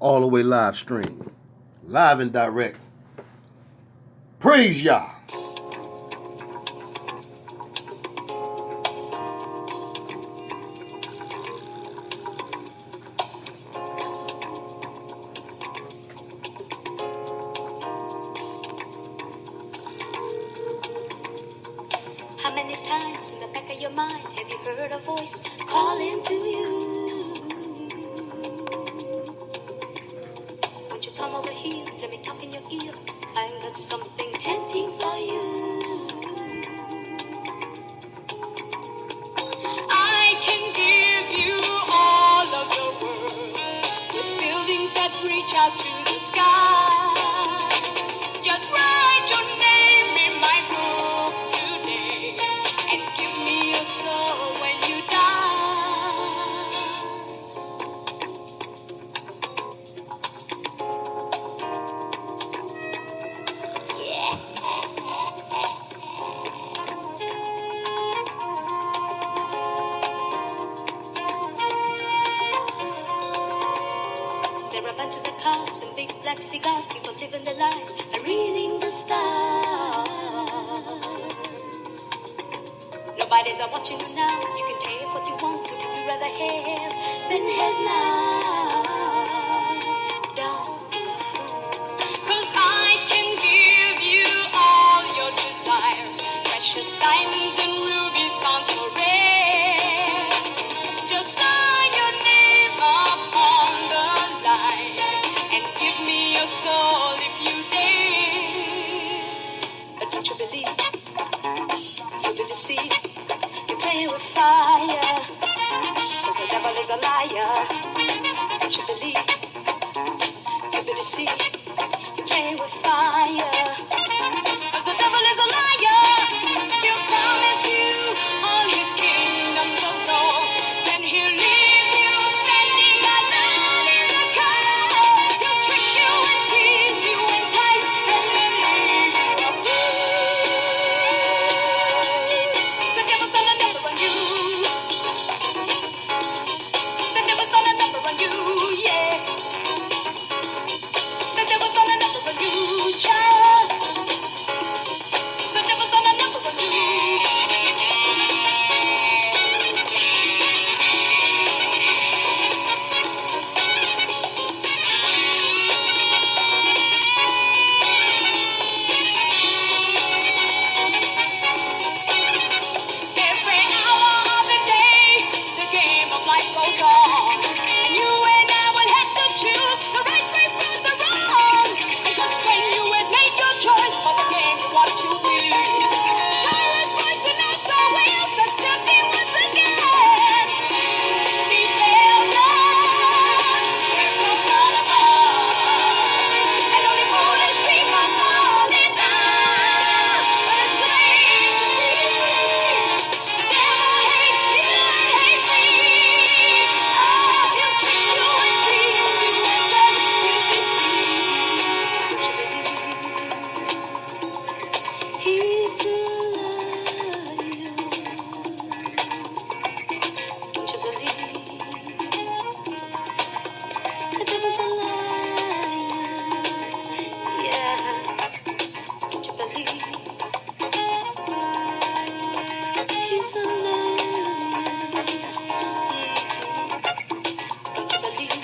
all the way live stream, live and direct. Praise Yah. How many times in the back of your mind have you heard a voice calling to you? Won't you come over here? Let me talk in your ear. I've got something tempting for you. I can give you all of the world with buildings that reach out to the sky. Just write your name in my book today and give me your soul when you die. There are bunches of cars and big black cigars. People living their lives and reading the stars. Nobody's watching you now. You can take what you want. Would you rather have than have now? Don't. 'Cause I can give you all your desires. Precious diamonds and rubies found so rare. Just sign your name upon the line and give me your soul if you dare. But don't you believe? You'll be deceived. You're playing with fire. 'Cause the devil is a liar. Don't you believe? You'll be deceived. You're playing with fire. 'Cause the devil is a liar. He'll promise you on his kingdom's throne. Then he'll leave you standing alone in the cold. He'll trick you and tease you and entice and then leave you a fool. The devil's done a number on you. The devil's done a number on you, yeah. The devil's done a number on you, child. The devil's done a number on you. Every hour of the day, the game of life goes on. And you and I will have to choose the right way from the wrong. And just when you would make your choice for the game you want to win, Tyler's voice in our soul waves and stepping once again. He tells us there's no God above, and only foolish people fall in love. But it's plain to see, the devil hates you and hates me. Oh, he'll trick you and tease you and then he'll deceive. So don't you believe he's a liar? Don't you believe the devil's a liar? Yeah. Don't you believe he's a liar? Don't you believe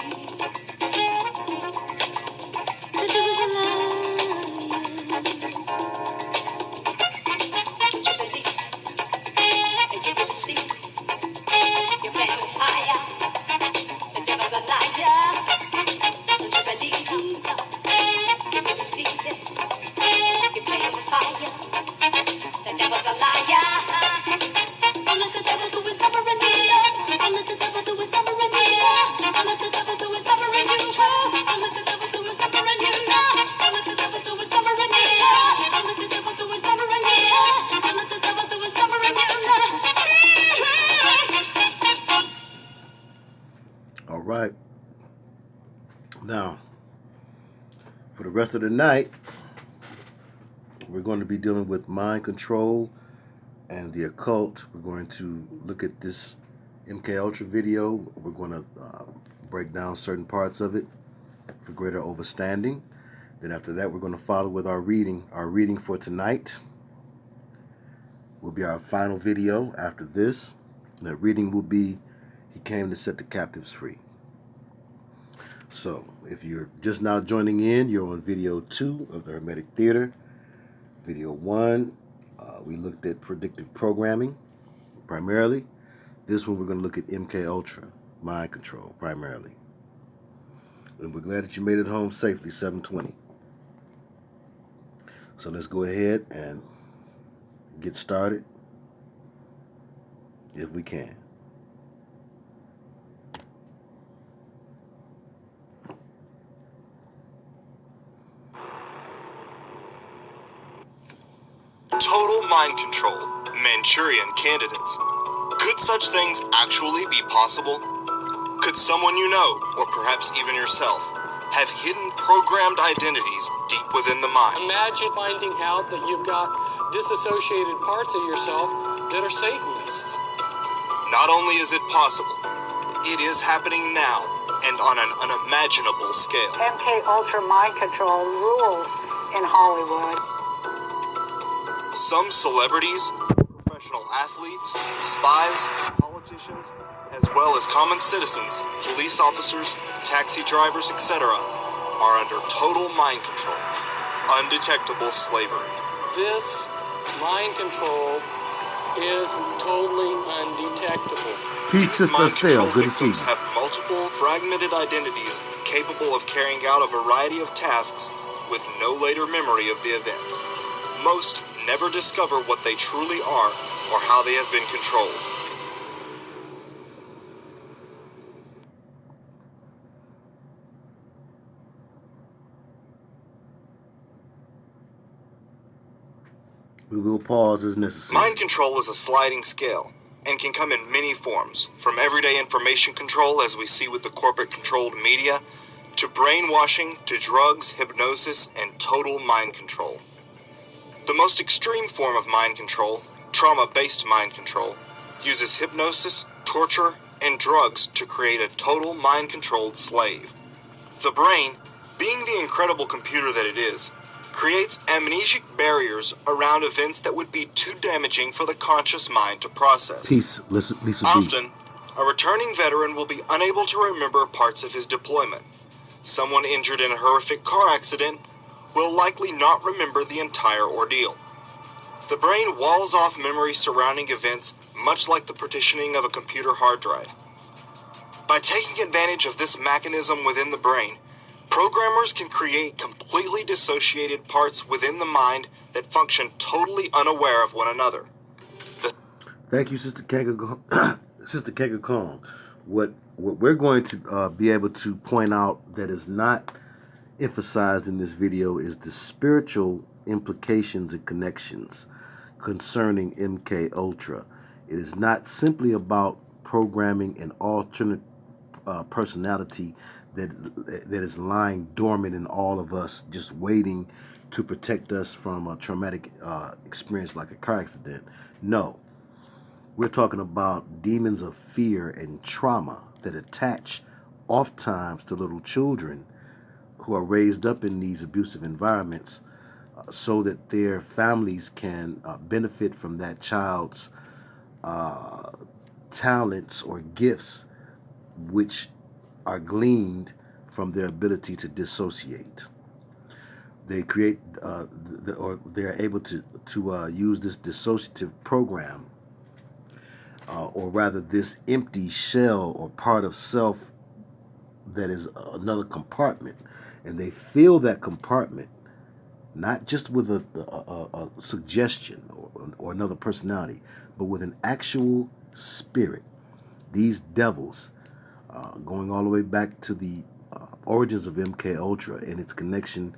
the devil's a liar? Don't you believe that you get deceived? You're playing with fire. The devil's a liar. Don't you believe? You get deceived. You're playing with fire. The devil's a liar. Don't let the devil do his number in you. Don't let the devil do his number in you. Don't let the devil do his number in you. Don't let the devil do his number in you. Don't let the devil do his number in you. Don't let the devil do his number in you. Don't let the devil do his number in you. All right. Now, for the rest of the night, we're going to be dealing with mind control and the occult. We're going to look at this MkUltra video. We're going to break down certain parts of it. for greater understanding. Then after that, we're going to follow with our reading. Our reading for tonight will be our final video after this. That reading will be He Came to Set the Captives Free. So, if you're just now joining in, you're on video 2 of the Hermetic Theater. Video 1, we looked at predictive programming, primarily. This one, we're going to look at MkUltra, mind control, primarily. And we're glad that you made it home safely, 7:20. So let's go ahead and get started, if we can. Total mind control, Manchurian candidates. Could such things actually be possible? Could someone you know, or perhaps even yourself, have hidden programmed identities deep within the mind? Imagine finding out that you've got disassociated parts of yourself that are Satanists. Not only is it possible, it is happening now and on an unimaginable scale. MkUltra mind control rules in Hollywood. Some celebrities, professional athletes, spies, politicians, as well as common citizens, police officers, taxi drivers, etc., are under total mind control, undetectable slavery. This mind control is totally undetectable. Peace, These Sister mind Estelle. control Good to see victims you. have multiple fragmented identities capable of carrying out a variety of tasks with no later memory of the event. Most never discover what they truly are or how they have been controlled. We will pause as necessary. Mind control is a sliding scale and can come in many forms, from everyday information control as we see with the corporate-controlled media, to brainwashing, to drugs, hypnosis, and total mind control. The most extreme form of mind control, trauma-based mind control, uses hypnosis, torture, and drugs to create a total mind-controlled slave. The brain, being the incredible computer that it is, creates amnesic barriers around events that would be too damaging for the conscious mind to process. Peace, Lisa B. Often, a returning veteran will be unable to remember parts of his deployment. Someone injured in a horrific car accident will likely not remember the entire ordeal. The brain walls off memories surrounding events much like the partitioning of a computer hard drive. By taking advantage of this mechanism within the brain, programmers can create completely dissociated parts within the mind that function totally unaware of one another. Thank you, Sister Sister Kega Kong. What we're going to be able to point out that is not emphasized in this video is the spiritual implications and connections concerning MkUltra. It is not simply about programming an alternate personality that is lying dormant in all of us, just waiting to protect us from a traumatic experience like a car accident. No. We're talking about demons of fear and trauma that attach oftentimes to little children who are raised up in these abusive environments so that their families can benefit from that child's talents or gifts, which are gleaned from their ability to dissociate. They create, or they're able to use this dissociative program, or rather this empty shell or part of self that is another compartment, and they fill that compartment not just with a suggestion or another personality, but with an actual spirit. These devils, going all the way back to the origins of MkUltra and its connection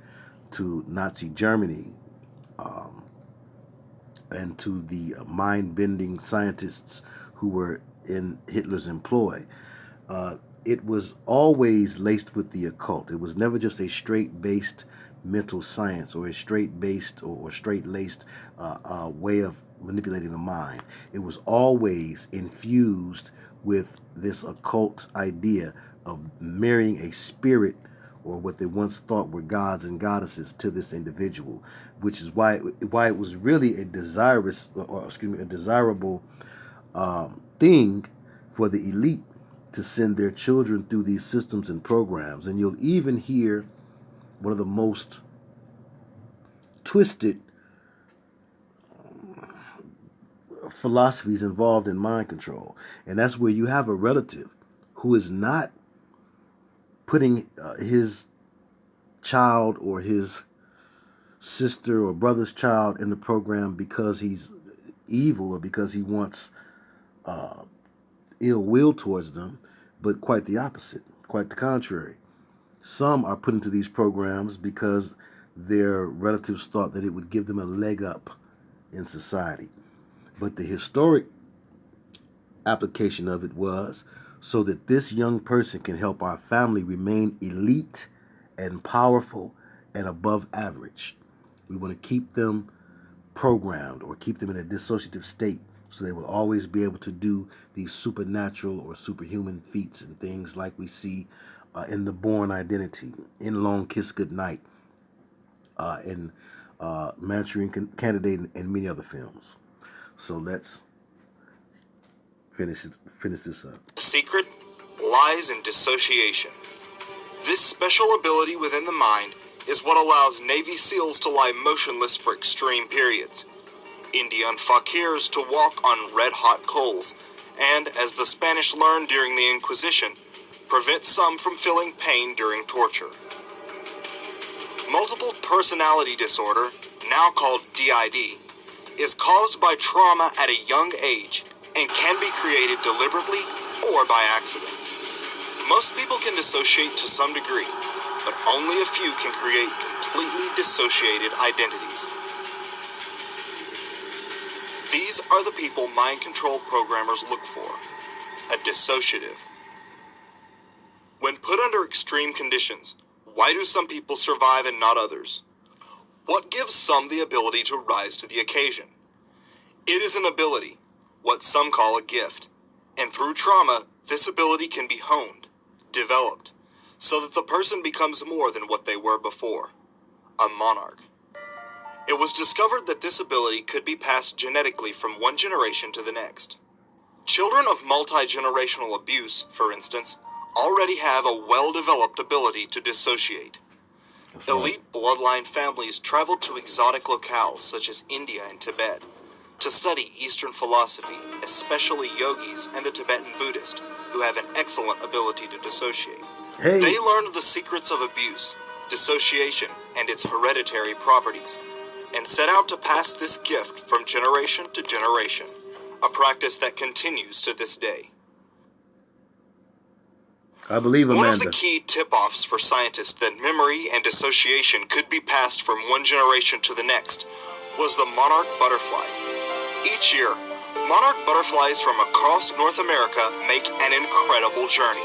to Nazi Germany, and to the mind-bending scientists who were in Hitler's employ. It was always laced with the occult. It was never just a straight-based mental science or a straight-based or straight-laced way of manipulating the mind. It was always infused with this occult idea of marrying a spirit or what they once thought were gods and goddesses to this individual, which is why it was really a desirable thing for the elite to send their children through these systems and programs. And you'll even hear one of the most twisted philosophies involved in mind control, and that's where you have a relative who is not putting his child or his sister or brother's child in the program because he's evil or because he wants ill will towards them, but quite the opposite, quite the contrary. Some are put into these programs because their relatives thought that it would give them a leg up in society. But the historic application of it was so that this young person can help our family remain elite and powerful and above average. We want to keep them programmed or keep them in a dissociative state so they will always be able to do these supernatural or superhuman feats and things like we see in The Bourne Identity, in Long Kiss Goodnight, in Manchurian Candidate, and many other films. So let's finish this up. The secret lies in dissociation. This special ability within the mind is what allows Navy SEALs to lie motionless for extreme periods, Indian fakirs to walk on red-hot coals, and, as the Spanish learned during the Inquisition, prevent some from feeling pain during torture. Multiple personality disorder, now called DID, is caused by trauma at a young age and can be created deliberately or by accident. Most people can dissociate to some degree, but only a few can create completely dissociated identities. These are the people mind control programmers look for, a dissociative. When put under extreme conditions, why do some people survive and not others? What gives some the ability to rise to the occasion? It is an ability, what some call a gift, and through trauma, this ability can be honed, developed, so that the person becomes more than what they were before, a monarch. It was discovered that this ability could be passed genetically from one generation to the next. Children of multi-generational abuse, for instance, already have a well-developed ability to dissociate. Elite bloodline families traveled to exotic locales such as India and Tibet to study Eastern philosophy, especially yogis and the Tibetan Buddhist, who have an excellent ability to dissociate. Hey. They learned the secrets of abuse, dissociation, and its hereditary properties, and set out to pass this gift from generation to generation, a practice that continues to this day. I believe Amanda. One of the key tip-offs for scientists that memory and dissociation could be passed from one generation to the next was the monarch butterfly. Each year, monarch butterflies from across North America make an incredible journey.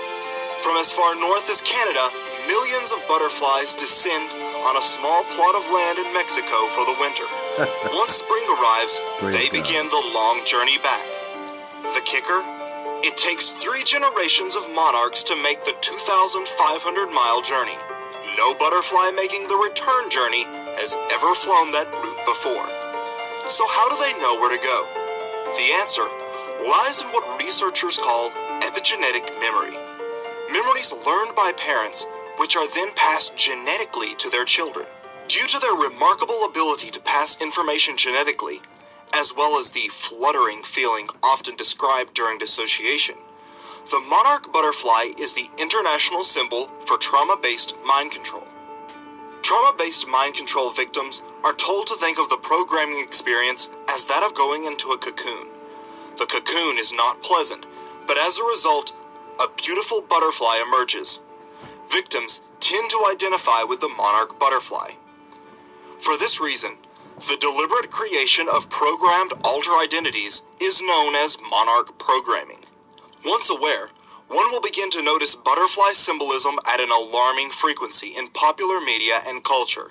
From as far north as Canada, millions of butterflies descend on a small plot of land in Mexico for the winter. Once spring arrives, they begin the long journey back. The kicker? It takes 3 generations of monarchs to make the 2,500-mile journey. No butterfly making the return journey has ever flown that route before. So how do they know where to go? The answer lies in what researchers call epigenetic memory. Memories learned by parents, which are then passed genetically to their children. Due to their remarkable ability to pass information genetically, as well as the fluttering feeling often described during dissociation, the monarch butterfly is the international symbol for trauma-based mind control. Trauma-based mind control victims are told to think of the programming experience as that of going into a cocoon. The cocoon is not pleasant, but as a result, a beautiful butterfly emerges. Victims tend to identify with the monarch butterfly. For this reason, the deliberate creation of programmed alter identities is known as monarch programming. Once aware, one will begin to notice butterfly symbolism at an alarming frequency in popular media and culture.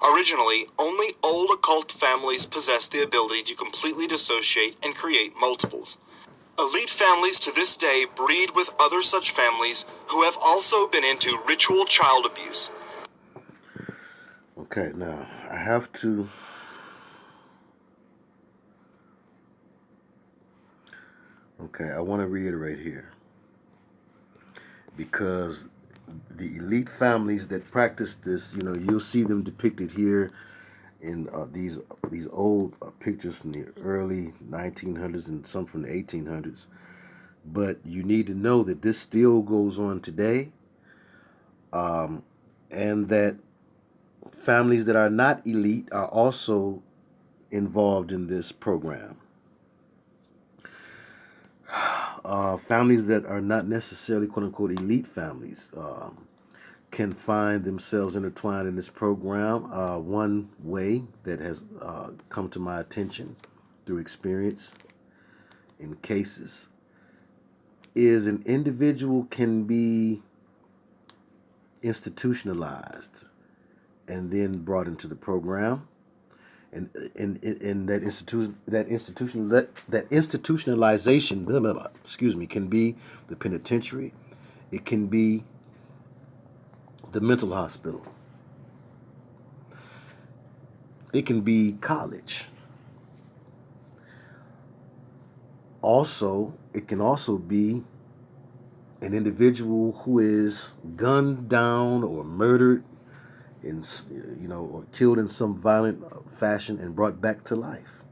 Originally, only old occult families possessed the ability to completely dissociate and create multiples. Elite families to this day breed with other such families who have also been into ritual child abuse. Okay, now I have to. Okay, I want to reiterate here, because the elite families that practice this, you'll see them depicted here in these old pictures from the early 1900s and some from the 1800s. But you need to know that this still goes on today, and that families that are not elite are also involved in this program. Families that are not necessarily quote-unquote elite families can find themselves intertwined in this program. One way that has come to my attention through experience in cases is an individual can be institutionalized and then brought into the program. And that institutionalization, blah, blah, blah, can be the penitentiary. It can be the mental hospital. It can be college. Also, it can also be an individual who is gunned down or murdered or killed in some violent fashion and brought back to life.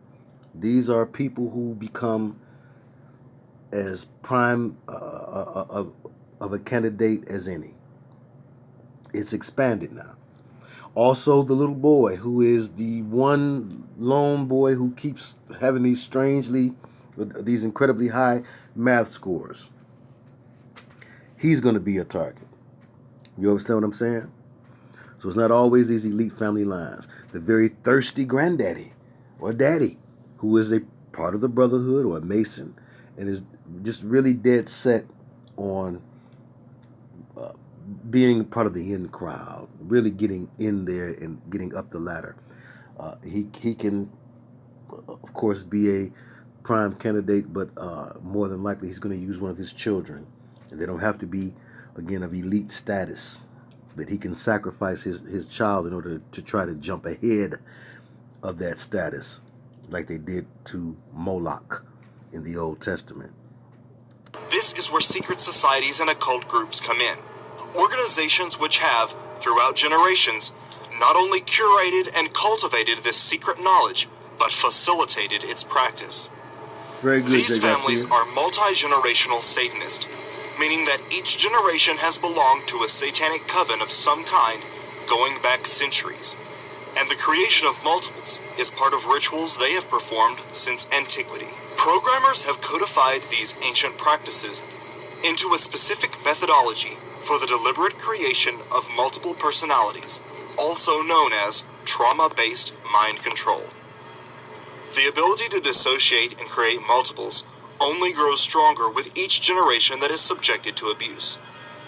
These are people who become as prime of a candidate as any. It's expanded now. Also, the little boy who is the one lone boy who keeps having these incredibly high math scores. He's going to be a target. You understand what I'm saying? So it's not always these elite family lines. The very thirsty granddaddy or daddy who is a part of the brotherhood or a Mason and is just really dead set on being part of the in crowd, really getting in there and getting up the ladder. He can, of course, be a prime candidate, but more than likely he's going to use one of his children. And they don't have to be, again, of elite status. That he can sacrifice his child in order to try to jump ahead of that status, like they did to Moloch in the Old Testament. This is where secret societies and occult groups come in. Organizations which have, throughout generations, not only curated and cultivated this secret knowledge, but facilitated its practice. Very good. These families are multi-generational Satanist, meaning that each generation has belonged to a satanic coven of some kind going back centuries, and the creation of multiples is part of rituals they have performed since antiquity. Programmers have codified these ancient practices into a specific methodology for the deliberate creation of multiple personalities, also known as trauma-based mind control. The ability to dissociate and create multiples only grows stronger with each generation that is subjected to abuse.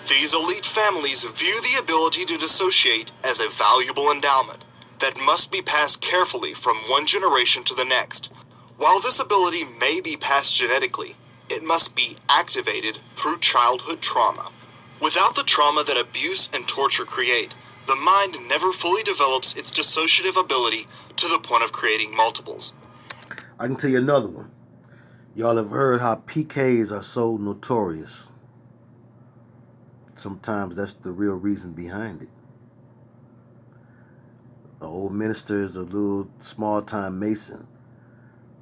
These elite families view the ability to dissociate as a valuable endowment that must be passed carefully from one generation to the next. While this ability may be passed genetically, it must be activated through childhood trauma. Without the trauma that abuse and torture create, the mind never fully develops its dissociative ability to the point of creating multiples. I can tell you another one. Y'all have heard how PKs are so notorious. Sometimes that's the real reason behind it. The old minister is a little small-time Mason,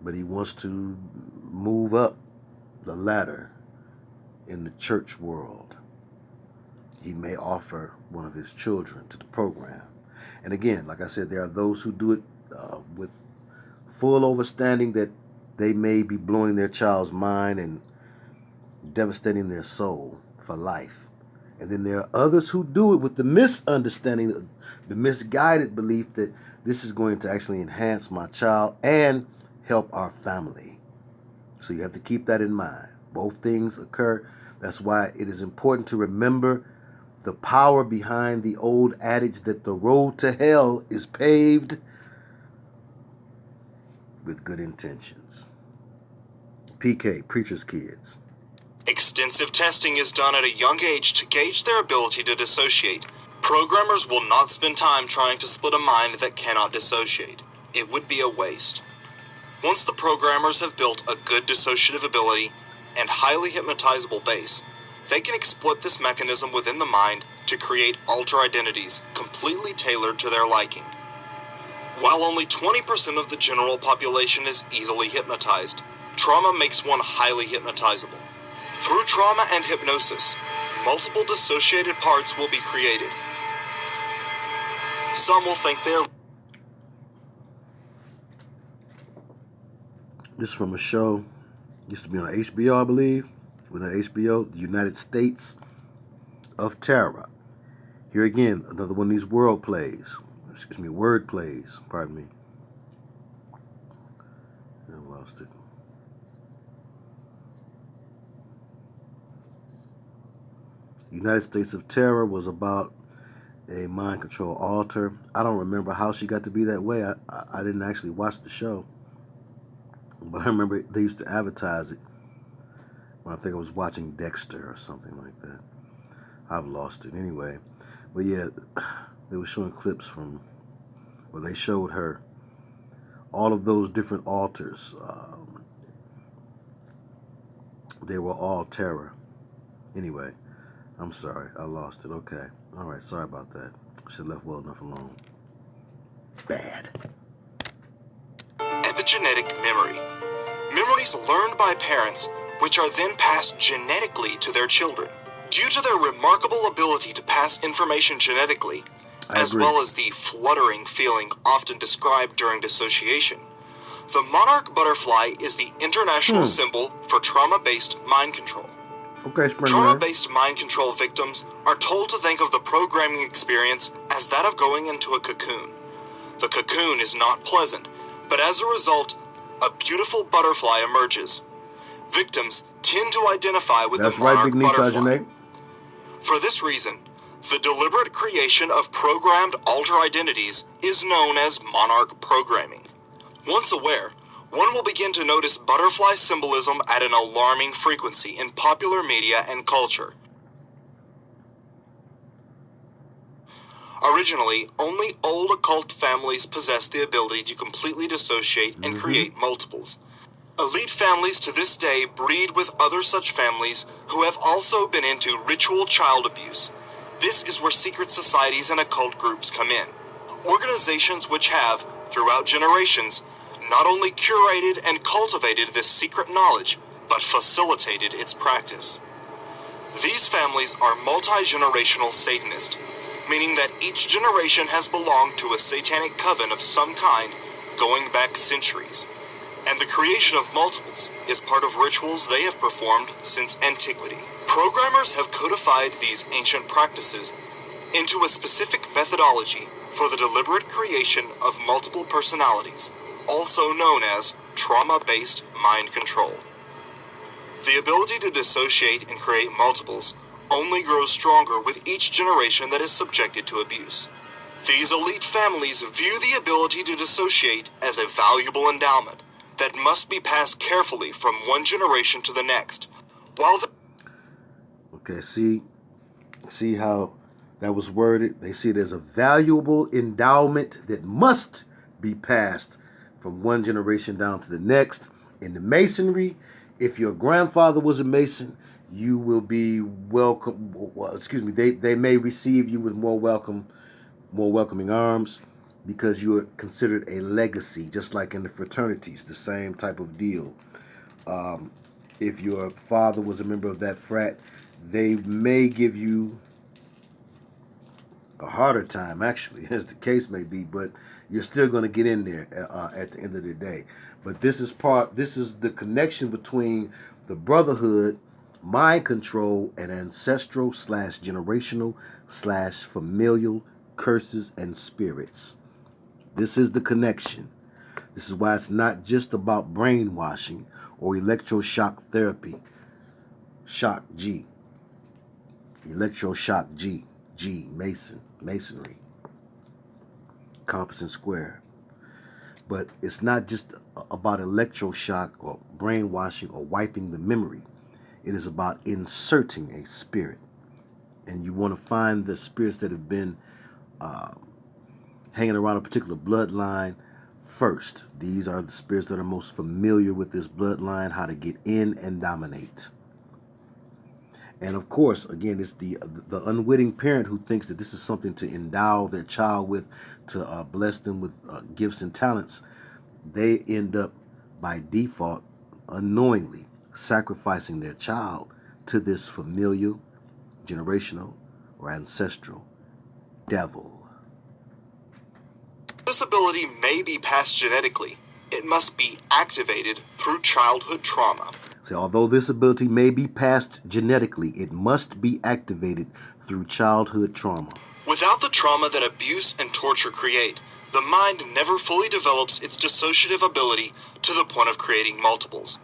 but he wants to move up the ladder in the church world. He may offer one of his children to the program. And again, like I said, there are those who do it with full understanding that they may be blowing their child's mind and devastating their soul for life. And then there are others who do it with the misunderstanding, the misguided belief that this is going to actually enhance my child and help our family. So you have to keep that in mind. Both things occur. That's why it is important to remember the power behind the old adage that the road to hell is paved with good intentions. PK, preacher's kids. Extensive testing is done at a young age to gauge their ability to dissociate. Programmers will not spend time trying to split a mind that cannot dissociate. It would be a waste. Once the programmers have built a good dissociative ability and highly hypnotizable base, they can exploit this mechanism within the mind to create alter identities completely tailored to their liking. While only 20% of the general population is easily hypnotized, trauma makes one highly hypnotizable. Through trauma and hypnosis, multiple dissociated parts will be created. Some will think they are... This is from a show, used to be on HBO, I believe. With HBO, the United States of Terror. Here again, another one of these word plays. Pardon me. I lost it. United States of Terror was about a mind control altar. I don't remember how she got to be that way. I didn't actually watch the show. But I remember they used to advertise it when I think I was watching Dexter or something like that. I've lost it anyway. But yeah, they were showing clips from where they showed her all of those different altars. They were all terror. Anyway, I'm sorry. I lost it. Okay. All right. Sorry about that. Should have left well enough alone. Bad. Epigenetic memory. Memories learned by parents, which are then passed genetically to their children. Due to their remarkable ability to pass information genetically, as well as the fluttering feeling often described during dissociation, the monarch butterfly is the international symbol for trauma-based mind control. Okay, Trauma-based mind control victims are told to think of the programming experience as that of going into a cocoon. The cocoon is not pleasant, but as a result, a beautiful butterfly emerges. Victims tend to identify with the monarch butterfly. For this reason, the deliberate creation of programmed alter identities is known as monarch programming. Once aware, one will begin to notice butterfly symbolism at an alarming frequency in popular media and culture. Originally, only old occult families possessed the ability to completely dissociate and create multiples. Elite families to this day breed with other such families who have also been into ritual child abuse. This is where secret societies and occult groups come in. Organizations which have, throughout generations, not only curated and cultivated this secret knowledge, but facilitated its practice. These families are multi-generational Satanist, meaning that each generation has belonged to a satanic coven of some kind going back centuries. And the creation of multiples is part of rituals they have performed since antiquity. Programmers have codified these ancient practices into a specific methodology for the deliberate creation of multiple personalities, also known as trauma-based mind control. The ability to dissociate and create multiples only grows stronger with each generation that is subjected to abuse. These elite families view the ability to dissociate as a valuable endowment that must be passed carefully from one generation to the next. Okay, see how that was worded? They see it as a valuable endowment that must be passed from one generation down to the next. In the Masonry, if your grandfather was a Mason, you will be welcome. Well, they may receive you with more welcoming arms, because you are considered a legacy, just like in the fraternities, the same type of deal. If your father was a member of that frat, they may give you a harder time, actually, as the case may be, but you're still going to get in there at the end of the day. But this is the connection between the brotherhood, mind control, and ancestral / generational / familial curses and spirits. This is the connection. This is why it's not just about brainwashing or electroshock therapy. Shock G. Electroshock G. Masonry. Compass and square. But it's not just about electroshock or brainwashing or wiping the memory. It is about inserting a spirit. And you want to find the spirits that have been hanging around a particular bloodline first. These are the spirits that are most familiar with this bloodline, how to get in and dominate. And of course, again, it's the unwitting parent who thinks that this is something to endow their child with, to bless them with gifts and talents. They end up, by default, unknowingly sacrificing their child to this familial, generational, or ancestral devil. This ability may be passed genetically. It must be activated through childhood trauma. So although this ability may be passed genetically, it must be activated through childhood trauma. Without the trauma that abuse and torture create, the mind never fully develops its dissociative ability to the point of creating multiples.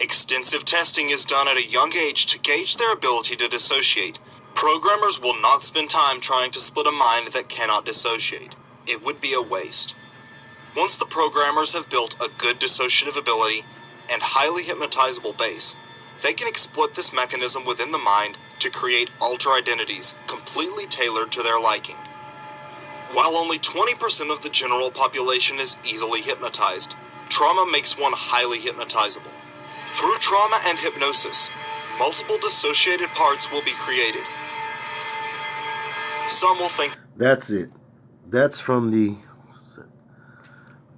Extensive testing is done at a young age to gauge their ability to dissociate. Programmers will not spend time trying to split a mind that cannot dissociate. It would be a waste. Once the programmers have built a good dissociative ability and highly hypnotizable base, they can exploit this mechanism within the mind to create alter identities completely tailored to their liking. While only 20% of the general population is easily hypnotized, trauma makes one highly hypnotizable. Through trauma and hypnosis, multiple dissociated parts will be created. Some will think That's it. That's from the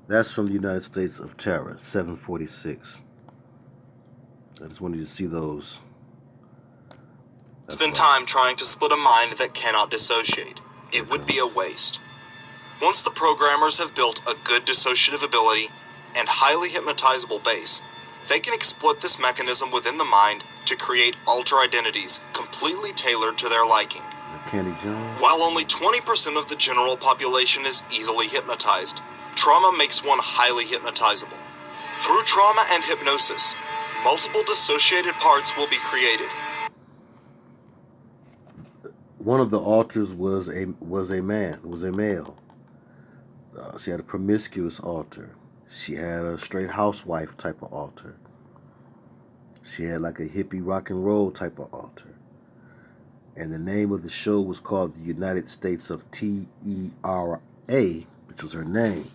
United States of Terror, 746. I just wanted you to see those. spend time trying to split a mind that cannot dissociate. It would be a waste. Once the programmers have built a good dissociative ability and highly hypnotizable base, they can exploit this mechanism within the mind to create alter identities completely tailored to their liking. Candy Jones. While only 20% of the general population is easily hypnotized, trauma makes one highly hypnotizable. Through trauma and hypnosis, multiple dissociated parts will be created. One of the alters was a male. She had a promiscuous alter. She had a straight housewife type of alter. She had like a hippie rock and roll type of alter. And the name of the show was called The United States of TERA, which was her name.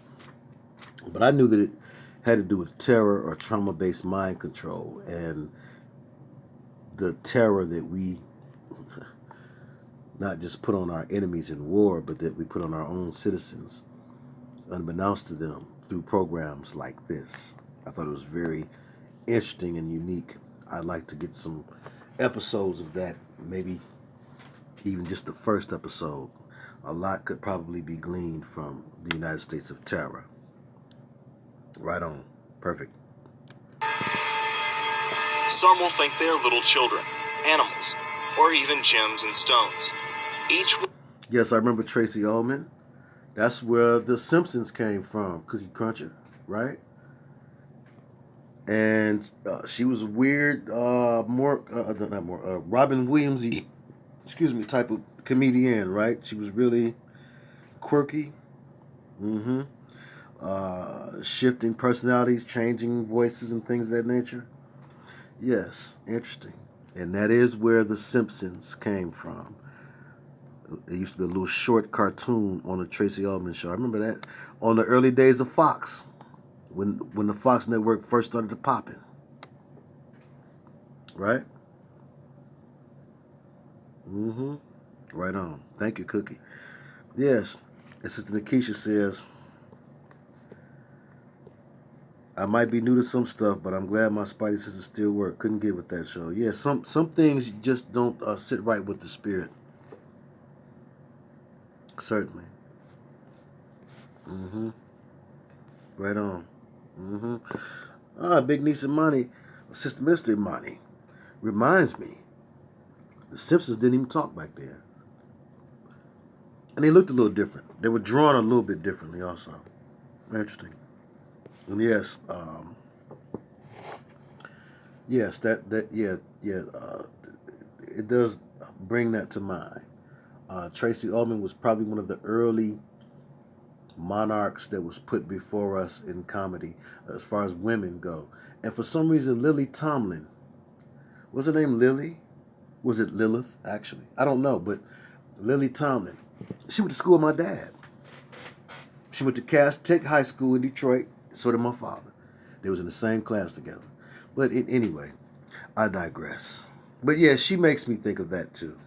But I knew that it had to do with terror or trauma-based mind control, and the terror that we not just put on our enemies in war, but that we put on our own citizens, unbeknownst to them, through programs like this. I thought it was very interesting and unique. I'd like to get some episodes of that, maybe even just the first episode. A lot could probably be gleaned from the United States of Terror. Right on. Perfect. Some will think they are little children, animals, or even gems and stones. Each Yes, I remember Tracy Ullman. That's where the Simpsons came from, Cookie Cruncher, right? And she was a weird, Robin Williams-y, type of comedian, right? She was really quirky. Shifting personalities, changing voices and things of that nature. Yes, interesting. And that is where the Simpsons came from. There used to be a little short cartoon on the Tracy Ullman show. I remember that on the early days of Fox, when the Fox network first started to popping. Right? Right on. Thank you, Cookie. Yes, Sister Nikisha says, I might be new to some stuff, but I'm glad my spidey senses still work. Couldn't get with that show. Yeah, some things just don't sit right with the spirit. Certainly. Right on. Big niece of Money, Sister Mystery Money, reminds me, the Simpsons didn't even talk back then. And they looked a little different. They were drawn a little bit differently also. Interesting. And yes, it does bring that to mind. Tracy Ullman was probably one of the early monarchs that was put before us in comedy as far as women go. And for some reason, Lily Tomlin, was her name Lily? Was it Lilith, actually? I don't know, but Lily Tomlin, she went to school with my dad. She went to Cass Tech High School in Detroit, so did my father. They was in the same class together. But anyway, I digress. But yeah, she makes me think of that too.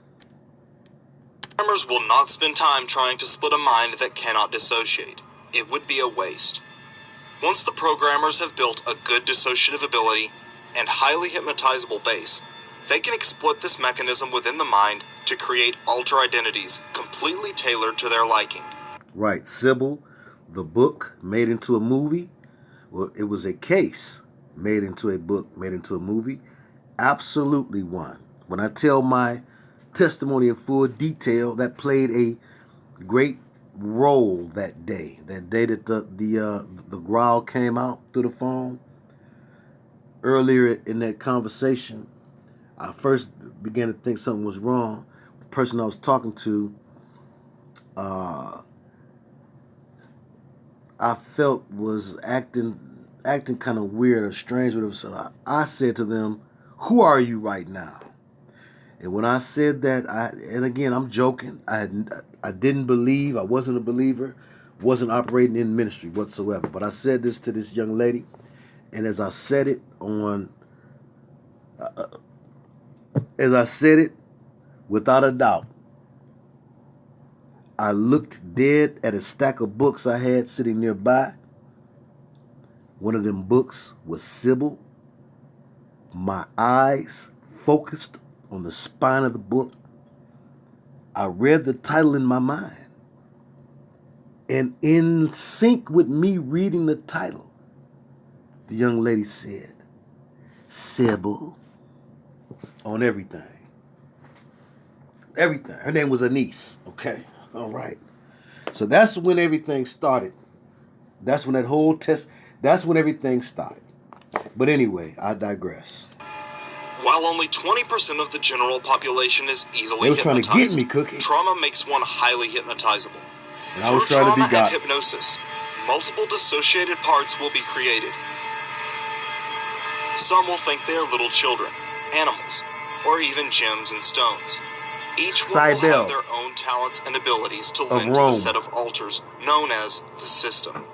Programmers will not spend time trying to split a mind that cannot dissociate. It would be a waste. Once the programmers have built a good dissociative ability and highly hypnotizable base, they can exploit this mechanism within the mind to create alter identities completely tailored to their liking. Right, Sybil, the book made into a movie. Well, it was a case made into a book, made into a movie. Absolutely one. When I tell my testimony in full detail, that played a great role that day that the growl came out through the phone. Earlier in that conversation, I first began to think something was wrong. The person I was talking to, I felt was acting kind of weird or strange with them. So I said to them, "Who are you right now?" And when I said that, and again, I'm joking. I didn't believe. I wasn't a believer. Wasn't operating in ministry whatsoever. But I said this to this young lady, and as I said it, without a doubt, I looked dead at a stack of books I had sitting nearby. One of them books was Sybil. My eyes focused on the spine of the book. I read the title in my mind. And in sync with me reading the title, the young lady said, Sybil, on everything. Everything. Her name was Anise. Okay. All right. So that's when everything started. That's when that's when everything started. But anyway, I digress. While only 20% of the general population is easily They was trying to hypnotized, get me, Cookie. trauma makes one highly hypnotizable. And I was Through trying to trauma be God. and hypnosis, multiple dissociated parts will be created. Some will think they are little children, animals, or even gems and stones. Each one will have their own talents and abilities to lend to the set of altars known as the system.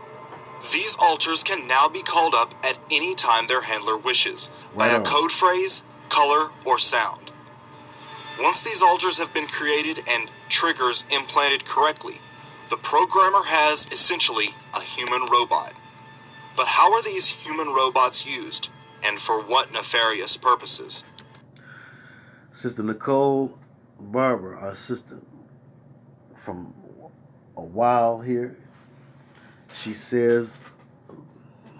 These altars can now be called up at any time their handler wishes, by a code phrase, color, or sound. Once these altars have been created and triggers implanted correctly, the programmer has essentially a human robot. But how are these human robots used, and for what nefarious purposes? Sister Nicole Barber, our sister from a while here, she says,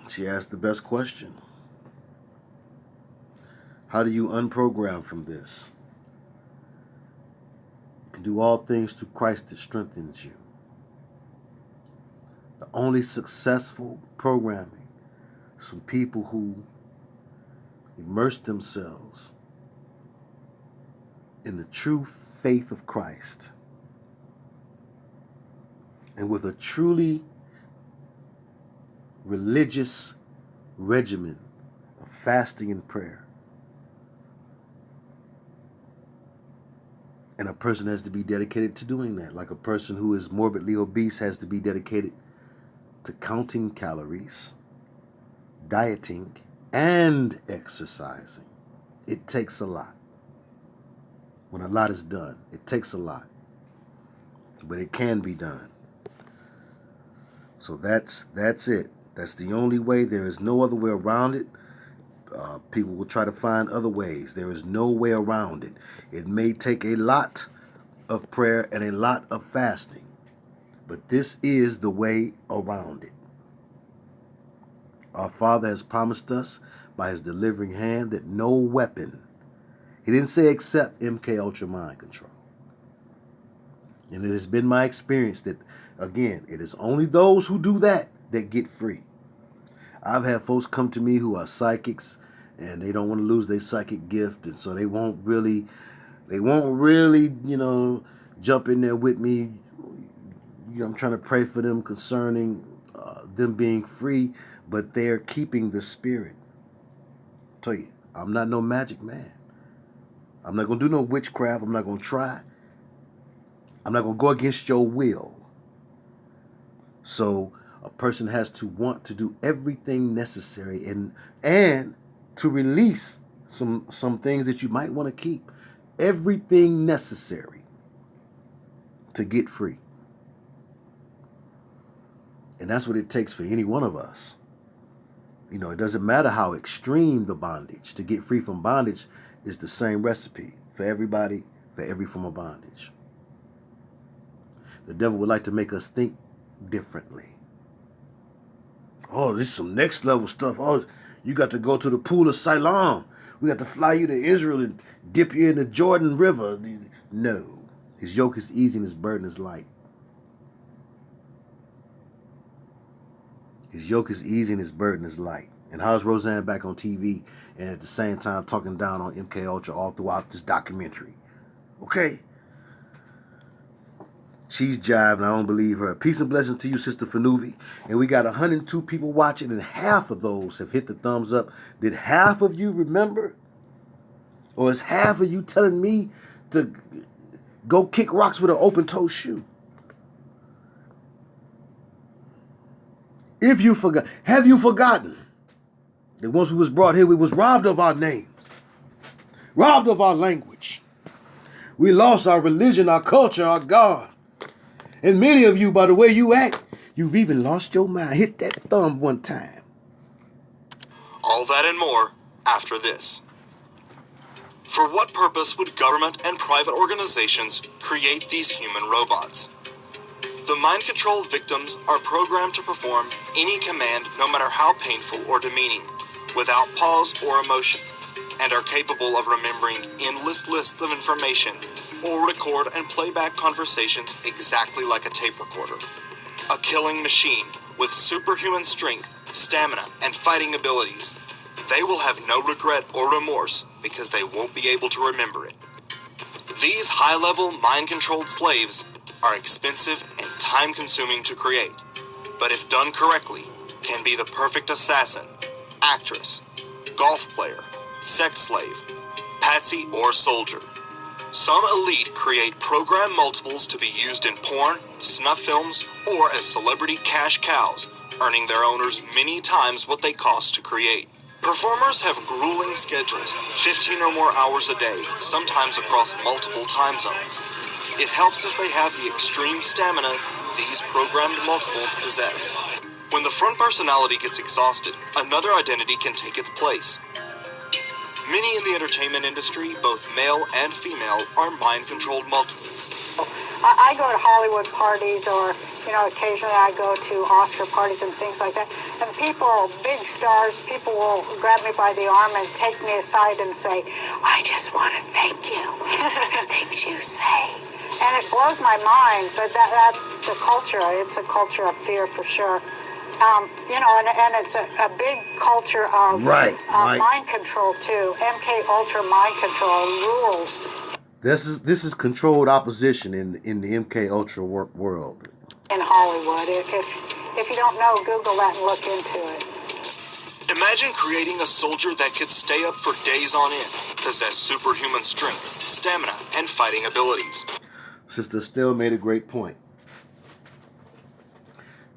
she asked the best question. How do you unprogram from this? You can do all things through Christ that strengthens you. The only successful programming is from people who immerse themselves in the true faith of Christ and with a truly religious regimen of fasting and prayer. And a person has to be dedicated to doing that. Like a person who is morbidly obese has to be dedicated to counting calories, dieting, and exercising. It takes a lot. When a lot is done, it takes a lot. But it can be done. So that's it. That's the only way. There is no other way around it. People will try to find other ways. There is no way around it. It may take a lot of prayer and a lot of fasting, but this is the way around it. Our Father has promised us by His delivering hand that no weapon, He didn't say except MkUltra mind control. And it has been my experience that, again, it is only those who do that get free. I've had folks come to me who are psychics and they don't want to lose their psychic gift, and so they won't really, jump in there with me, I'm trying to pray for them concerning them being free, but they're keeping the spirit. I tell you, I'm not no magic man. I'm not going to do no witchcraft. I'm not going to try. I'm not going to go against your will. So a person has to want to do everything necessary and to release some things that you might want to keep. Everything necessary to get free. And that's what it takes for any one of us. You know, it doesn't matter how extreme the bondage. To get free from bondage is the same recipe for everybody, for every form of bondage. The devil would like to make us think differently. Oh, this is some next level stuff. Oh, you got to go to the pool of Siloam. We got to fly you to Israel and dip you in the Jordan River. No. His yoke is easy and his burden is light. His yoke is easy and his burden is light. And how's Roseanne back on TV and at the same time talking down on MkUltra all throughout this documentary? Okay? She's jiving. I don't believe her. Peace and blessings to you, Sister Fanuvi. And we got 102 people watching, and half of those have hit the thumbs up. Did half of you remember? Or is half of you telling me to go kick rocks with an open-toe shoe? If you forgot, have you forgotten that once we was brought here, we was robbed of our names, robbed of our language. We lost our religion, our culture, our God. And many of you, by the way you act, you've even lost your mind. Hit that thumb one time. All that and more after this. For what purpose would government and private organizations create these human robots? The mind control victims are programmed to perform any command, no matter how painful or demeaning, without pause or emotion, and are capable of remembering endless lists of information or record and play back conversations exactly like a tape recorder. A killing machine with superhuman strength, stamina, and fighting abilities. They will have no regret or remorse because they won't be able to remember it. These high-level mind-controlled slaves are expensive and time-consuming to create, but if done correctly, can be the perfect assassin, actress, golf player, sex slave, patsy, or soldier. Some elite create program multiples to be used in porn, snuff films, or as celebrity cash cows, earning their owners many times what they cost to create. Performers have grueling schedules, 15 or more hours a day, sometimes across multiple time zones. It helps if they have the extreme stamina these programmed multiples possess. When the front personality gets exhausted, another identity can take its place. Many in the entertainment industry, both male and female, are mind-controlled multiples. I go to Hollywood parties, or occasionally I go to Oscar parties and things like that. And people, big stars, people will grab me by the arm and take me aside and say, "I just want to thank you for the things you say." And it blows my mind, but that's the culture. It's a culture of fear for sure. And it's a big culture of mind control too. MkUltra mind control rules. This is controlled opposition in the MkUltra world. In Hollywood, if you don't know, Google that and look into it. Imagine creating a soldier that could stay up for days on end, possess superhuman strength, stamina, and fighting abilities. Sister Estelle made a great point.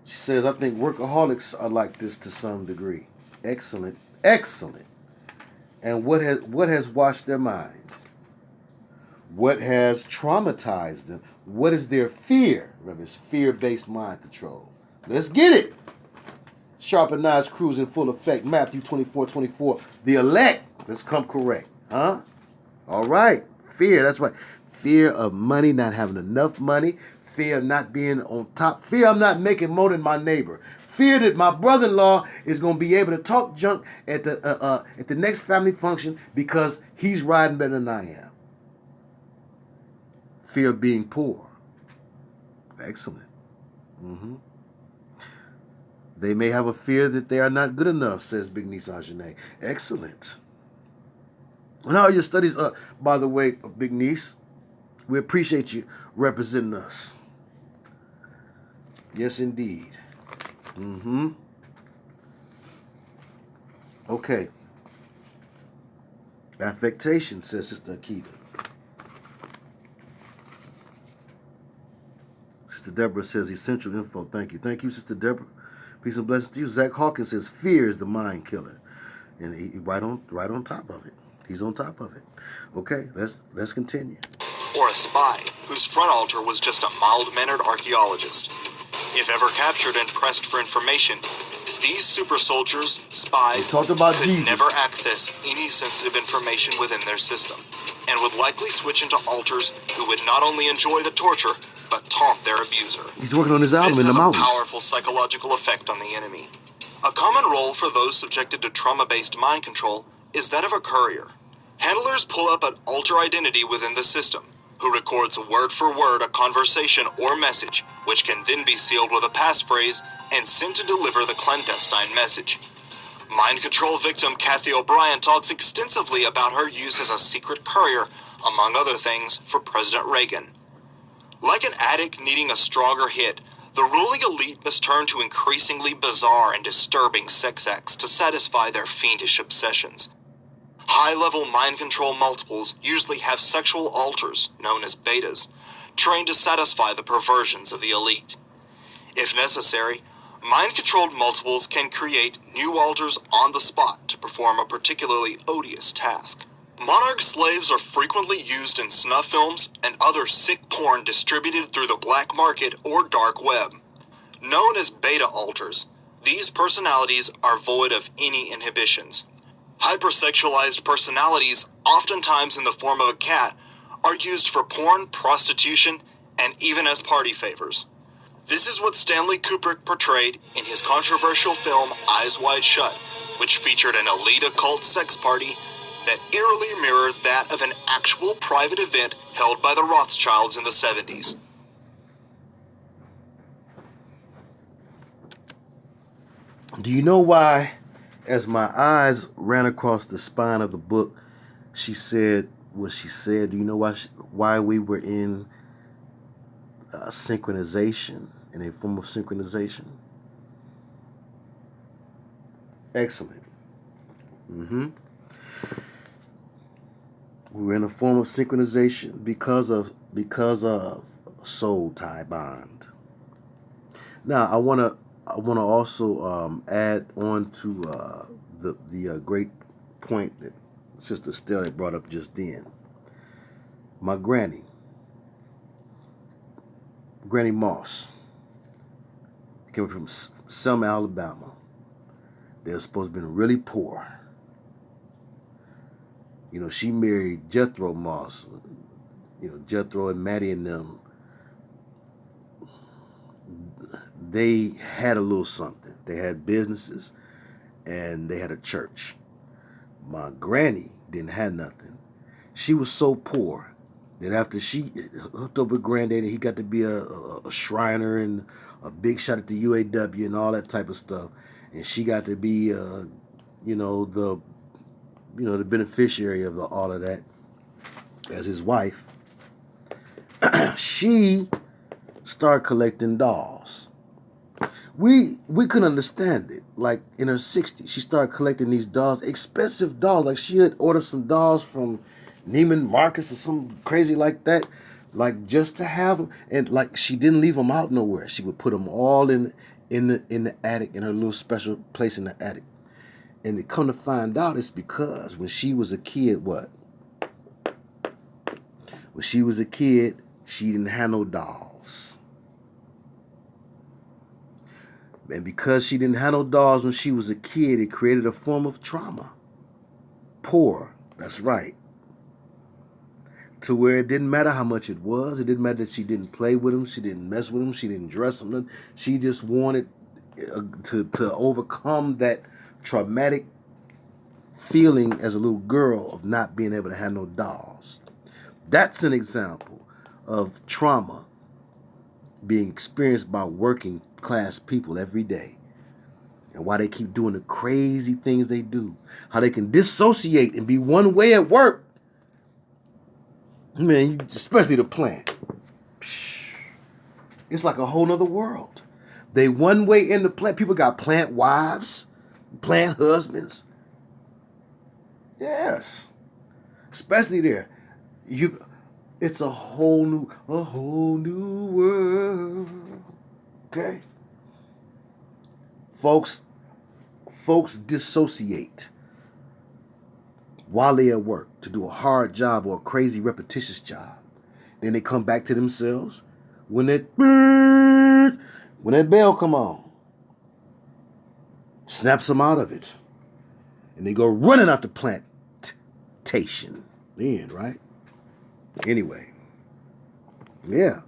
She says, I think workaholics are like this to some degree. Excellent. Excellent. And what has washed their mind? What has traumatized them? What is their fear? Remember, it's fear-based mind control. Let's get it. Sharpen knives cruise in full effect. Matthew 24:24. The elect. Let's come correct. Huh? All right. Fear. That's right. Fear of money, not having enough money. Fear of not being on top. Fear I'm not making more than my neighbor. Fear that my brother-in-law is going to be able to talk junk at the next family function because he's riding better than I am. Fear of being poor. Excellent. They may have a fear that they are not good enough, says Big Niece Ajane. Excellent. And how are your studies up, by the way, Big Niece? We appreciate you representing us. Yes, indeed. Mm-hmm. Okay. Affectation, says Sister Akita. Sister Deborah says essential info. Thank you. Thank you, Sister Deborah. Peace and blessings to you. Zach Hawkins says fear is the mind killer. And he right on top of it. He's on top of it. Okay, let's continue. Or a spy whose front altar was just a mild-mannered archaeologist. If ever captured and pressed for information, these super soldiers, spies, talked about could Jesus. never access any sensitive information within their system, and would likely switch into altars who would not only enjoy the torture, but taunt their abuser. He's working on his album This in the has mountains. a powerful psychological effect on the enemy. A common role for those subjected to trauma-based mind control is that of a courier. Handlers pull up an alter identity within the system, who records word for word a conversation or message, which can then be sealed with a passphrase and sent to deliver the clandestine message. Mind control victim Kathy O'Brien talks extensively about her use as a secret courier, among other things, for President Reagan. Like an addict needing a stronger hit, the ruling elite must turn to increasingly bizarre and disturbing sex acts to satisfy their fiendish obsessions. High-level mind control multiples usually have sexual alters, known as betas, trained to satisfy the perversions of the elite. If necessary, mind-controlled multiples can create new alters on the spot to perform a particularly odious task. Monarch slaves are frequently used in snuff films and other sick porn distributed through the black market or dark web. Known as beta alters, these personalities are void of any inhibitions. Hypersexualized personalities, oftentimes in the form of a cat, are used for porn, prostitution, and even as party favors. This is what Stanley Kubrick portrayed in his controversial film Eyes Wide Shut, which featured an elite occult sex party that eerily mirrored that of an actual private event held by the Rothschilds in the 70s. Do you know why, as my eyes ran across the spine of the book, she said what she said? Do you know why we were in synchronization, in a form of synchronization? Excellent. We were in a form of synchronization because of soul tie bond. Now I wanna also add on to the great point that Sister Stella brought up just then. My Granny Moss, came from Selma, Alabama. They were supposed to have been really poor. You know, she married Jethro Moss. You know, Jethro and Maddie and them, they had a little something. They had businesses and they had a church. My granny didn't have nothing. She was so poor that after she hooked up with Granddaddy, he got to be a Shriner and a big shot at the UAW and all that type of stuff. And she got to be, the beneficiary of all of that as his wife. She started collecting dolls. We couldn't understand it. Like in her 60s, she started collecting these dolls, expensive dolls. Like she had ordered some dolls from Neiman Marcus or something crazy like that, like just to have them. And like she didn't leave them out nowhere. She would put them all in the attic, in her little special place in the attic. And to come to find out, it's because when she was a kid, when she was a kid, she didn't have no dolls. And because she didn't have no dolls when she was a kid, it created a form of trauma. Poor, that's right. To where it didn't matter how much it was. It didn't matter that she didn't play with him. She didn't mess with him. She didn't dress him. She just wanted to overcome that traumatic feeling as a little girl of not being able to have no dolls. That's an example of trauma being experienced by working class people every day, and why they keep doing the crazy things they do. How they can dissociate and be one way at work. Man, especially the plant. It's like a whole nother world. They one way in the plant. People got plant wives, plant husbands. Yes. Especially there. It's a whole new world. Okay? Folks dissociate while they're at work to do a hard job or a crazy repetitious job. Then they come back to themselves when that bell come on. Snaps them out of it. And they go running out the plantation. Then, right? Anyway. Yeah.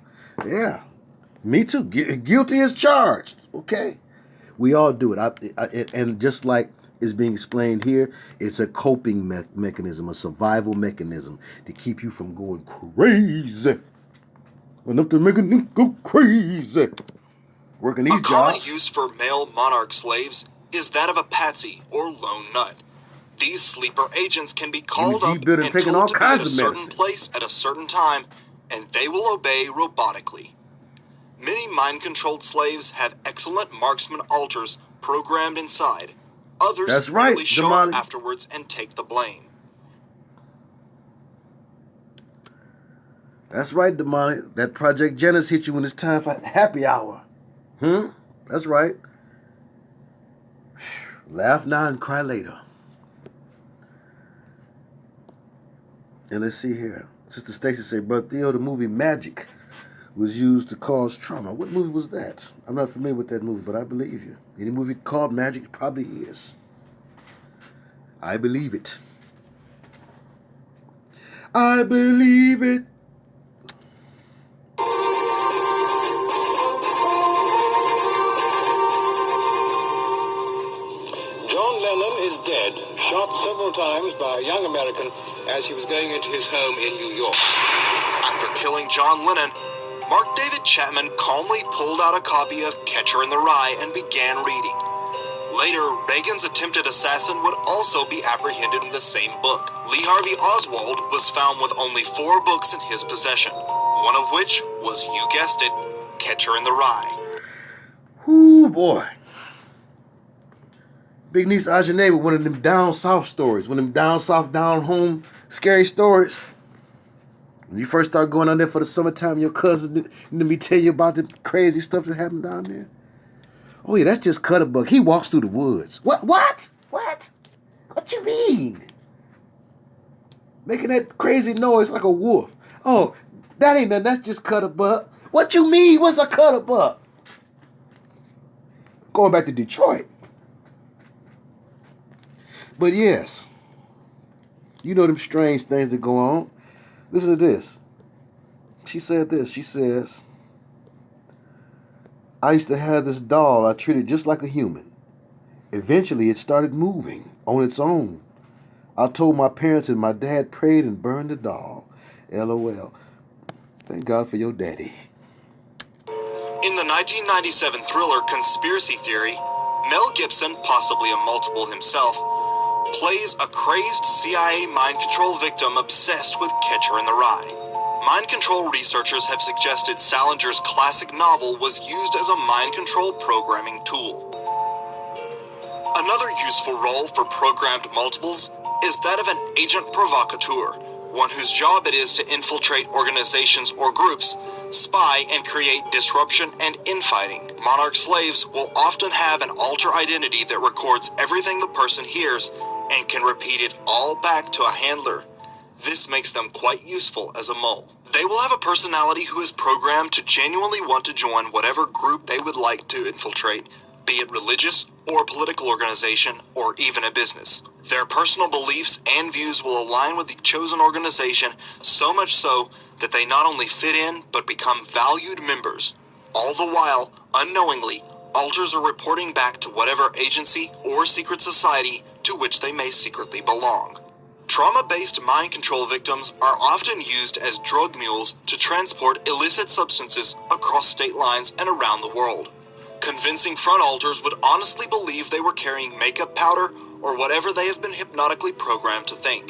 Me too. Guilty as charged. Okay? We all do it. And just like is being explained here, it's a coping mechanism, a survival mechanism to keep you from going crazy. Enough to make a go crazy. Working these jobs. A common use for male monarch slaves is that of a patsy or lone nut. These sleeper agents can be called up and told to be at a certain place at a certain time, and they will obey robotically. Many mind-controlled slaves have excellent marksman alters programmed inside. Others merely show up afterwards and take the blame. That's right, Demonic. That Project Genesis hit you when it's time for happy hour. That's right. Laugh now and cry later. And let's see here. Sister Stacy said, Brother Theo, the movie Magic was used to cause trauma. What movie was that? I'm not familiar with that movie, but I believe you. Any movie called Magic probably is. I believe it. I believe it. John Lennon is dead, shot several times by a young American as he was going into his home in New York. After killing John Lennon, Mark David Chapman calmly pulled out a copy of Catcher in the Rye and began reading. Later, Reagan's attempted assassin would also be apprehended in the same book. Lee Harvey Oswald was found with only 4 books in his possession, one of which was, you guessed it, Catcher in the Rye. Whoo, boy. Big niece Ajane with one of them down south stories, one of them down south, down home scary stories. When you first start going on there for the summertime, your cousin let me tell you about the crazy stuff that happened down there. Oh yeah, that's just Cutterbug. He walks through the woods. What? What you mean? Making that crazy noise like a wolf. Oh, that ain't nothing. That's just Cutterbug. What you mean? What's a Cutterbug? Going back to Detroit. But yes, you know them strange things that go on. Listen to this. She said this. She says, I used to have this doll I treated just like a human. Eventually, it started moving on its own. I told my parents and my dad prayed and burned the doll. LOL. Thank God for your daddy. In the 1997 thriller Conspiracy Theory, Mel Gibson, possibly a multiple himself, plays a crazed CIA mind control victim obsessed with Catcher in the Rye. Mind control researchers have suggested Salinger's classic novel was used as a mind control programming tool. Another useful role for programmed multiples is that of an agent provocateur, one whose job it is to infiltrate organizations or groups, spy, and create disruption and infighting. Monarch slaves will often have an alter identity that records everything the person hears and can repeat it all back to a handler. This makes them quite useful as a mole. They will have a personality who is programmed to genuinely want to join whatever group they would like to infiltrate, be it religious or a political organization or even a business. Their personal beliefs and views will align with the chosen organization, so much so that they not only fit in but become valued members. All the while, unknowingly, alters are reporting back to whatever agency or secret society to which they may secretly belong. Trauma-based mind control victims are often used as drug mules to transport illicit substances across state lines and around the world. Convincing front alters would honestly believe they were carrying makeup powder or whatever they have been hypnotically programmed to think.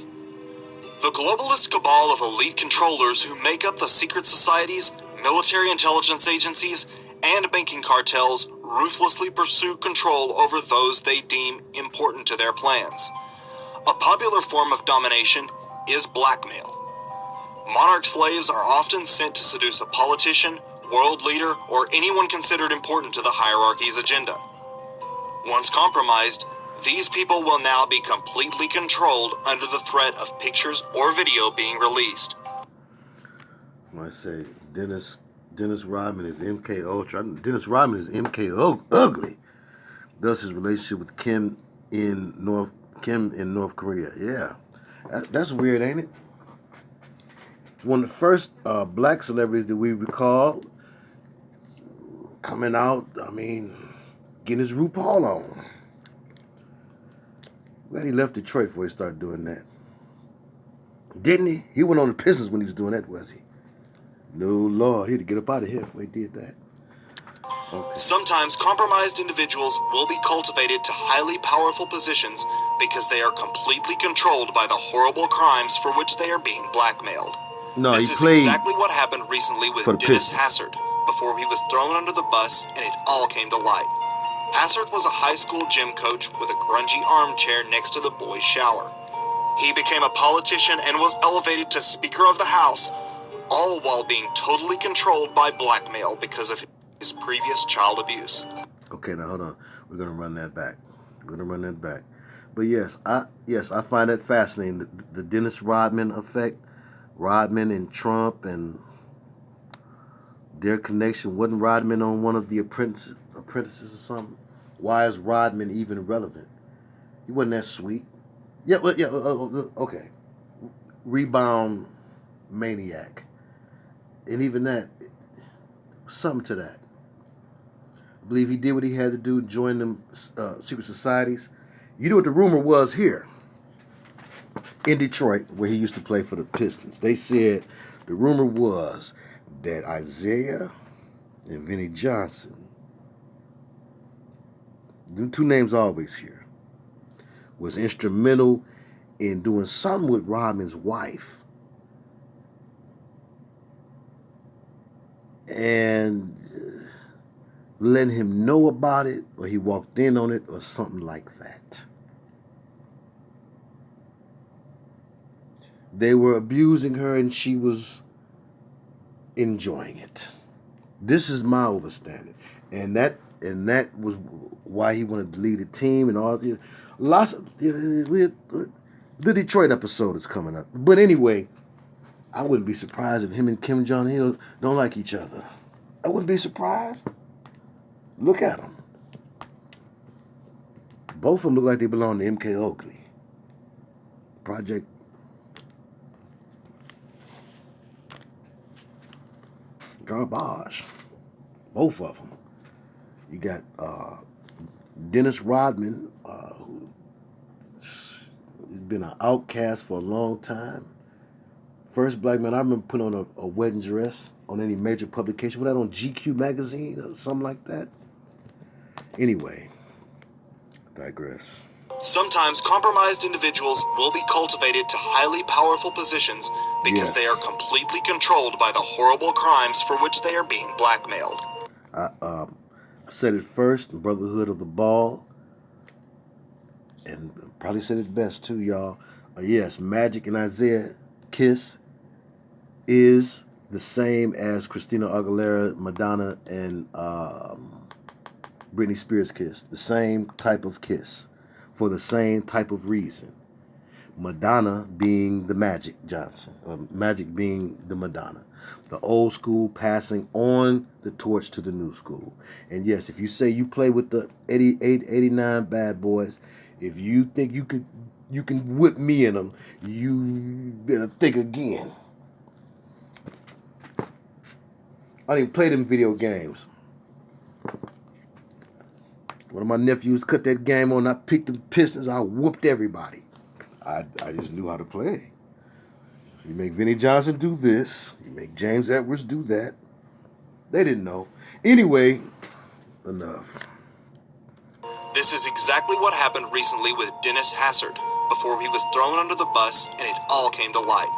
The globalist cabal of elite controllers who make up the secret societies, military intelligence agencies, and banking cartels ruthlessly pursue control over those they deem important to their plans. A popular form of domination is blackmail. Monarch slaves are often sent to seduce a politician, world leader, or anyone considered important to the hierarchy's agenda. Once compromised, these people will now be completely controlled under the threat of pictures or video being released. When I say Dennis Rodman is MkUltra, Dennis Rodman is MK ugly. Thus his relationship with Kim in North Korea. Yeah, that's weird, ain't it? One of the first black celebrities that we recall coming out, getting his RuPaul on. Glad he left Detroit before he started doing that. Didn't he? He went on the Pistons when he was doing that, was he? No, Lord, he had to get up out of here before he did that. Okay. Sometimes compromised individuals will be cultivated to highly powerful positions because they are completely controlled by the horrible crimes for which they are being blackmailed. No, this he is played exactly what happened recently with Dennis Hassard before he was thrown under the bus and it all came to light. Hassard was a high school gym coach with a grungy armchair next to the boys' shower. He became a politician and was elevated to Speaker of the House, all while being totally controlled by blackmail because of his previous child abuse. Okay, now hold on. We're gonna run that back. But yes, I find that fascinating. The Dennis Rodman effect, Rodman and Trump and their connection. Wasn't Rodman on one of the apprentices or something? Why is Rodman even relevant? He wasn't that sweet. Yeah, okay. Rebound maniac. And even that, something to that. I believe he did what he had to do, join them secret societies. You know what the rumor was here in Detroit, where he used to play for the Pistons. They said the rumor was that Isaiah and Vinnie Johnson, them two names always here, was instrumental in doing something with Rodman's wife. And letting him know about it, or he walked in on it, or something like that. They were abusing her and she was enjoying it. This is my understanding. And that was why he wanted to lead the team and all this. Lots of the Detroit episode is coming up. But anyway, I wouldn't be surprised if him and Kim Jong-il don't like each other. I wouldn't be surprised. Look at them. Both of them look like they belong to MK Oakley. Project. Garbage. Both of them. You got Dennis Rodman, who has been an outcast for a long time. First black man I remember putting on a wedding dress on any major publication. Was that on GQ magazine or something like that? Anyway, digress. Sometimes compromised individuals will be cultivated to highly powerful positions because they are completely controlled by the horrible crimes for which they are being blackmailed. I said it first, Brotherhood of the Ball, and probably said it best too, y'all. Yes, Magic and Isaiah kiss is the same as Christina Aguilera, Madonna, and Britney Spears kiss. The same type of kiss for the same type of reason. Madonna being the Magic Johnson, or Magic being the Madonna. The old school passing on the torch to the new school. And yes, if you say you play with the 88, 89 bad boys, if you think you can whip me in them, you better think again. I didn't play them video games. One of my nephews cut that game on, I picked the Pistons, I whooped everybody. I just knew how to play. You make Vinnie Johnson do this, you make James Edwards do that. They didn't know. Anyway, enough. This is exactly what happened recently with Dennis Hassard before he was thrown under the bus and it all came to light.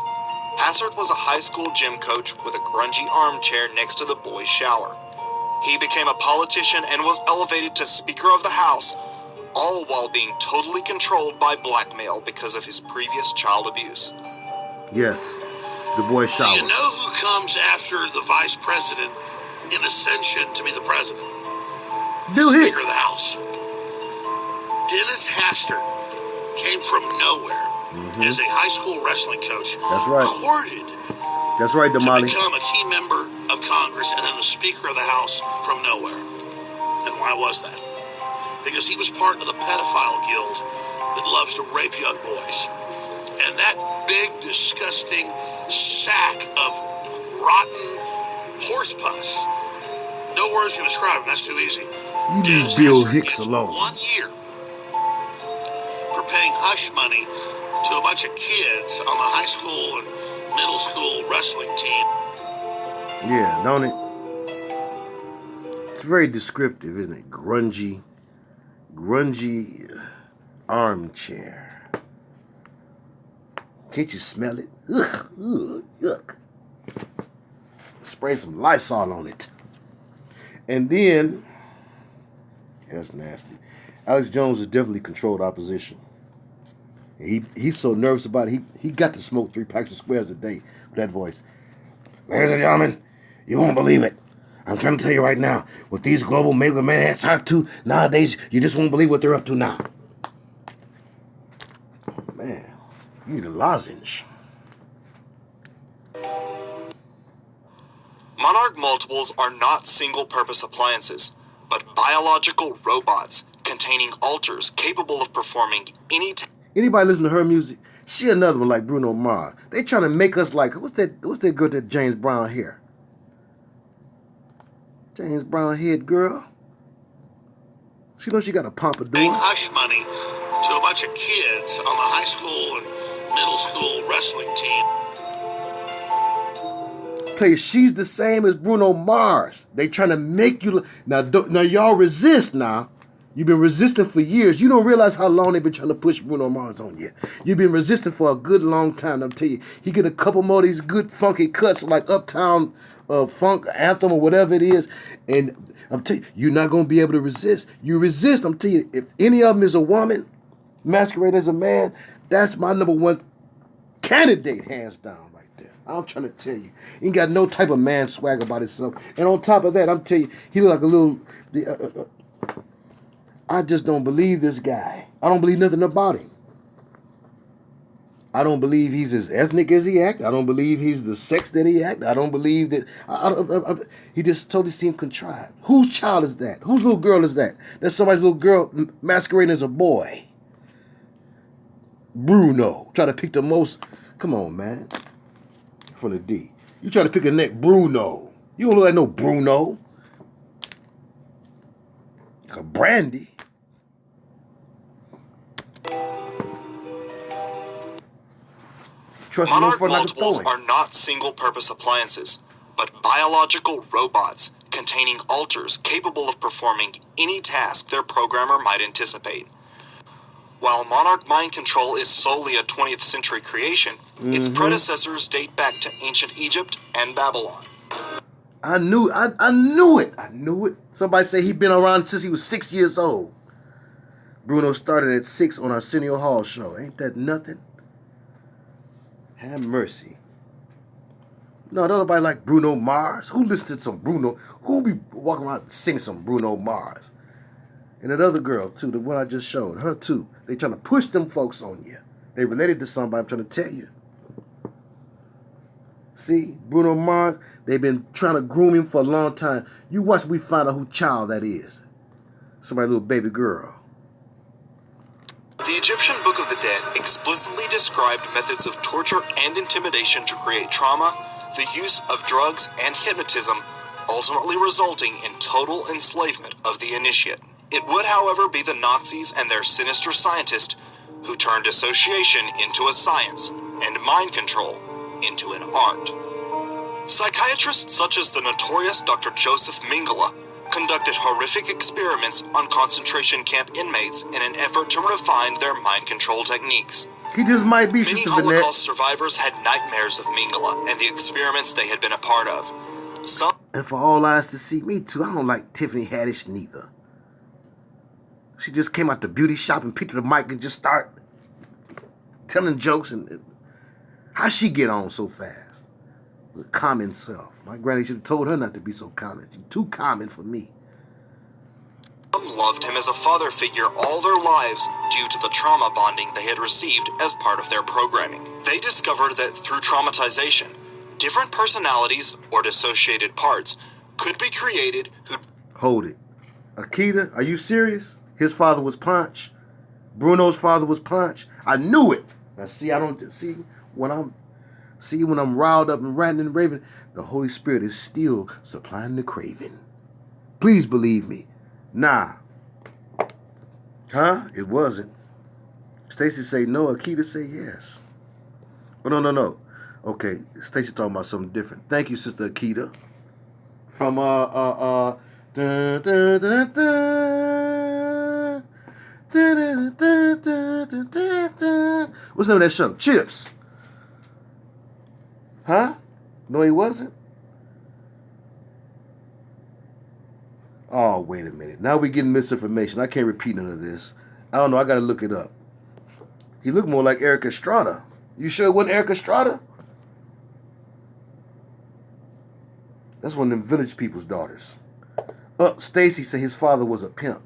Hassard was a high school gym coach with a grungy armchair next to the boys' shower. He became a politician and was elevated to Speaker of the House, all while being totally controlled by Blackmail because of his previous child abuse. Yes, the boy Do shower. you know who comes after the vice president in ascension to be the president? Bill Speaker Hicks. of the House. Dennis Hastert came from nowhere as a high school wrestling coach. That's right. Courted That's right, to Damali. become a key member of Congress and then the Speaker of the House from nowhere. And why was that? Because he was part of the pedophile guild that loves to rape young boys. And that big, disgusting sack of rotten horse pus. No words can describe him. That's too easy. You Dennis leave Bill Hastert Hicks gets alone. 1 year for paying hush money to a bunch of kids on the high school and middle school wrestling team. Yeah, don't it? It's very descriptive, isn't it? Grungy armchair. Can't you smell it? Ugh, yuck. Spray some Lysol on it. And then, that's nasty. Alex+Jones has definitely controlled opposition. He's so nervous about it, he got to smoke 3 packs of squares a day with that voice. Ladies and gentlemen, you won't believe it. I'm trying to tell you right now, what these global megalomaniacs are up to nowadays, you just won't believe what they're up to now. Oh, man, you need a lozenge. Monarch multiples are not single-purpose appliances, but biological robots containing alters capable of performing any Anybody listen to her music? She another one like Bruno Mars. They trying to make us like, what's that girl, that James Brown hair? James Brown head girl. She knows she got a Paying pompadour. hush money to a bunch of kids on the high school and middle school wrestling team. Tell you, she's the same as Bruno Mars. They trying to make you now. Now y'all resist now. You've been resisting for years. You don't realize how long they've been trying to push Bruno Mars on you. You've been resisting for a good long time. I'm telling you, he get a couple more of these good funky cuts like Uptown Funk Anthem or whatever it is, and I'm telling you, you're not gonna be able to resist. You resist. I'm telling you, if any of them is a woman masquerading as a man, that's my number one candidate, hands down, right there. I'm trying to tell you, he ain't got no type of man swag about himself. And on top of that, I'm telling you, he look like a little. I just don't believe this guy. I don't believe nothing about him. I don't believe he's as ethnic as he act. I don't believe he's the sex that he act. I don't believe that. He just totally seemed contrived. Whose child is that? Whose little girl is that? That's somebody's little girl masquerading as a boy. Bruno. Try to pick the most. Come on, man. From the D. You try to pick a neck, Bruno. You don't look like no Bruno. Like a Brandy. Trust me, Monarch no multiples are not single-purpose appliances, but biological robots containing alters capable of performing any task their programmer might anticipate. While Monarch mind control is solely a 20th century creation, its predecessors date back to ancient Egypt and Babylon. I knew it. Somebody say he been around since he was 6 years old. Bruno started at 6 on Arsenio Hall show. Ain't that nothing? Have mercy. No, nobody like Bruno Mars. Who listened to some Bruno? Who be walking around singing some Bruno Mars? And that other girl, too, the one I just showed, her, too. They trying to push them folks on you. They related to somebody, I'm trying to tell you. See, Bruno Mars, they've been trying to groom him for a long time. You watch, we find out who child that is. Somebody's little baby girl. The Egyptian Book of the Dead explicitly described methods of torture and intimidation to create trauma, the use of drugs and hypnotism, ultimately resulting in total enslavement of the initiate. It would, however, be the Nazis and their sinister scientist who turned dissociation into a science and mind control into an art. Psychiatrists such as the notorious Dr. Joseph Mengele conducted horrific experiments on concentration camp inmates in an effort to refine their mind control techniques. He just might be, Many Sister Vanette. Holocaust survivors had nightmares of Mengele and the experiments they had been a part of. And for all eyes to see, me too. I don't like Tiffany Haddish neither. She just came out the beauty shop and picked up the mic and just start telling jokes. And how she get on so fast? With common self. My granny should have told her not to be so common. She's too common for me. Some loved him as a father figure all their lives due to the trauma bonding they had received as part of their programming. They discovered that through traumatization, different personalities or dissociated parts could be created who... Hold it. Akita, are you serious? His father was Punch. Bruno's father was Punch. I knew it. Now see, I don't see when I'm riled up and ranting and raving, the Holy Spirit is still supplying the craving. Please believe me. Nah. Huh? It wasn't. Stacy say no, Akita say yes. Oh, no. Okay, Stacy talking about something different. Thank you, Sister Akita. From dun, dun, dun, dun, dun. Dun, dun, dun, dun, dun, dun. What's the name of that show? Chips. Huh? No, he wasn't. Oh, wait a minute. Now we're getting misinformation. I can't repeat none of this. I don't know. I got to look it up. He looked more like Eric Estrada. You sure it wasn't Eric Estrada? That's one of them village people's daughters. Stacy said his father was a pimp.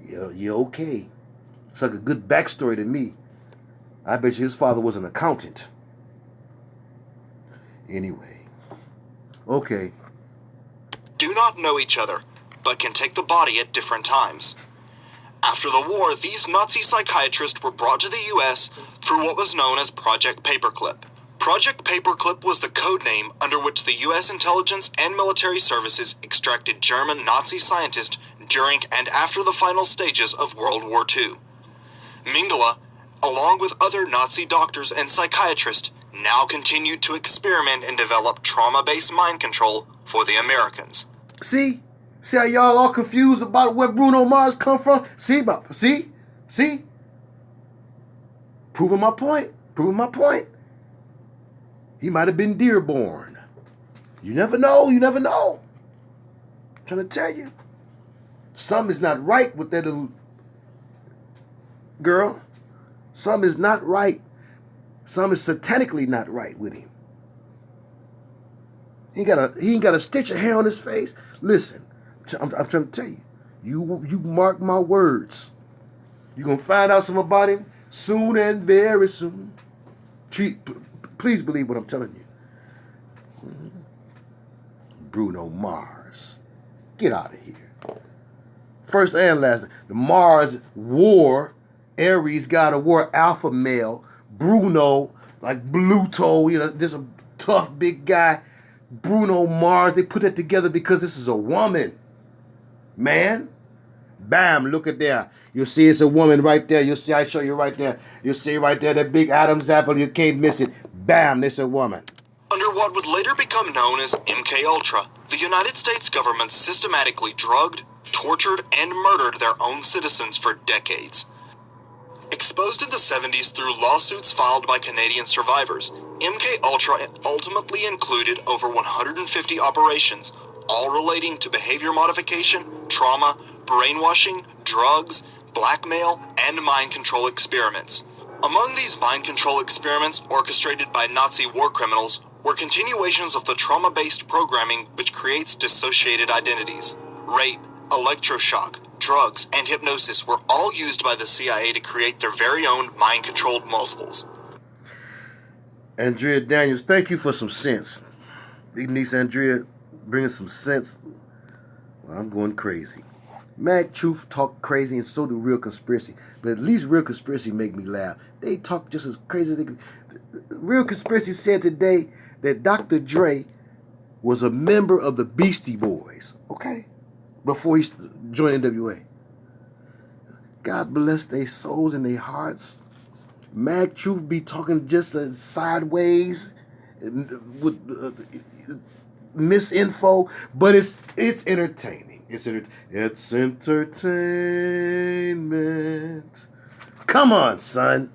Yeah, okay. It's like a good backstory to me. I bet you his father was an accountant. Anyway. Okay. do not know each other, but can take the body at different times. After the war, these Nazi psychiatrists were brought to the U.S. through what was known as Project Paperclip. Project Paperclip was the code name under which the U.S. intelligence and military services extracted German Nazi scientists during and after the final stages of World War II. Mengele, along with other Nazi doctors and psychiatrists, now continued to experiment and develop trauma-based mind control for the Americans. See how y'all all confused about where Bruno Mars come from? See? Proving my point. He might have been Dearborn. You never know. I'm trying to tell you. Something's not right with that little girl. Something is not right. Something is satanically not right with him. He ain't got a stitch of hair on his face. Listen, I'm trying to tell you. You mark my words. You're going to find out something about him soon and very soon. Please believe what I'm telling you. Bruno Mars. Get out of here. First and last. The Mars war. Aries god of war. Alpha male. Bruno, like Bluto, just a tough big guy. Bruno Mars. They put that together because this is a woman. Man. Bam, look at there. You'll see it's a woman right there. You'll see, I show you right there. You'll see right there, that big Adam's apple. You can't miss it. Bam, it's a woman. Under what would later become known as MkUltra, the United States government systematically drugged, tortured, and murdered their own citizens for decades. Exposed in the 70s through lawsuits filed by Canadian survivors, MkUltra ultimately included over 150 operations, all relating to behavior modification, trauma, brainwashing, drugs, blackmail, and mind control experiments. Among these mind control experiments orchestrated by Nazi war criminals were continuations of the trauma-based programming which creates dissociated identities. Rape, electroshock, drugs, and hypnosis were all used by the CIA to create their very own mind-controlled multiples. Andrea Daniels, thank you for some sense. Big niece Andrea bringing some sense. Well, I'm going crazy. Mad Truth talk crazy, and so do Real Conspiracy. But at least Real Conspiracy make me laugh. They talk just as crazy as they can. Real Conspiracy said today that Dr. Dre was a member of the Beastie Boys, okay? Before he joined NWA. God bless their souls and their hearts. Mad Truth be talking just sideways with misinfo, but it's entertaining. It's entertainment. Come on, son.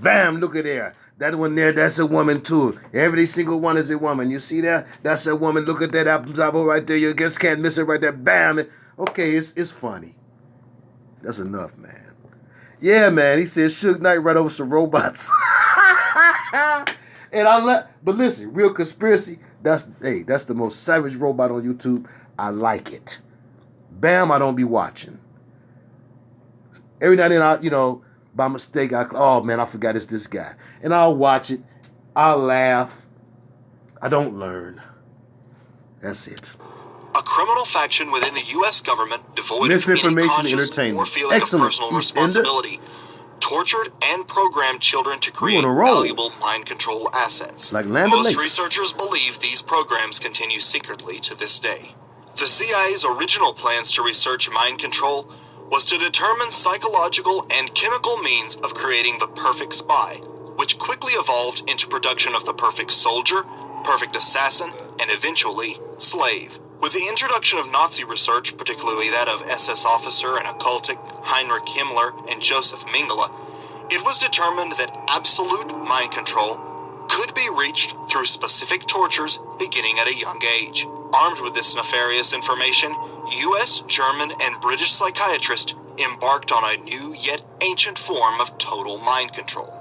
Bam, look at there. That one there, that's a woman too. Every single one is a woman. You see that? That's a woman. Look at that apple right there. You just can't miss it right there. Bam. Okay, it's funny. That's enough, man. Yeah, man. He said Suge Knight right over some robots. And but listen, real conspiracy. That's the most savage robot on YouTube. I like it. Bam, I don't be watching. Every now and then, by mistake, oh man, I forgot it's this guy. And I'll watch it. I'll laugh. I don't learn. That's it. A criminal faction within the U.S. government devoid of any Misinformation conscious entertainment. or feeling Excellent. of personal East Ender. responsibility tortured and programmed children to create on a roll. valuable mind control assets. Like Land Most O'Lakes. researchers believe these programs continue secretly to this day. The CIA's original plans to research mind control was to determine psychological and chemical means of creating the perfect spy, which quickly evolved into production of the perfect soldier, perfect assassin, and eventually slave. With the introduction of Nazi research, particularly that of SS officer and occultic Heinrich Himmler and Joseph Mengele, it was determined that absolute mind control could be reached through specific tortures beginning at a young age. Armed with this nefarious information, U.S., German, and British psychiatrists embarked on a new yet ancient form of total mind control.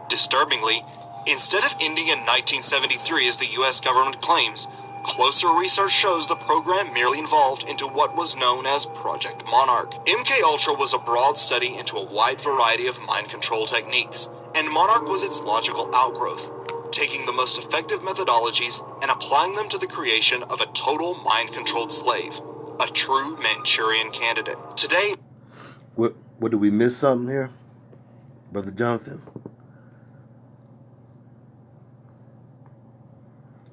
Disturbingly, instead of ending in 1973 as the U.S. government claims, closer research shows the program merely evolved into what was known as Project Monarch. MkUltra was a broad study into a wide variety of mind control techniques, and Monarch was its logical outgrowth, taking the most effective methodologies and applying them to the creation of a total mind-controlled slave, a true Manchurian candidate. Today... What did we miss something here? Brother Jonathan?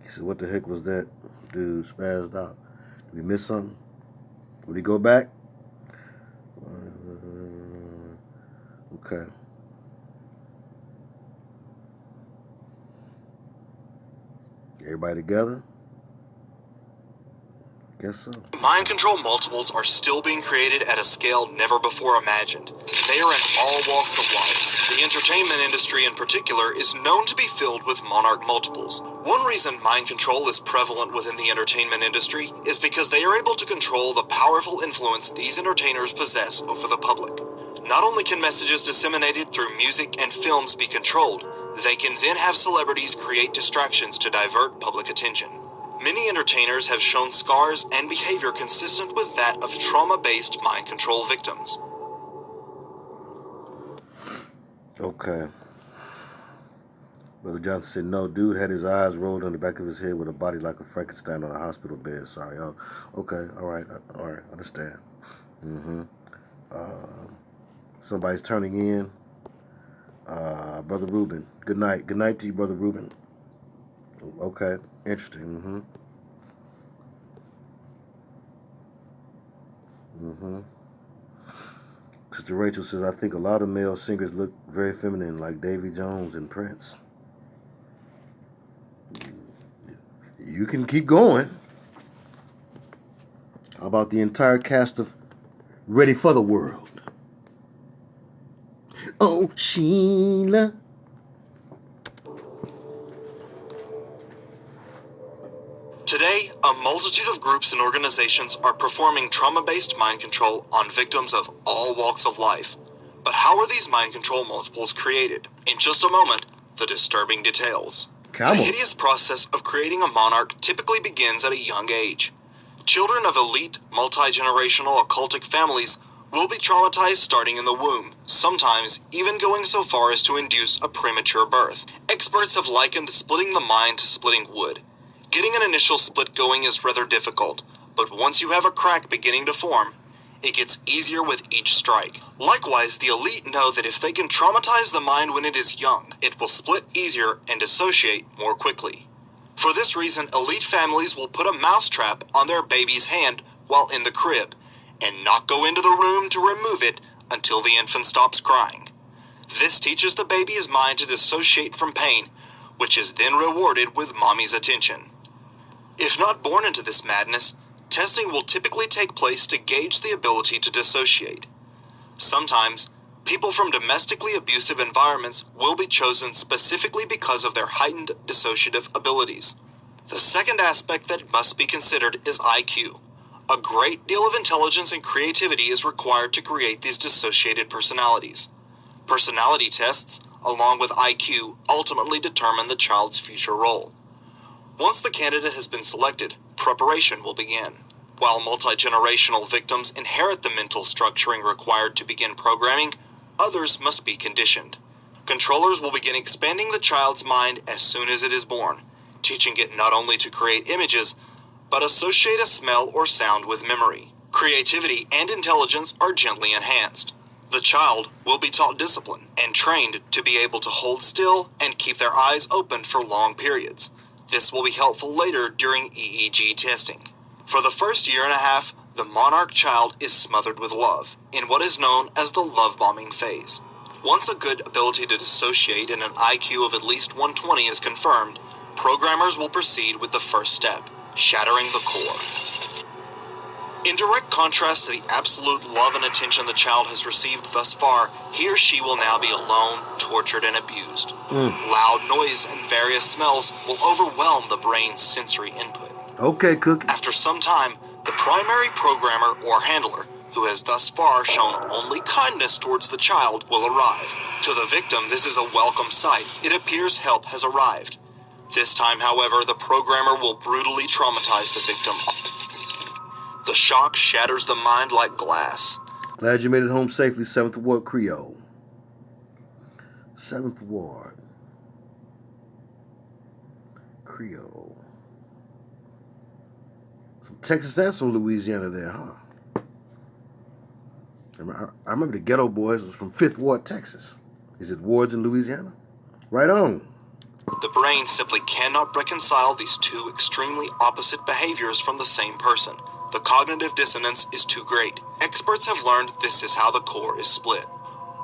He said, what the heck was that? Dude spazzed out. Did we miss something? Would he go back? Okay. Everybody together? Guess so. Mind control multiples are still being created at a scale never before imagined. They are in all walks of life. The entertainment industry in particular is known to be filled with monarch multiples. One reason mind control is prevalent within the entertainment industry is because they are able to control the powerful influence these entertainers possess over the public. Not only can messages disseminated through music and films be controlled, they can then have celebrities create distractions to divert public attention. Many entertainers have shown scars and behavior consistent with that of trauma-based mind control victims. Okay. Brother Johnson said, no, dude had his eyes rolled on the back of his head with a body like a Frankenstein on a hospital bed. Sorry. Oh, okay. All right. Understand. Somebody's turning in. Brother Ruben. Good night. Good night to you, Brother Ruben. Okay. Interesting. Sister Rachel says, I think a lot of male singers look very feminine, like Davy Jones and Prince. You can keep going. How about the entire cast of Ready for the World? Oh, Sheila. Today, a multitude of groups and organizations are performing trauma-based mind control on victims of all walks of life. But how are these mind control multiples created? In just a moment, the disturbing details. The hideous process of creating a monarch typically begins at a young age. Children of elite, multi-generational occultic families will be traumatized starting in the womb, sometimes even going so far as to induce a premature birth. Experts have likened splitting the mind to splitting wood. Getting an initial split going is rather difficult, but once you have a crack beginning to form, it gets easier with each strike. Likewise, the elite know that if they can traumatize the mind when it is young, it will split easier and dissociate more quickly. For this reason, elite families will put a mousetrap on their baby's hand while in the crib, and not go into the room to remove it until the infant stops crying. This teaches the baby's mind to dissociate from pain, which is then rewarded with mommy's attention. If not born into this madness, testing will typically take place to gauge the ability to dissociate. Sometimes, People from domestically abusive environments will be chosen specifically because of their heightened dissociative abilities. The second aspect that must be considered is IQ. A great deal of intelligence and creativity is required to create these dissociated personalities. Personality tests, along with IQ, ultimately determine the child's future role. Once the candidate has been selected, preparation will begin. While multi-generational victims inherit the mental structuring required to begin programming, others must be conditioned. Controllers will begin expanding the child's mind as soon as it is born, teaching it not only to create images, but associate a smell or sound with memory. Creativity and intelligence are gently enhanced. The child will be taught discipline and trained to be able to hold still and keep their eyes open for long periods. This will be helpful later during EEG testing. For the first year and a half, the monarch child is smothered with love, in what is known as the love bombing phase. Once a good ability to dissociate and an IQ of at least 120 is confirmed, programmers will proceed with the first step, shattering the core. In direct contrast to the absolute love and attention the child has received thus far, he or she will now be alone, tortured, and abused. Loud noise and various smells will overwhelm the brain's sensory input. Okay, Cookie. After some time, the primary programmer or handler, who has thus far shown only kindness towards the child, will arrive. To the victim, this is a welcome sight. It appears help has arrived. This time, however, the programmer will brutally traumatize the victim. The shock shatters the mind like glass. Glad you made it home safely, 7th Ward Creole. 7th Ward Creole. Some Texas and some Louisiana there, huh? I remember the Ghetto Boys was from 5th Ward, Texas. Is it wards in Louisiana? Right on. The brain simply cannot reconcile these two extremely opposite behaviors from the same person. The cognitive dissonance is too great. Experts have learned this is how the core is split.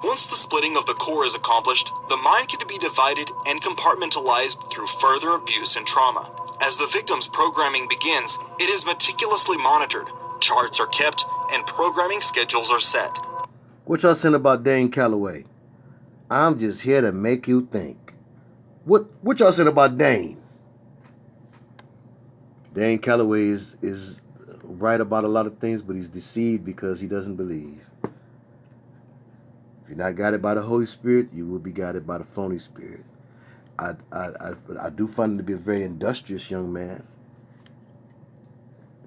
Once the splitting of the core is accomplished, the mind can be divided and compartmentalized through further abuse and trauma. As the victim's programming begins, it is meticulously monitored, charts are kept, and programming schedules are set. What y'all saying about Dane Calloway? I'm just here to make you think. What y'all saying about Dane? Dane Calloway is right about a lot of things, but he's deceived because he doesn't believe. If you're not guided by the Holy Spirit, you will be guided by the phony spirit. I do find him to be a very industrious young man.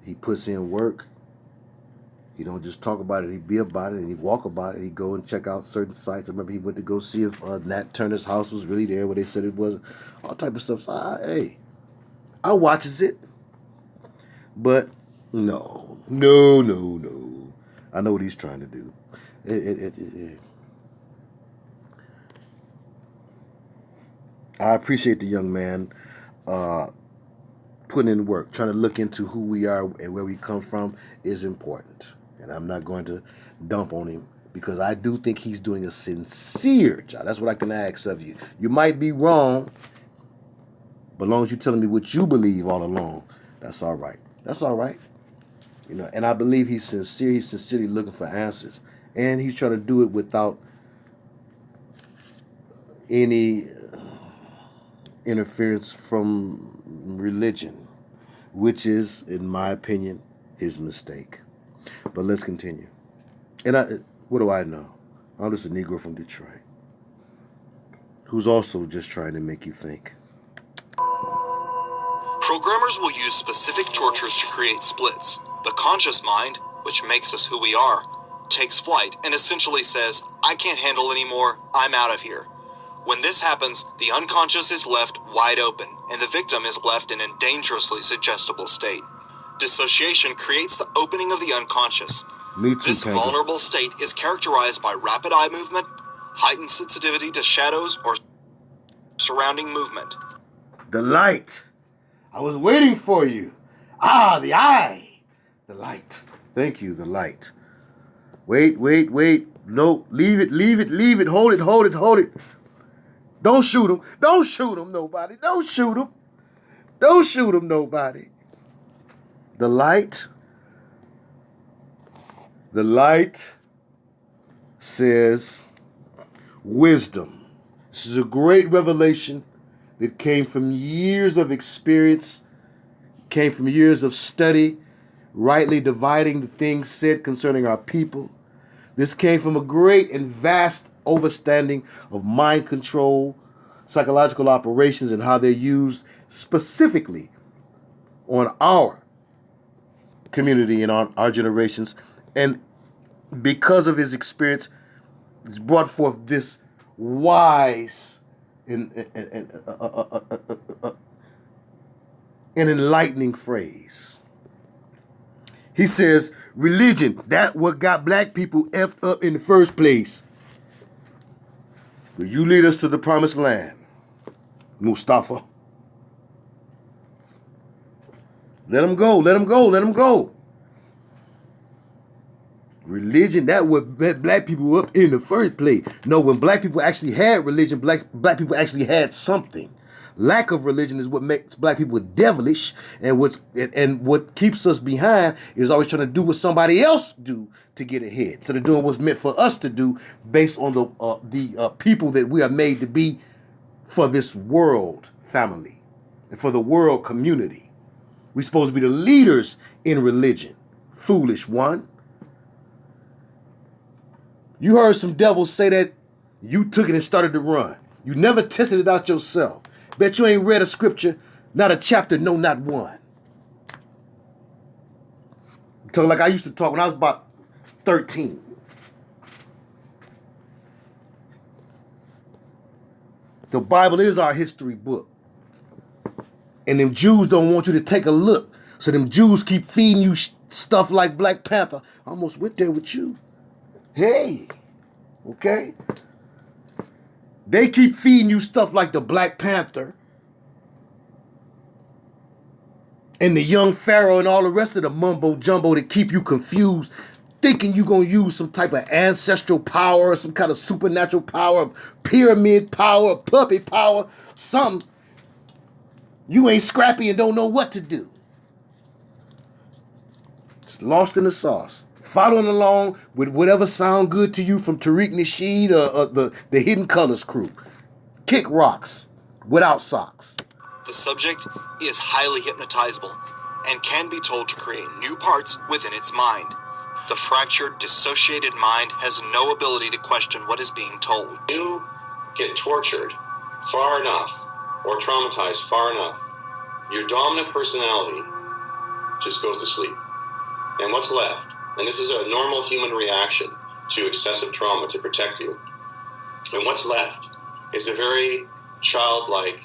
He puts in work. He don't just talk about it, he be about it, and he walk about it. He go and check out certain sites. I remember he went to go see if Nat Turner's house was really there, where they said it was. All type of stuff. So I watches it. But no. I know what he's trying to do. I appreciate the young man putting in work, trying to look into who we are and where we come from is important. And I'm not going to dump on him because I do think he's doing a sincere job. That's what I can ask of you. You might be wrong, but as long as you're telling me what you believe all along, that's all right. That's all right. You know, and I believe he's sincere. He's sincerely looking for answers. And he's trying to do it without any interference from religion, which is, in my opinion, his mistake. But let's continue. And what do I know? I'm just a Negro from Detroit who's also just trying to make you think. Programmers will use specific tortures to create splits. The conscious mind, which makes us who we are, takes flight and essentially says, I can't handle anymore, I'm out of here. When this happens, the unconscious is left wide open, and the victim is left in a dangerously suggestible state. Dissociation creates the opening of the unconscious. Me too, This Kanka. vulnerable state is characterized by rapid eye movement, heightened sensitivity to shadows or surrounding movement. The light. I was waiting for you. The eye. The light. Thank you, the light. Wait. No, leave it. Hold it. Don't shoot him. Don't shoot him, nobody. Don't shoot him, nobody. The light says wisdom. This is a great revelation that came from years of experience, came from years of study, rightly dividing the things said concerning our people. This came from a great and vast understanding of mind control, psychological operations, and how they're used specifically on our community and on our generations. And because of his experience, it's brought forth this wise and enlightening phrase. He says, religion, that's what got black people effed up in the first place. Will you lead us to the promised land, Mustafa? Let him go, let him go, let him go. Religion, that what met black people up in the first place. No, when black people actually had religion, black people actually had something. Lack of religion is what makes black people devilish, and what keeps us behind is always trying to do what somebody else do to get ahead. So they're doing what's meant for us to do based on the people that we are made to be for this world family and for the world community. We're supposed to be the leaders in religion. Foolish one. You heard some devils say that you took it and started to run. You never tested it out yourself. Bet you ain't read a scripture, not a chapter, no, not one. Talk like I used to talk when I was about 13. The Bible is our history book. And them Jews don't want you to take a look. So them Jews keep feeding you stuff like Black Panther. I almost went there with you. Hey, okay? They keep feeding you stuff like the Black Panther and the young Pharaoh and all the rest of the mumbo jumbo that keep you confused, thinking you're going to use some type of ancestral power or some kind of supernatural power, pyramid power, puppet power, something. You ain't scrappy and don't know what to do. It's lost in the sauce. Following along with whatever sound good to you from Tariq Nasheed or the Hidden Colors crew. Kick rocks without socks. The subject is highly hypnotizable and can be told to create new parts within its mind. The fractured, dissociated mind has no ability to question what is being told. You get tortured far enough or traumatized far enough, your dominant personality just goes to sleep. And what's left? And this is a normal human reaction to excessive trauma to protect you. And what's left is a very childlike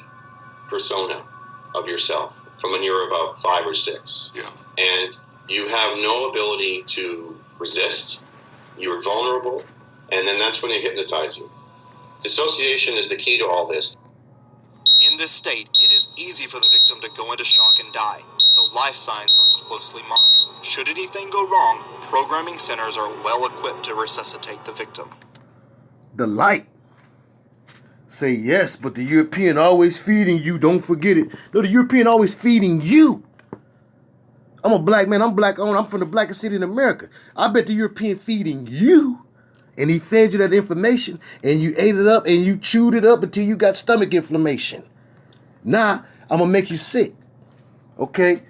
persona of yourself from when you were about 5 or 6. Yeah. And you have no ability to resist. You're vulnerable. And then that's when they hypnotize you. Dissociation is the key to all this. In this state, it is easy for the victim to go into shock and die, so life signs are closely monitored. Should anything go wrong, programming centers are well equipped to resuscitate the victim. The light. Say yes, but the European always feeding you. Don't forget it. No, the European always feeding you. I'm a black man. I'm black owned. I'm from the blackest city in America. I bet the European feeding you. And he fed you that information and you ate it up and you chewed it up until you got stomach inflammation. Now, I'm going to make you sick. Okay?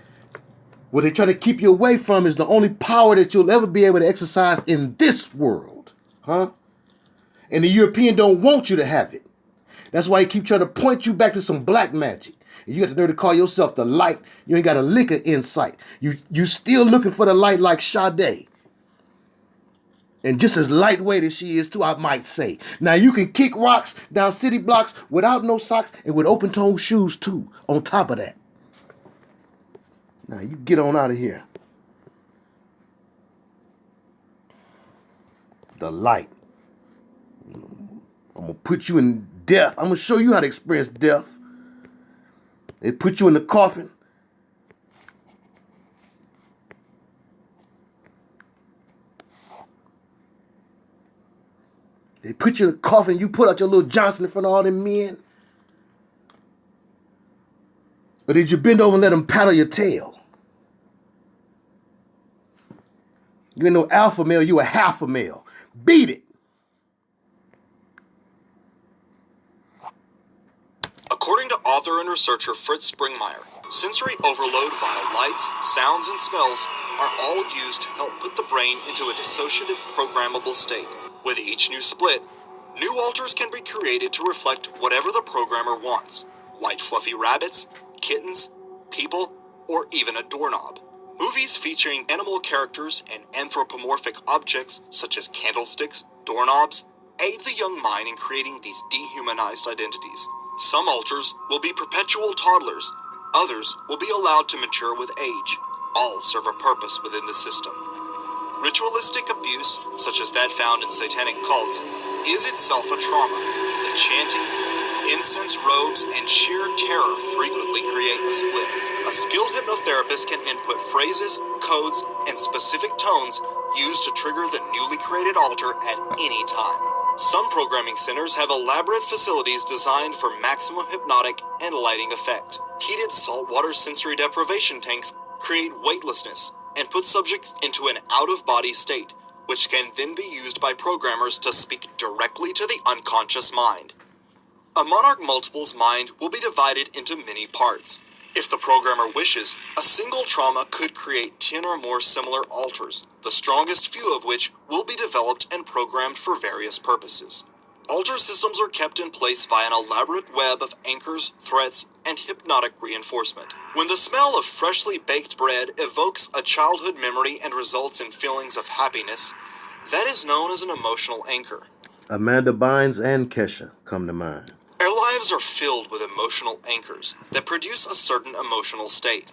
What they're trying to keep you away from is the only power that you'll ever be able to exercise in this world. Huh? And the European don't want you to have it. That's why he keep trying to point you back to some black magic. And you got the nerve to call yourself the light. You ain't got a lick of insight. You still looking for the light like Sade. And just as lightweight as she is too, I might say. Now you can kick rocks down city blocks without no socks and with open-toed shoes too, on top of that. Now you get on out of here. The light. I'm going to put you in death. I'm going to show you how to experience death. They put you in the coffin. They put you in the coffin, you put out your little Johnson in front of all them men. Or did you bend over and let them paddle your tail? You ain't no alpha male, you a half a male. Beat it. According to author and researcher Fritz Springmeier, sensory overload via lights, sounds, and smells are all used to help put the brain into a dissociative programmable state. With each new split, new alters can be created to reflect whatever the programmer wants. White fluffy rabbits, kittens, people, or even a doorknob. Movies featuring animal characters and anthropomorphic objects such as candlesticks, doorknobs, aid the young mind in creating these dehumanized identities. Some alters will be perpetual toddlers, others will be allowed to mature with age. All serve a purpose within the system. Ritualistic abuse, such as that found in satanic cults, is itself a trauma. The chanting, incense robes, and sheer terror frequently create a split. A skilled hypnotherapist can input phrases, codes, and specific tones used to trigger the newly created alter at any time. Some programming centers have elaborate facilities designed for maximum hypnotic and lighting effect. Heated saltwater sensory deprivation tanks create weightlessness and put subjects into an out-of-body state, which can then be used by programmers to speak directly to the unconscious mind. A monarch multiple's mind will be divided into many parts. If the programmer wishes, a single trauma could create 10 or more similar alters, the strongest few of which will be developed and programmed for various purposes. Alter systems are kept in place via an elaborate web of anchors, threats, and hypnotic reinforcement. When the smell of freshly baked bread evokes a childhood memory and results in feelings of happiness, that is known as an emotional anchor. Amanda Bynes and Kesha come to mind. Our lives are filled with emotional anchors that produce a certain emotional state.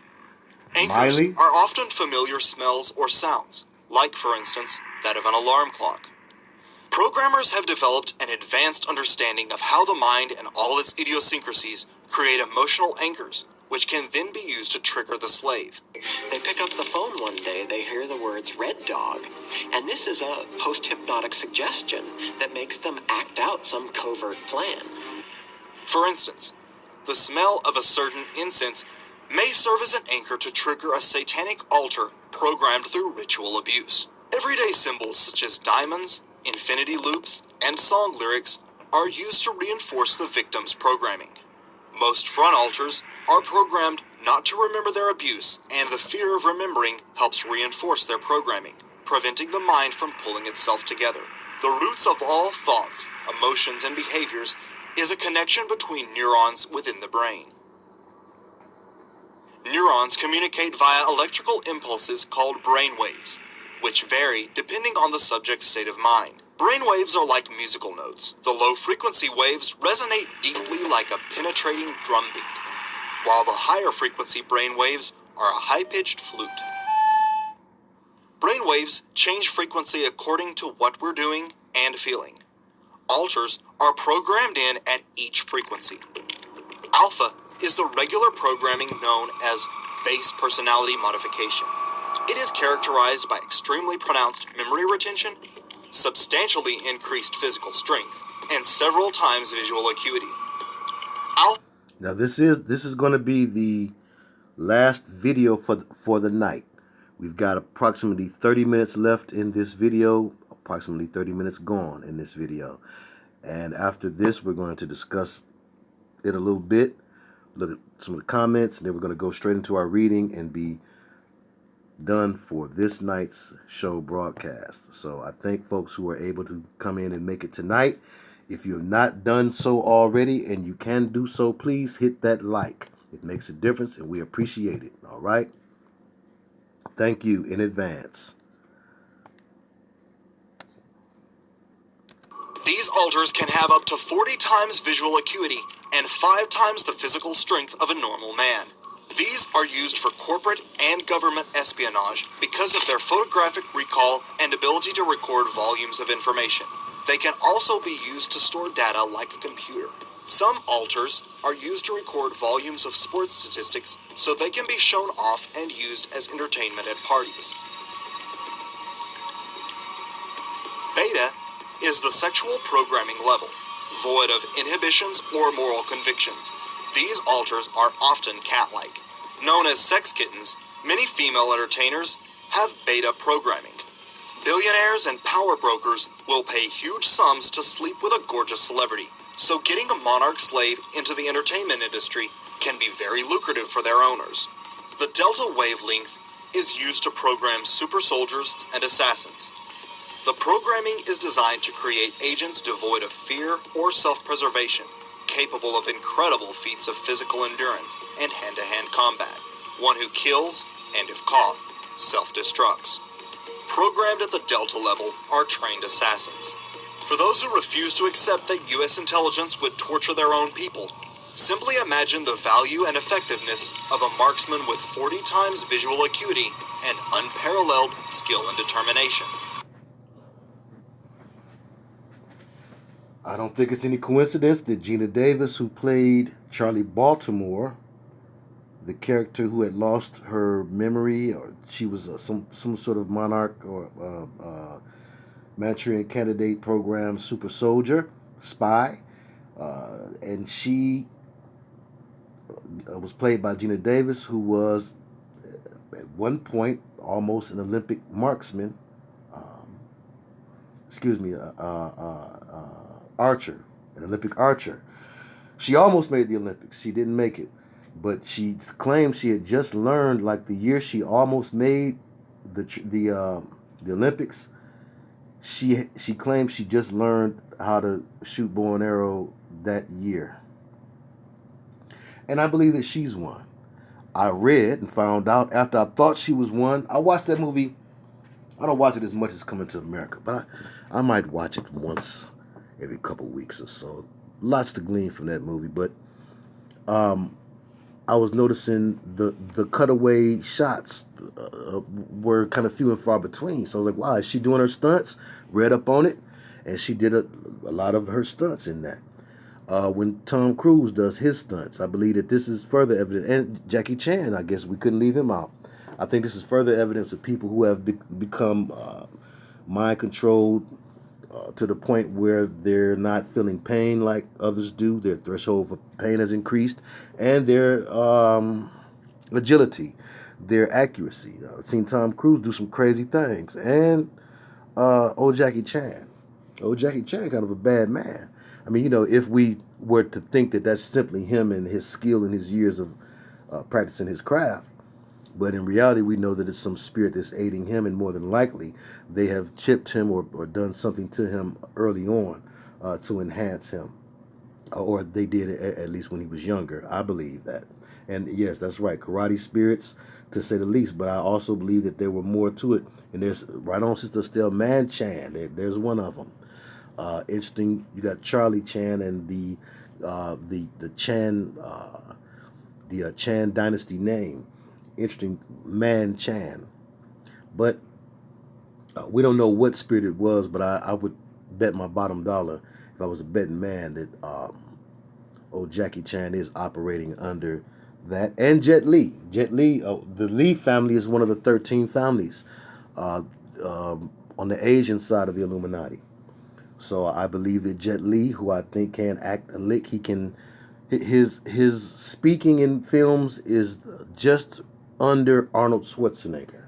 Anchors Miley? are often familiar smells or sounds, like, for instance, that of an alarm clock. Programmers have developed an advanced understanding of how the mind and all its idiosyncrasies create emotional anchors, which can then be used to trigger the slave. They pick up the phone one day, they hear the words "red dog," and this is a post-hypnotic suggestion that makes them act out some covert plan. For instance, the smell of a certain incense may serve as an anchor to trigger a satanic altar programmed through ritual abuse. Everyday symbols such as diamonds, infinity loops, and song lyrics are used to reinforce the victim's programming. Most front altars are programmed not to remember their abuse, and the fear of remembering helps reinforce their programming, preventing the mind from pulling itself together. The roots of all thoughts, emotions, and behaviors is a connection between neurons within the brain. Neurons communicate via electrical impulses called brainwaves, which vary depending on the subject's state of mind. Brainwaves are like musical notes. The low-frequency waves resonate deeply like a penetrating drum beat, while the higher-frequency brainwaves are a high-pitched flute. Brainwaves change frequency according to what we're doing and feeling. Alters are programmed in at each frequency. Alpha is the regular programming known as base personality modification. It is characterized by extremely pronounced memory retention, substantially increased physical strength, and several times visual acuity. Now this is going to be the last video for the night. We've got approximately 30 minutes left in this video, approximately 30 minutes gone in this video. And after this, we're going to discuss it a little bit, look at some of the comments, and then we're going to go straight into our reading and be done for this night's show broadcast. So I thank folks who are able to come in and make it tonight. If you have not done so already, and you can do so, please hit that like. It makes a difference, and we appreciate it. All right? Thank you in advance. These alters can have up to 40 times visual acuity and 5 times the physical strength of a normal man. These are used for corporate and government espionage because of their photographic recall and ability to record volumes of information. They can also be used to store data like a computer. Some alters are used to record volumes of sports statistics so they can be shown off and used as entertainment at parties. Beta is the sexual programming level, void of inhibitions or moral convictions. These alters are often cat-like. Known as sex kittens, many female entertainers have beta programming. Billionaires and power brokers will pay huge sums to sleep with a gorgeous celebrity, So getting a monarch slave into the entertainment industry can be very lucrative for their owners. The delta wavelength is used to program super soldiers and assassins. The programming is designed to create agents devoid of fear or self-preservation, capable of incredible feats of physical endurance and hand-to-hand combat. One who kills, and if caught, self-destructs. Programmed at the Delta level are trained assassins. For those who refuse to accept that U.S. intelligence would torture their own people, simply imagine the value and effectiveness of a marksman with 40 times visual acuity and unparalleled skill and determination. I don't think it's any coincidence that Gina Davis, who played Charlie Baltimore, the character who had lost her memory, or she was some sort of monarch or Manchurian candidate program super soldier, spy, and she was played by Gina Davis, who was at one point almost an Olympic marksman. Archer, an Olympic archer. She almost made the Olympics. She didn't make it, but she claimed she had just learned, like the year she almost made the Olympics. She claimed she just learned how to shoot bow and arrow that year, and I believe that she's one. I read and found out after I thought she was one. I watched that movie. I don't watch it as much as Coming to America, but I might watch it once every couple weeks or so. Lots to glean from that movie, but I was noticing the cutaway shots were kind of few and far between. So I was like, wow, is she doing her stunts? Read up on it, and she did a lot of her stunts in that. When Tom Cruise does his stunts, I believe that this is further evidence. And Jackie Chan, I guess we couldn't leave him out. I think this is further evidence of people who have become mind-controlled to the point where they're not feeling pain like others do. Their threshold for pain has increased, and their agility, their accuracy. I've seen Tom Cruise do some crazy things, and old Jackie Chan. Old Jackie Chan, kind of a bad man. I mean, if we were to think that that's simply him and his skill and his years of practicing his craft, but in reality, we know that it's some spirit that's aiding him, and more than likely, they have chipped him or done something to him early on to enhance him. Or they did it at least when he was younger. I believe that. And yes, that's right, karate spirits, to say the least. But I also believe that there were more to it. And there's, right on, Sister Estelle, Man Chan. There's one of them. Interesting, you got Charlie Chan and the Chan, the Chan dynasty name. Interesting, Man Chan. But we don't know what spirit it was, but I would bet my bottom dollar, if I was a betting man, that old Jackie Chan is operating under that. And Jet Li. Jet Li, the Li family is one of the 13 families on the Asian side of the Illuminati. So I believe that Jet Li, who I think can act a lick, his speaking in films is just under Arnold Schwarzenegger.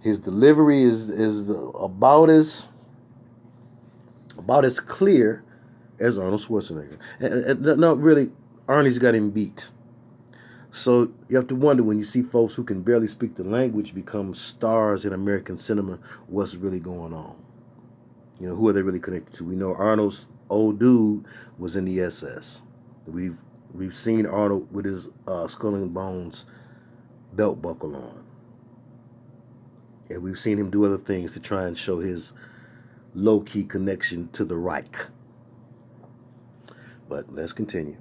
His delivery is about as clear as Arnold Schwarzenegger. And no, really, Arnie's got him beat. So you have to wonder, when you see folks who can barely speak the language become stars in American cinema, what's really going on? Who are they really connected to? We know Arnold's old dude was in the SS. We've seen Arnold with his Skull and Bones belt buckle on. And we've seen him do other things to try and show his low-key connection to the Reich. But let's continue.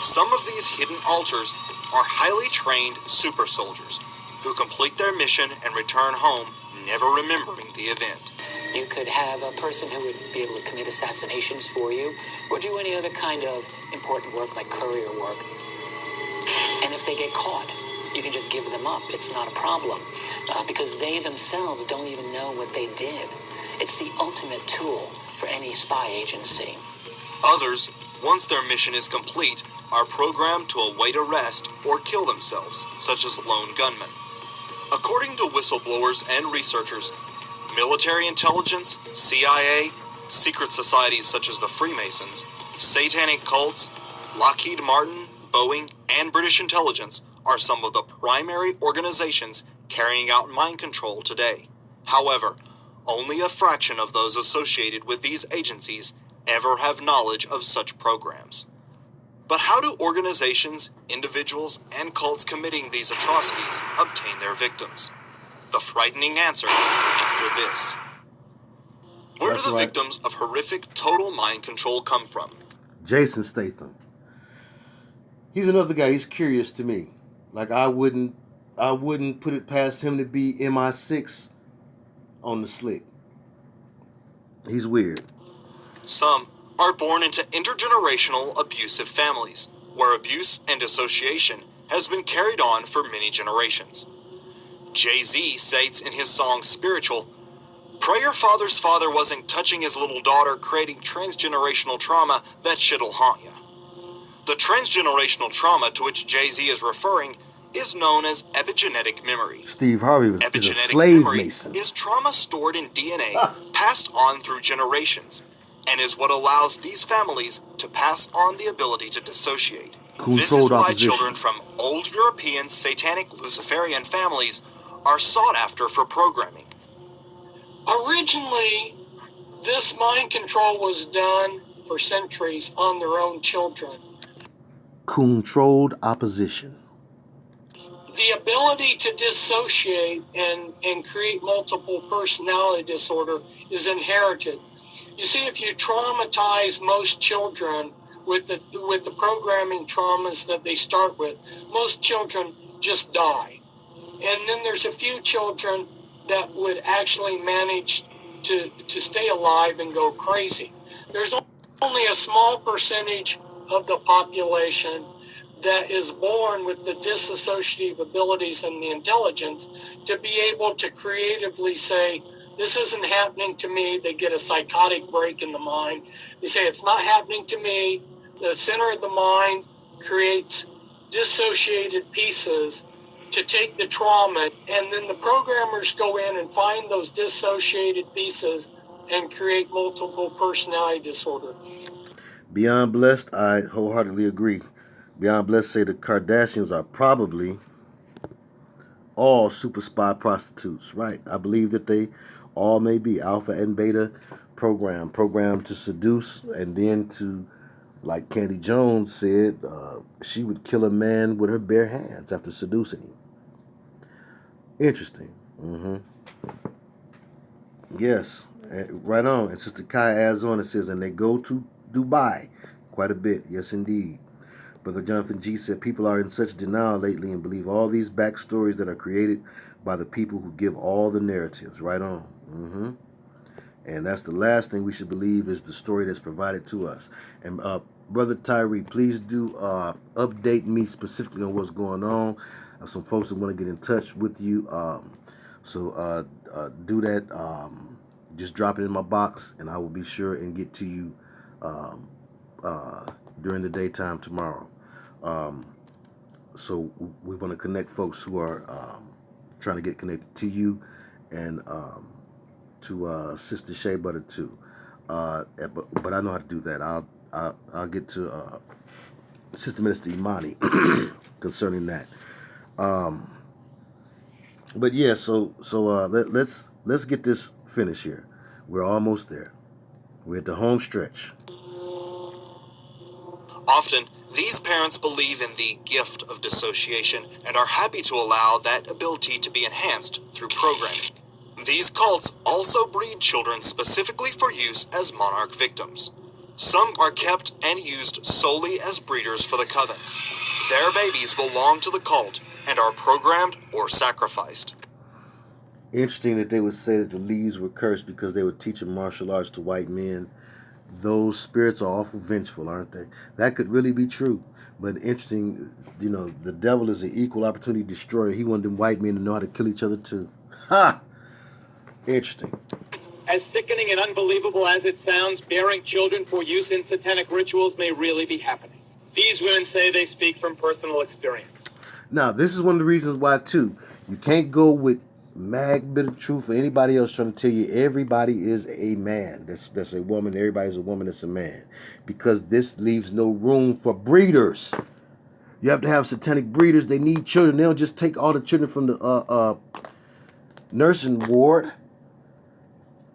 Some of these hidden altars are highly trained super soldiers who complete their mission and return home never remembering the event. You could have a person who would be able to commit assassinations for you, or do any other kind of important work like courier work. And if they get caught, you can just give them up. It's not a problem, because they themselves don't even know what they did. It's the ultimate tool for any spy agency. Others, once their mission is complete, are programmed to await arrest or kill themselves, such as lone gunmen. According to whistleblowers and researchers, military intelligence, CIA, secret societies such as the Freemasons, satanic cults, Lockheed Martin, Boeing, and British intelligence are some of the primary organizations carrying out mind control today. However, only a fraction of those associated with these agencies ever have knowledge of such programs. But how do organizations, individuals, and cults committing these atrocities obtain their victims? The frightening answer after this. Where do the victims of horrific total mind control come from? Jason Statham. He's another guy. He's curious to me. Like I wouldn't put it past him to be MI6 on the slick. He's weird. Some are born into intergenerational abusive families, where abuse and dissociation has been carried on for many generations. Jay-Z states in his song Spiritual, "Pray your father's father wasn't touching his little daughter, creating transgenerational trauma, that shit'll haunt ya." The transgenerational trauma to which Jay-Z is referring is known as epigenetic memory. Steve Harvey is a slave mason. Is trauma stored in DNA passed on through generations, and is what allows these families to pass on the ability to dissociate. This is why children from old European satanic Luciferian families are sought after for programming. Originally, this mind control was done for centuries on their own children. Controlled opposition. The ability to dissociate and create multiple personality disorder is inherited. You see, if you traumatize most children with the programming traumas that they start with, most children just die. And then there's a few children that would actually manage to stay alive and go crazy. There's only a small percentage of the population that is born with the dissociative abilities and the intelligence to be able to creatively say, this isn't happening to me. They get a psychotic break in the mind. They say, it's not happening to me. The center of the mind creates dissociated pieces to take the trauma, and then the programmers go in and find those dissociated pieces and create multiple personality disorder. Beyond Blessed, I wholeheartedly agree. Beyond Blessed say the Kardashians are probably all super spy prostitutes, right? I believe that they all may be alpha and beta programmed to seduce, and then to, like Candy Jones said, she would kill a man with her bare hands after seducing him. Interesting. Yes, right on. And Sister Kai adds on and says, and they go to Dubai quite a bit. Yes, indeed. Brother Jonathan G said, people are in such denial lately and believe all these backstories that are created by the people who give all the narratives. Right on. And that's the last thing we should believe, is the story that's provided to us. And Brother Tyree, please do update me specifically on what's going on. Some folks that want to get in touch with you. So do that. Just drop it in my box, and I will be sure and get to you during the daytime tomorrow. So we want to connect folks who are trying to get connected to you, and to Sister Shea Butter too. But I know how to do that. I'll get to Sister Minister Imani concerning that. But yeah, so let's get this finished here. We're almost there. We're at the home stretch. Often, these parents believe in the gift of dissociation and are happy to allow that ability to be enhanced through programming. These cults also breed children specifically for use as monarch victims. Some are kept and used solely as breeders for the coven. Their babies belong to the cult and are programmed or sacrificed. Interesting that they would say that the Lees were cursed because they were teaching martial arts to white men. Those spirits are awful vengeful, aren't they? That could really be true. But interesting, the devil is an equal opportunity destroyer. He wanted them white men to know how to kill each other too. Ha! Interesting. As sickening and unbelievable as it sounds, bearing children for use in satanic rituals may really be happening. These women say they speak from personal experience. Now, this is one of the reasons why, too, you can't go with mag bit of truth for anybody else trying to tell you everybody is a man. That's a woman. Everybody's a woman that's a man. Because this leaves no room for breeders. You have to have satanic breeders. They need children. They don't just take all the children from the nursing ward.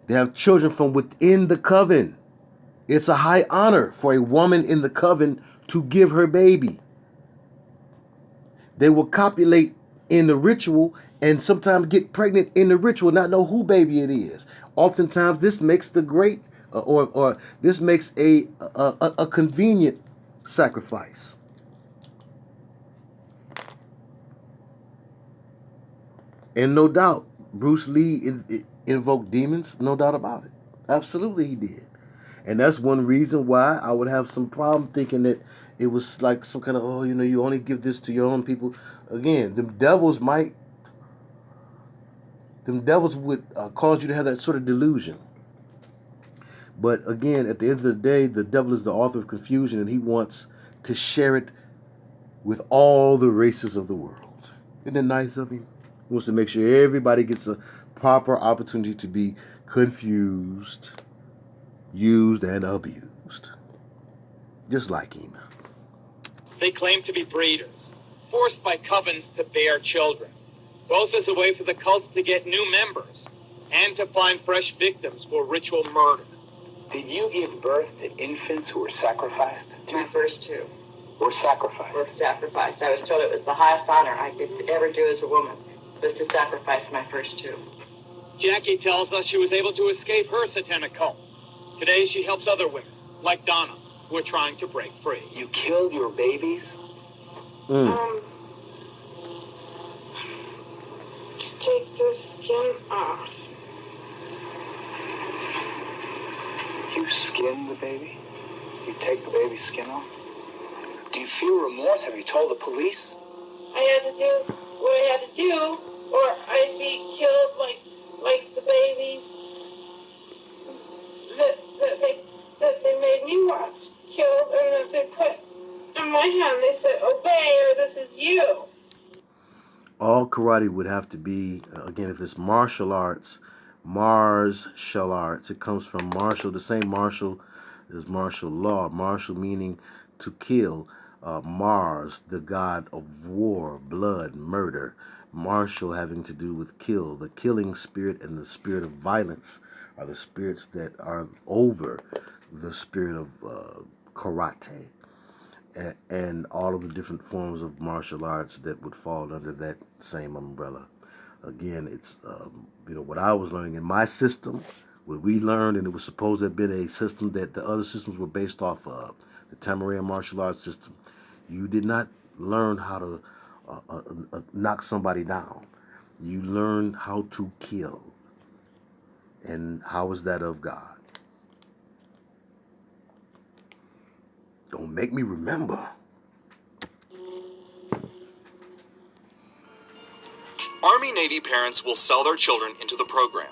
They have children from within the coven. It's a high honor for a woman in the coven to give her baby. They will copulate in the ritual and sometimes get pregnant in the ritual, not know who baby it is. Oftentimes, this makes the great, or this makes a convenient sacrifice. And no doubt, Bruce Lee invoked demons, no doubt about it. Absolutely he did. And that's one reason why I would have some problem thinking that it was like some kind of, oh, you know, you only give this to your own people. Again, them devils would cause you to have that sort of delusion. But again, at the end of the day, the devil is the author of confusion, and he wants to share it with all the races of the world. Isn't it nice of him? He wants to make sure everybody gets a proper opportunity to be confused, used, and abused. Just like him. They claim to be breeders, forced by covens to bear children, both as a way for the cults to get new members and to find fresh victims for ritual murder. Did you give birth to infants who were sacrificed? My first two Were sacrificed? were sacrificed. I was told it was the highest honor I could ever do as a woman, was to sacrifice my first two. Jackie tells us she was able to escape her satanic cult. Today she helps other women, like Donna, who are trying to break free. You killed your babies? Just take the skin off. You skinned the baby? You take the baby's skin off? Do you feel remorse? Have you told the police? I had to do what I had to do, or I'd be killed like the babies that they made me watch killed, or that they put on my hand. They said, obey, or this is you. All karate would have to be, again, if it's martial arts, martial arts. It comes from martial, the same martial as martial law. Martial meaning to kill. Mars, the god of war, blood, murder. Martial having to do with kill. The killing spirit and the spirit of violence are the spirits that are over the spirit of karate. And all of the different forms of martial arts that would fall under that same umbrella. Again, it's, what I was learning in my system, what we learned, and it was supposed to have been a system that the other systems were based off of, the Tamarian martial arts system. You did not learn how to knock somebody down. You learned how to kill. And how is that of God? Don't make me remember. Army-Navy parents will sell their children into the program.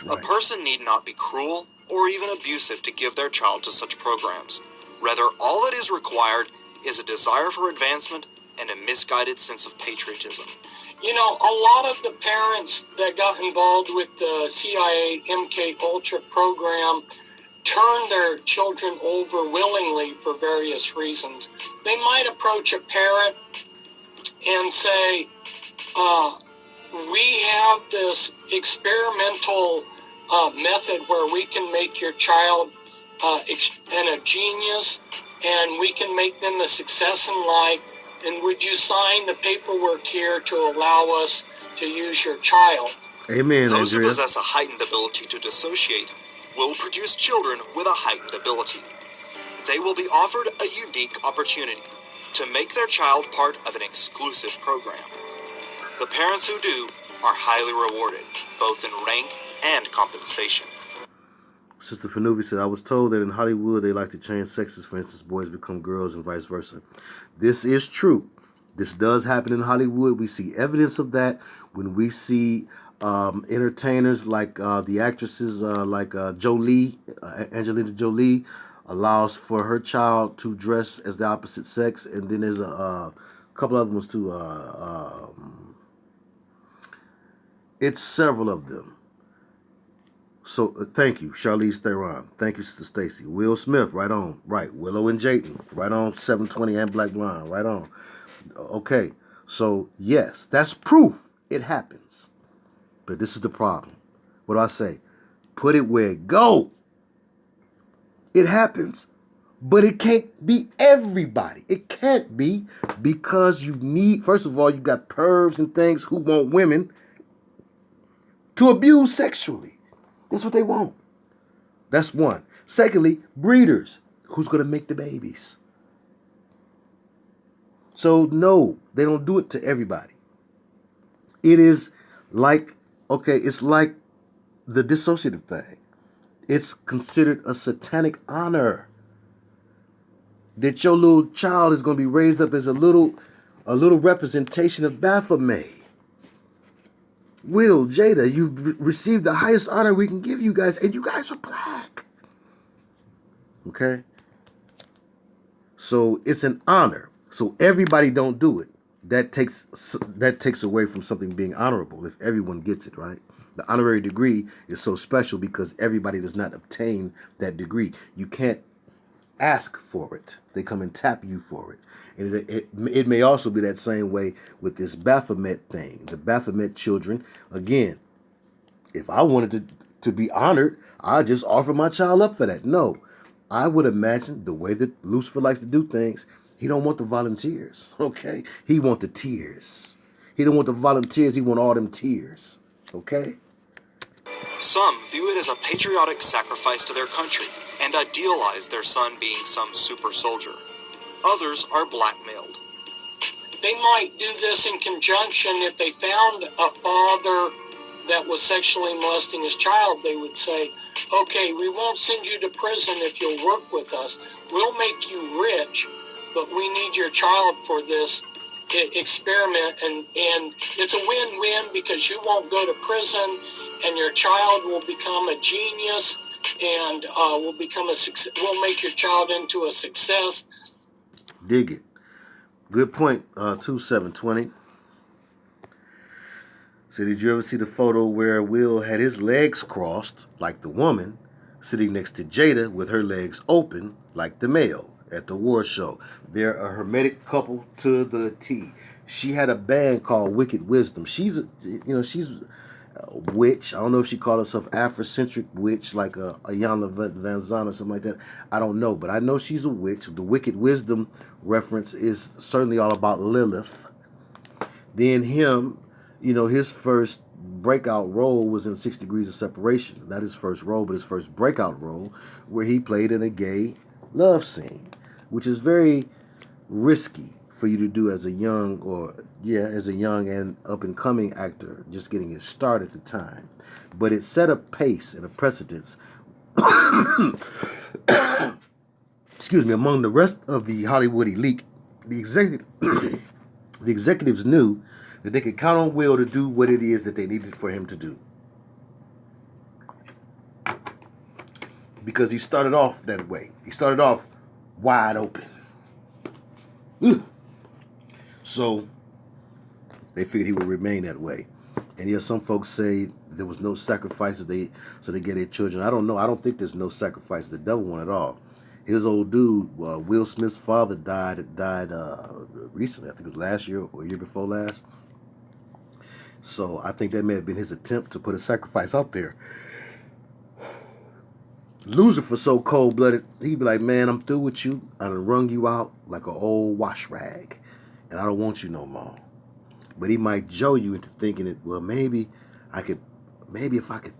Right. A person need not be cruel or even abusive to give their child to such programs. Rather, all that is required is a desire for advancement and a misguided sense of patriotism. You know, a lot of the parents that got involved with the CIA MkUltra program turn their children over willingly for various reasons. They might approach a parent and say, we have this experimental method where we can make your child a genius, and we can make them a success in life, and would you sign the paperwork here to allow us to use your child? Amen, Those who Andrea. possess a heightened ability to dissociate will produce children with a heightened ability. They will be offered a unique opportunity to make their child part of an exclusive program. The parents who do are highly rewarded, both in rank and compensation. Sister Fanuvi said, I was told that in Hollywood they like to change sexes. For instance, boys become girls and vice versa. This is true. This does happen in Hollywood. We see evidence of that when we see entertainers like the actresses like Jolie, Angelina Jolie, allows for her child to dress as the opposite sex. And then there's a couple other ones too. It's several of them. So thank you, Charlize Theron. Thank you, Sister Stacy. Will Smith, right on. Right. Willow and Jayden, right on. 720 and Black Blonde, right on. Okay. So yes, that's proof it happens. But this is the problem. What do I say? Put it where it go. It happens, but it can't be everybody. It can't be, because you need, first of all, you got pervs and things who want women to abuse sexually. That's what they want. That's one. Secondly, breeders. Who's going to make the babies? So no, they don't do it to everybody. It is like, okay, it's like the dissociative thing. It's considered a satanic honor that your little child is going to be raised up as a little representation of Baphomet. Will, Jada, you've received the highest honor we can give you guys, and you guys are black. Okay? So it's an honor. So everybody don't do it. That takes away from something being honorable if everyone gets it, right? The honorary degree is so special because everybody does not obtain that degree. You can't ask for it. They come and tap you for it. And it may also be that same way with this Baphomet thing. The Baphomet children, again, if I wanted to be honored, I'd just offer my child up for that. No, I would imagine the way that Lucifer likes to do things, he don't want the volunteers, okay? He want the tears. He don't want the volunteers, he want all them tears, okay? Some view it as a patriotic sacrifice to their country and idealize their son being some super soldier. Others are blackmailed. They might do this in conjunction. If they found a father that was sexually molesting his child, they would say, okay, we won't send you to prison if you'll work with us. We'll make you rich, but we need your child for this experiment. And it's a win-win because you won't go to prison and your child will become a genius and will become a success. We'll make your child into a success. Dig it. Good point, 2720. So did you ever see the photo where Will had his legs crossed, like the woman, sitting next to Jada with her legs open, like the male, at the war show? They're a Hermetic couple to the T. She had a band called Wicked Wisdom. She's a witch. I don't know if she called herself Afrocentric witch, like a Yana Van Zan or something like that. I don't know, but I know she's a witch. The Wicked Wisdom reference is certainly all about Lilith. Then him, his first breakout role was in 6 Degrees of Separation. Not his first role, but his first breakout role, where he played in a gay love scene, which is very risky for you to do as a young and up-and-coming actor, just getting his start at the time. But it set a pace and a precedence excuse me, among the rest of the Hollywood elite. The executives knew that they could count on Will to do what it is that they needed for him to do. Because he started off that way. He started off wide open. So they figured he would remain that way. And yes, some folks say there was no sacrifices so they get their children. I don't know. I don't think there's no sacrifice. The devil one at all. His old dude, Will Smith's father, died recently. I think it was last year or year before last. So I think that may have been his attempt to put a sacrifice out there. Lucifer so cold-blooded, he'd be like, man, I'm through with you. I done wrung you out like an old wash rag. And I don't want you no more. But he might joe you into thinking that, well, maybe if I could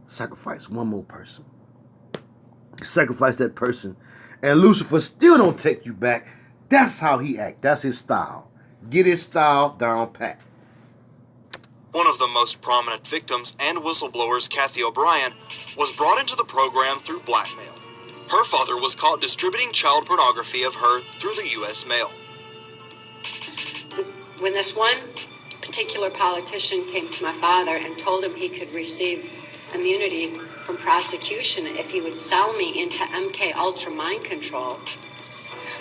sacrifice one more person. You sacrifice that person, and Lucifer still don't take you back. That's how he act. That's his style. Get his style down pat. One of the most prominent victims and whistleblowers, Kathy O'Brien, was brought into the program through blackmail. Her father was caught distributing child pornography of her through the U.S. mail. When this one particular politician came to my father and told him he could receive immunity from prosecution if he would sell me into MkUltra mind control,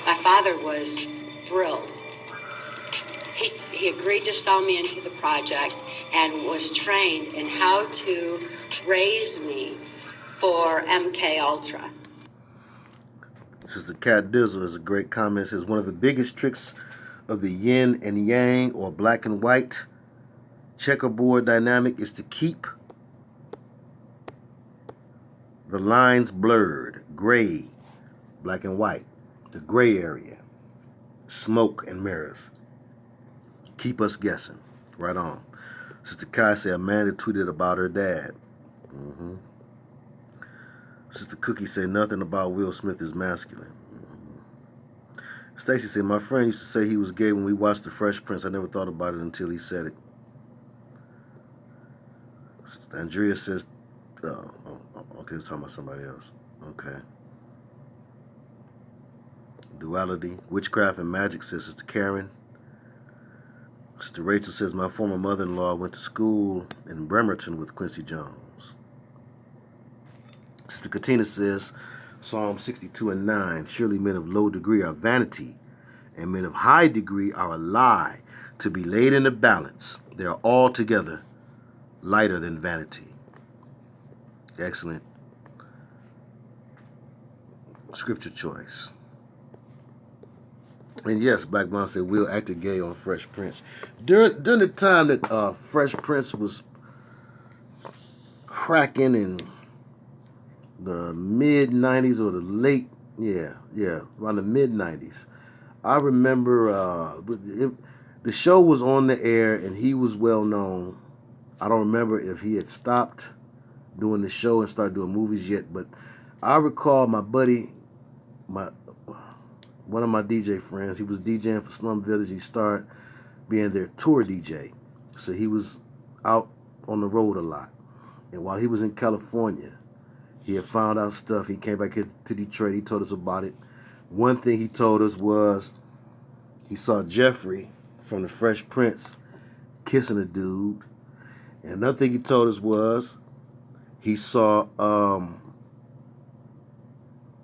my father was thrilled. He agreed to sell me into the project. and was trained in how to raise me for MkUltra. Sister Cat Dizzle is a great comment. It says one of the biggest tricks of the yin and yang or black and white checkerboard dynamic is to keep the lines blurred, gray, black and white, the gray area, smoke and mirrors. Keep us guessing. Right on. Sister Kai said Amanda tweeted about her dad. Mm-hmm. Sister Cookie said nothing about Will Smith is masculine. Mm-hmm. Stacy said my friend used to say he was gay when we watched The Fresh Prince. I never thought about it until he said it. Sister Andrea says, okay, we're talking about somebody else. Okay. Duality, witchcraft and magic, says Sister Karen. Sister Rachel says, my former mother-in-law went to school in Bremerton with Quincy Jones. Sister Katina says, Psalm 62:9, surely men of low degree are vanity, and men of high degree are a lie, to be laid in the balance. They are altogether lighter than vanity. Excellent scripture choice. And yes, Black Blonde said Will acted gay on Fresh Prince. During the time that Fresh Prince was cracking in the mid-90s or the late, around the mid-90s. I remember the show was on the air and he was well known. I don't remember if he had stopped doing the show and started doing movies yet, but I recall my buddy, one of my DJ friends, he was DJing for Slum Village. He started being their tour DJ. So he was out on the road a lot. And while he was in California, he had found out stuff. He came back here to Detroit. He told us about it. One thing he told us was he saw Jeffrey from The Fresh Prince kissing a dude. And another thing he told us was he saw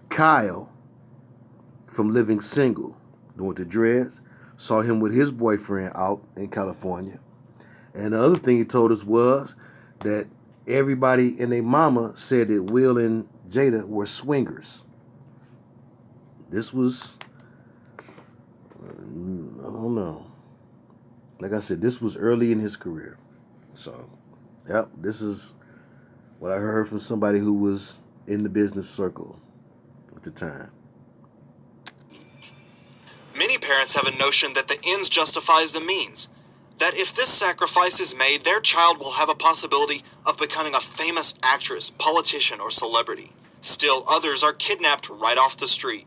Kyle from Living Single, doing the dreads, saw him with his boyfriend out in California. And the other thing he told us was that everybody and their mama said that Will and Jada were swingers. This was, I don't know. Like I said, this was early in his career. So, yep, this is what I heard from somebody who was in the business circle at the time. Many parents have a notion that the ends justifies the means. That if this sacrifice is made, their child will have a possibility of becoming a famous actress, politician, or celebrity. Still, others are kidnapped right off the street.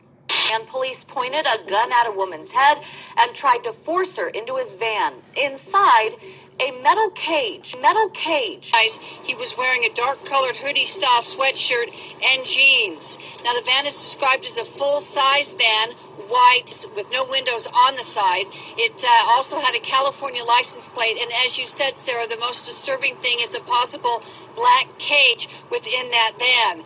And police pointed a gun at a woman's head and tried to force her into his van. Inside, a metal cage. He was wearing a dark-colored hoodie-style sweatshirt and jeans. Now, the van is described as a full-size van, white, with no windows on the side. It also had a California license plate, and as you said, Sarah, the most disturbing thing is a possible black cage within that van.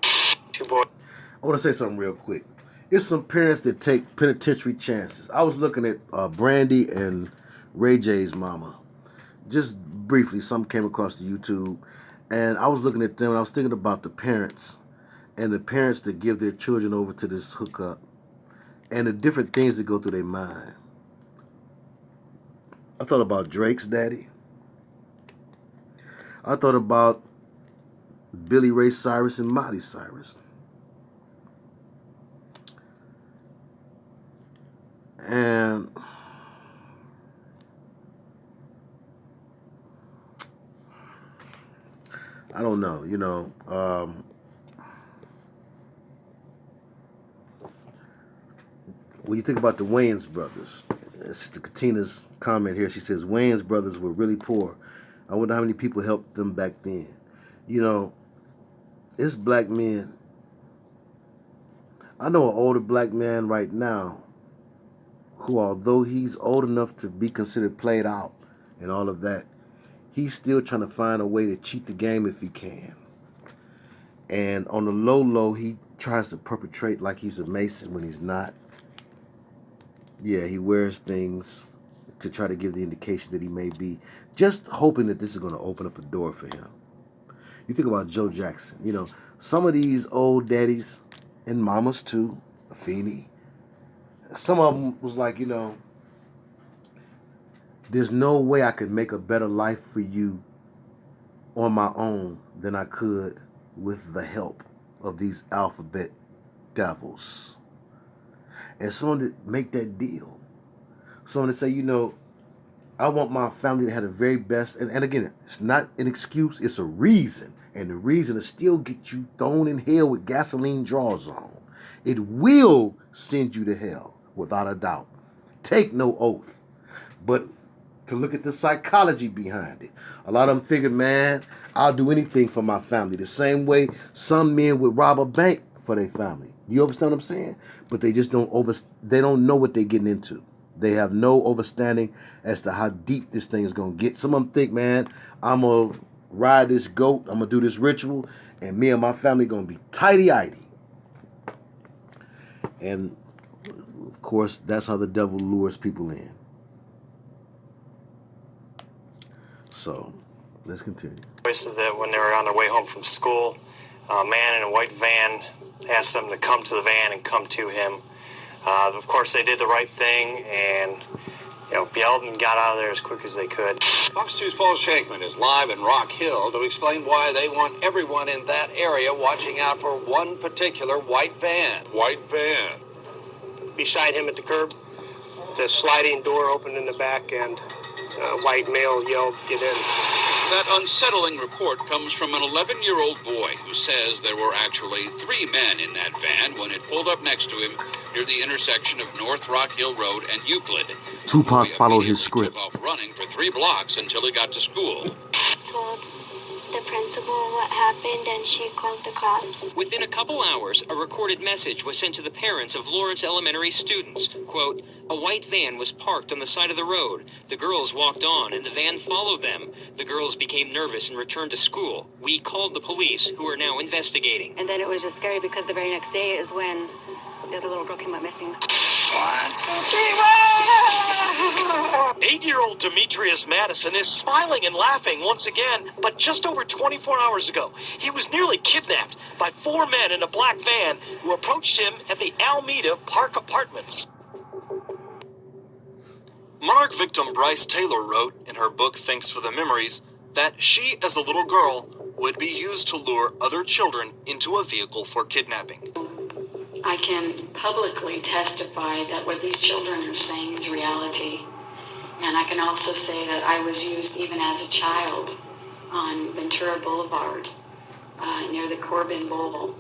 I want to say something real quick. It's some parents that take penitentiary chances. I was looking at Brandy and Ray J's mama. Just briefly, something came across the YouTube, and I was looking at them, and I was thinking about the parents, and the parents that give their children over to this hookup, and the different things that go through their mind. I thought about Drake's daddy. I thought about Billy Ray Cyrus and Miley Cyrus. And I don't know, when you think about the Wayans brothers, Sister Katina's comment here, she says, Wayans brothers were really poor. I wonder how many people helped them back then. It's black men. I know an older black man right now who, although he's old enough to be considered played out and all of that, he's still trying to find a way to cheat the game if he can. And on the low, he tries to perpetrate like he's a Mason when he's not. Yeah, he wears things to try to give the indication that he may be, just hoping that this is going to open up a door for him. You think about Joe Jackson, you know, some of these old daddies and mamas too, Afeni, some of them was like, you know, there's no way I could make a better life for you on my own than I could with the help of these alphabet devils. And someone to make that deal. Someone to say, you know, I want my family to have the very best. And again, it's not an excuse, it's a reason. And the reason to still get you thrown in hell with gasoline draws on. It will send you to hell, without a doubt. Take no oath. But to look at the psychology behind it. A lot of them figured, man, I'll do anything for my family. The same way some men would rob a bank for their family. You understand what I'm saying? But they just they don't know what they're getting into. They have no understanding as to how deep this thing is going to get. Some of them think, man, I'm going to ride this goat, I'm going to do this ritual, and me and my family going to be tighty-ighty. And, of course, that's how the devil lures people in. So, let's continue. That when they were on their way home from school, a man in a white van asked them to come to the van and come to him. Of course, they did the right thing and, you know, yelled and got out of there as quick as they could. Fox 2's Paul Shankman is live in Rock Hill to explain why they want everyone in that area watching out for one particular white van. White van. Beside him at the curb, the sliding door opened in the back, and a white male yelled, "Get in." That unsettling report comes from an 11-year-old boy who says there were actually 3 men in that van when it pulled up next to him near the intersection of North Rock Hill Road and Euclid. Tupac followed his script. Took off running for 3 blocks until he got to school. Told the principal what happened, and she called the cops. Within a couple hours, a recorded message was sent to the parents of Lawrence Elementary students. Quote, "A white van was parked on the side of the road. The girls walked on, and the van followed them. The girls became nervous and returned to school. We called the police, who are now investigating." And then it was just scary because the very next day is when the other little girl came up missing. 8-year-old Demetrius Madison is smiling and laughing once again, but just over 24 hours ago, he was nearly kidnapped by 4 men in a black van who approached him at the Alameda Park Apartments. Monarch victim Bryce Taylor wrote in her book Thanks for the Memories that she, as a little girl, would be used to lure other children into a vehicle for kidnapping. I can publicly testify that what these children are saying is reality. And I can also say that I was used even as a child on Ventura Boulevard near the Corbin Bowl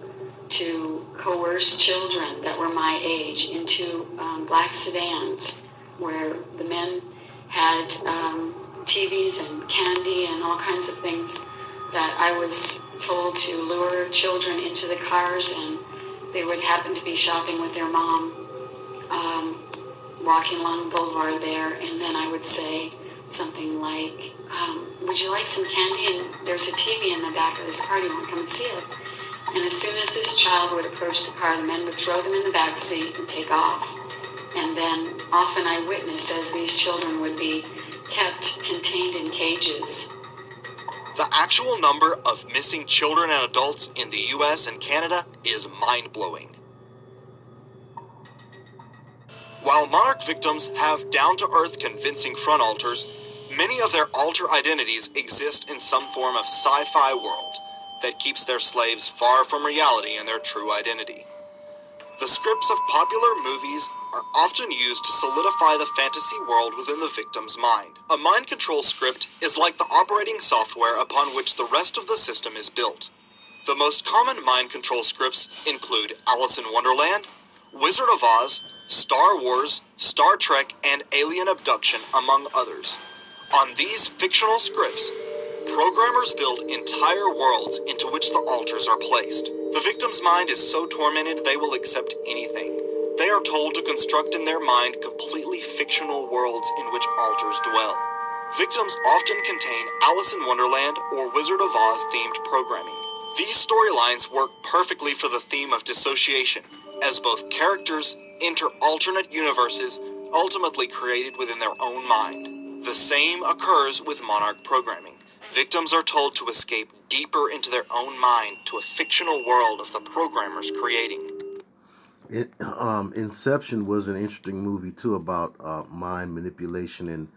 to coerce children that were my age into black sedans where the men had TVs and candy and all kinds of things that I was told to lure children into the cars, and they would happen to be shopping with their mom, walking along the boulevard there, and then I would say something like, would you like some candy? And there's a TV in the back of this car, do you want to come and see it? And as soon as this child would approach the car, the men would throw them in the back seat and take off. And then often I witnessed as these children would be kept contained in cages. The actual number of missing children and adults in the US and Canada is mind-blowing. While Monarch victims have down-to-earth convincing front altars, many of their alter identities exist in some form of sci-fi world that keeps their slaves far from reality and their true identity. The scripts of popular movies are often used to solidify the fantasy world within the victim's mind. A mind control script is like the operating software upon which the rest of the system is built. The most common mind control scripts include Alice in Wonderland, Wizard of Oz, Star Wars, Star Trek, and Alien Abduction, among others. On these fictional scripts, programmers build entire worlds into which the altars are placed. The victim's mind is so tormented they will accept anything. They are told to construct in their mind completely fictional worlds in which altars dwell. Victims often contain Alice in Wonderland or Wizard of Oz themed programming. These storylines work perfectly for the theme of dissociation, as both characters enter alternate universes ultimately created within their own mind. The same occurs with monarch programming. Victims are told to escape deeper into their own mind to a fictional world of the programmers creating. Inception was an interesting movie too about mind manipulation and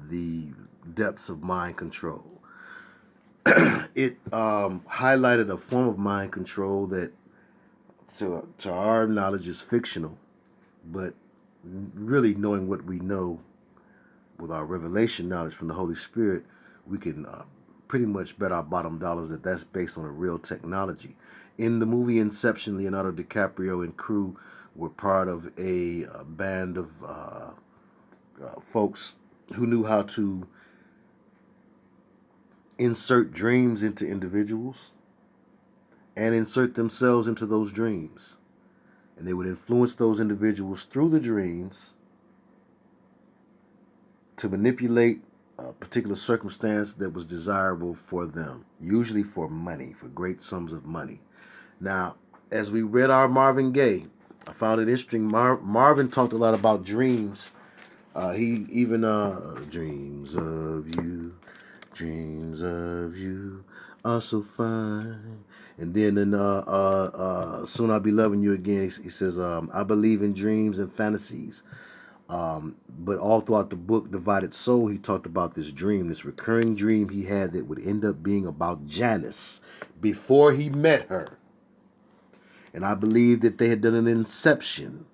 the depths of mind control. It highlighted a form of mind control that, to our knowledge, is fictional, but really knowing what we know with our revelation knowledge from the Holy Spirit, we can pretty much bet our bottom dollars that that's based on a real technology. In the movie Inception, Leonardo DiCaprio and crew were part of a band of folks who knew how to insert dreams into individuals and insert themselves into those dreams. And they would influence those individuals through the dreams to manipulate a particular circumstance that was desirable for them, usually for money, for great sums of money. Now, as we read our Marvin Gaye, I found it interesting. Marvin talked a lot about dreams. He even, dreams of you are so fine. And then in Soon I'll Be Loving You Again, he says, I believe in dreams and fantasies. But all throughout the book, Divided Soul, he talked about this dream, this recurring dream he had that would end up being about Janice before he met her. And I believe that they had done an Inception.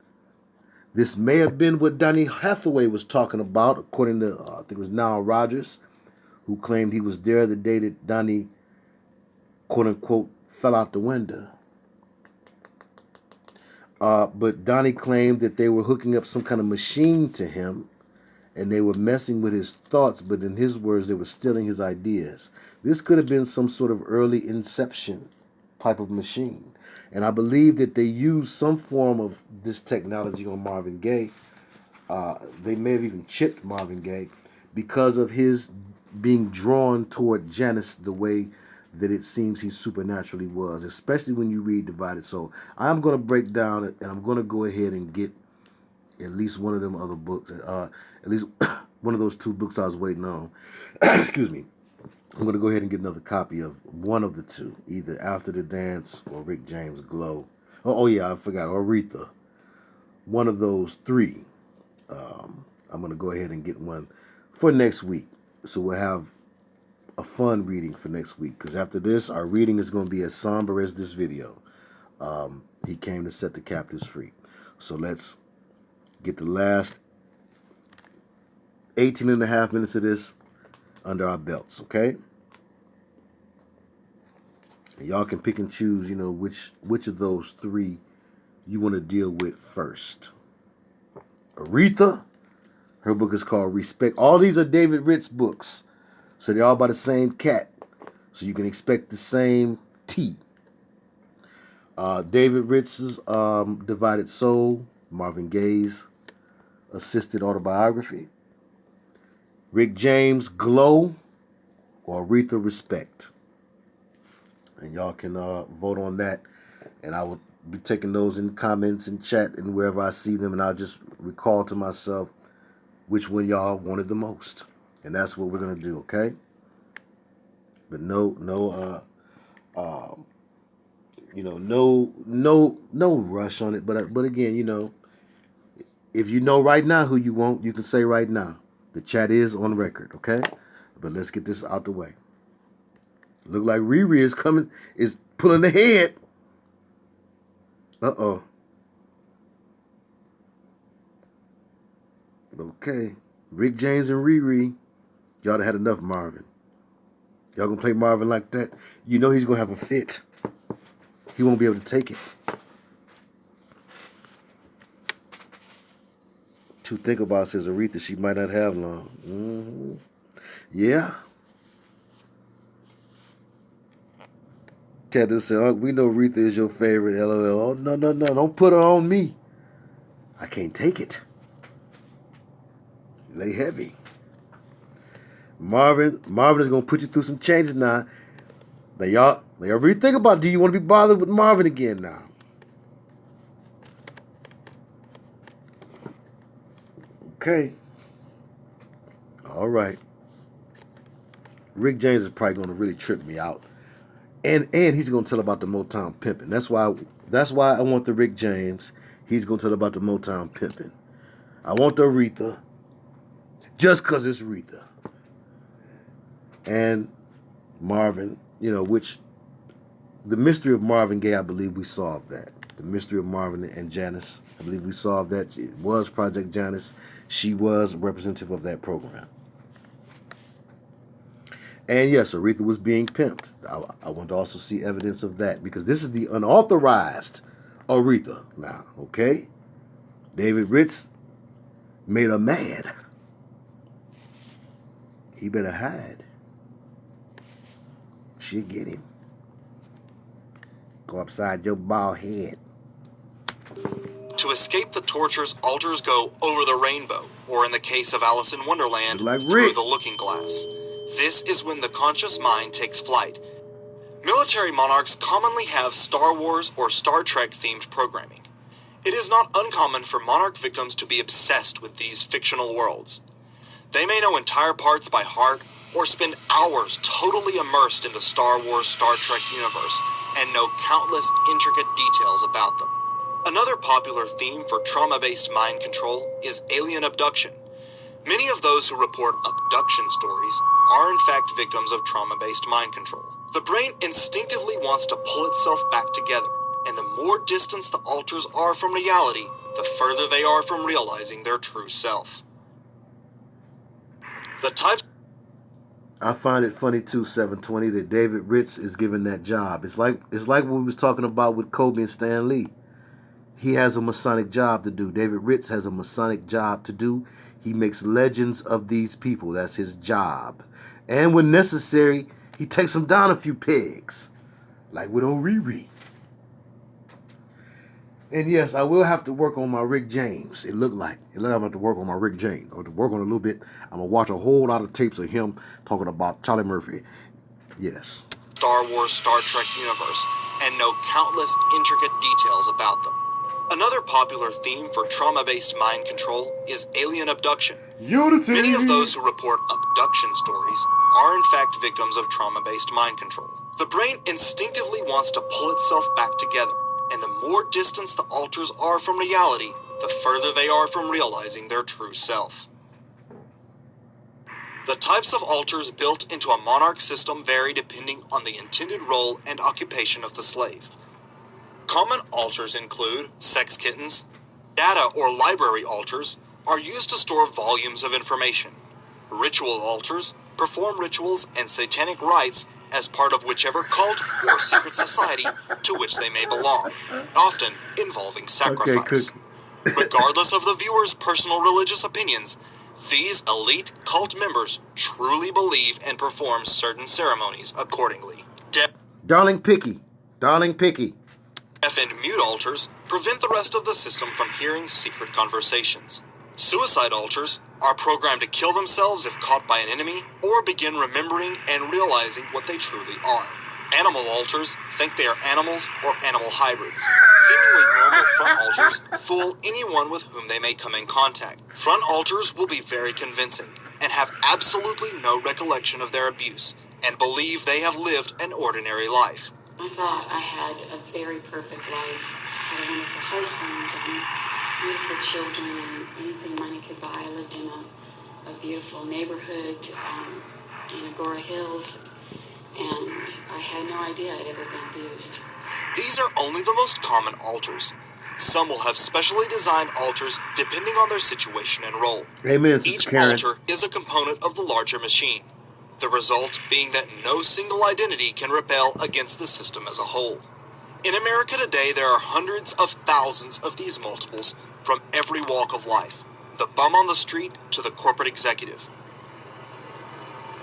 This may have been what Donny Hathaway was talking about, according to, I think it was Nile Rodgers, who claimed he was there the day that Donny, quote-unquote, fell out the window. But Donnie claimed that they were hooking up some kind of machine to him and they were messing with his thoughts, but in his words, they were stealing his ideas. This could have been some sort of early Inception type of machine. And I believe that they used some form of this technology on Marvin Gaye. They may have even chipped Marvin Gaye because of his being drawn toward Janice the way that it seems he supernaturally was, especially when you read Divided Soul. I'm going to break down it, and I'm going to go ahead and get at least one of them other books, at least one of those two books I was waiting on. Excuse me. I'm going to go ahead and get another copy of one of the two, either After the Dance or Rick James' Glow. Oh yeah, I forgot, or Aretha. One of those three. I'm going to go ahead and get one for next week. So we'll have a fun reading for next week, because after this, our reading is going to be as somber as this video. He came to set the captives free. So let's get the last 18 and a half minutes of this under our belts, okay? And y'all can pick and choose, which of those three you want to deal with first. Aretha, her book is called Respect. All these are David Ritz books. So they're all by the same cat. So you can expect the same tea. David Ritz's Divided Soul, Marvin Gaye's assisted autobiography. Rick James' Glow, or Aretha Respect. And y'all can vote on that. And I will be taking those in comments and chat and wherever I see them. And I'll just recall to myself which one y'all wanted the most. And that's what we're going to do, okay? But no rush on it. But again, if you know right now who you want, you can say right now. The chat is on record, okay? But let's get this out the way. Look like Riri is pulling ahead. Uh-oh. Okay. Rick James and Riri, y'all done had enough Marvin. Y'all gonna play Marvin like that? You know he's gonna have a fit. He won't be able to take it. To think about, says Aretha, she might not have long. Mm-hmm. Yeah. Captain said, we know Aretha is your favorite, LOL. Oh, no, don't put her on me. I can't take it. Lay heavy. Marvin is going to put you through some changes now. Now, y'all really think about it. Do you want to be bothered with Marvin again now? Okay. All right. Rick James is probably going to really trip me out. And he's going to tell about the Motown pimping. That's why I want the Rick James. He's going to tell about the Motown pimping. I want the Aretha. Just because it's Aretha. And Marvin, which the mystery of Marvin Gaye, I believe we solved that. The mystery of Marvin and Janice, I believe we solved that. It was Project Janice. She was a representative of that program. And yes, Aretha was being pimped. I want to also see evidence of that because this is the unauthorized Aretha now, okay? David Ritz made her mad. He better hide. She'll get him. Go upside your bald head. To escape the tortures, alters go over the rainbow, or in the case of Alice in Wonderland, through the looking glass. This is when the conscious mind takes flight. Military monarchs commonly have Star Wars or Star Trek themed programming. It is not uncommon for monarch victims to be obsessed with these fictional worlds. They may know entire parts by heart or spend hours totally immersed in the Star Wars, Star Trek universe and know countless intricate details about them. Another popular theme for trauma-based mind control is alien abduction. Many of those who report abduction stories are in fact victims of trauma-based mind control. The brain instinctively wants to pull itself back together, and the more distance the alters are from reality, the further they are from realizing their true self. The types... I find it funny too, 720, that David Ritz is given that job. It's like what we was talking about with Kobe and Stan Lee. He has a Masonic job to do. David Ritz has a Masonic job to do. He makes legends of these people. That's his job. And when necessary, he takes them down a few pegs. Like with O'Reilly. And yes, I will have to work on my Rick James. It looked like I'm going to have to work on my Rick James. I'm going to work on it a little bit. I'm going to watch a whole lot of tapes of him talking about Charlie Murphy. Yes. Star Wars, Star Trek universe, and know countless intricate details about them. Another popular theme for trauma-based mind control is alien abduction. Unity. Many of those who report abduction stories are in fact victims of trauma-based mind control. The brain instinctively wants to pull itself back together, and the more distance the alters are from reality, the further they are from realizing their true self. The types of alters built into a monarch system vary depending on the intended role and occupation of the slave. Common alters include sex kittens. Data or library alters are used to store volumes of information. Ritual alters perform rituals and satanic rites as part of whichever cult or secret society to which they may belong, often involving sacrifice. Regardless of the viewer's personal religious opinions, these elite cult members truly believe and perform certain ceremonies accordingly. Darling Picky. Deaf and mute alters prevent the rest of the system from hearing secret conversations. Suicide alters are programmed to kill themselves if caught by an enemy or begin remembering and realizing what they truly are. Animal alters think they are animals or animal hybrids. Seemingly normal front alters fool anyone with whom they may come in contact. Front alters will be very convincing and have absolutely no recollection of their abuse and believe they have lived an ordinary life. I thought I had a very perfect life. I had a wonderful husband and beautiful children and anything money could buy. I lived in a beautiful neighborhood in Agora Hills, and I had no idea I'd ever been abused. These are only the most common alters. Some will have specially designed alters depending on their situation and role. Amen, Sister Each Karen. alter is a component of the larger machine. The result being that no single identity can rebel against the system as a whole. In America today, there are hundreds of thousands of these multiples from every walk of life, the bum on the street to the corporate executive.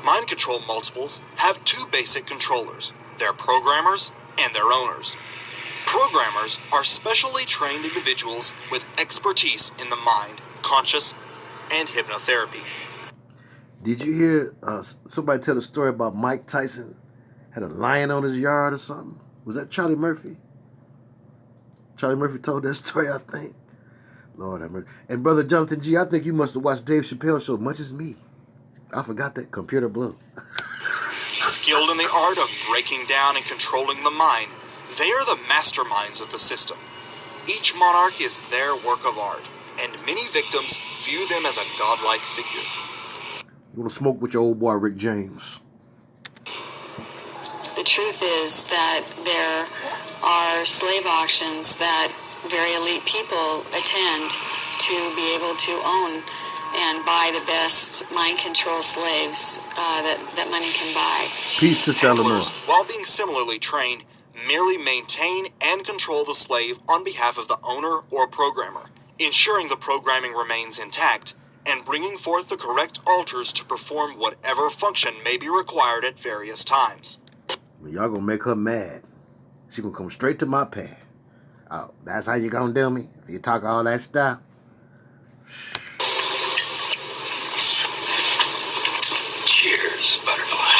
Mind control multiples have two basic controllers, their programmers and their owners. Programmers are specially trained individuals with expertise in the mind, conscious, and hypnotherapy. Did you hear somebody tell a story about Mike Tyson had a lion on his yard or something? Was that Charlie Murphy? Charlie Murphy told that story, I think. Lord have mercy. And Brother Jonathan G., I think you must have watched Dave Chappelle's show much as me. I forgot that. Computer blue. Skilled in the art of breaking down and controlling the mind, they are the masterminds of the system. Each monarch is their work of art, and many victims view them as a godlike figure. You want to smoke with your old boy Rick James? The truth is that there are slave auctions that very elite people attend to be able to own and buy the best mind control slaves that money can buy. Peace, Sister Eleanor. While being similarly trained, merely maintain and control the slave on behalf of the owner or programmer, ensuring the programming remains intact, and bringing forth the correct alters to perform whatever function may be required at various times. Well, y'all gonna make her mad. She gonna come straight to my pad. Oh, that's how you gonna do me? If you talk all that stuff? Cheers, butterfly.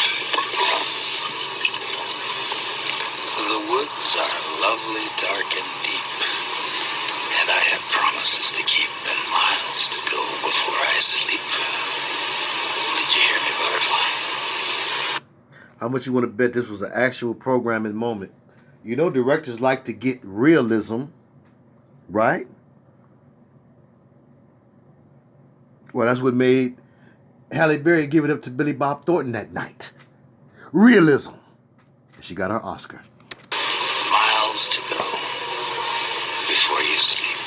The woods are lovely, dark, and deep, and I have promises to keep and miles to go before I sleep. Did you hear me, butterfly? How much you want to bet this was an actual programming moment? You know directors like to get realism, right? Well, that's what made Halle Berry give it up to Billy Bob Thornton that night. Realism. She got her Oscar. Miles to go before you sleep.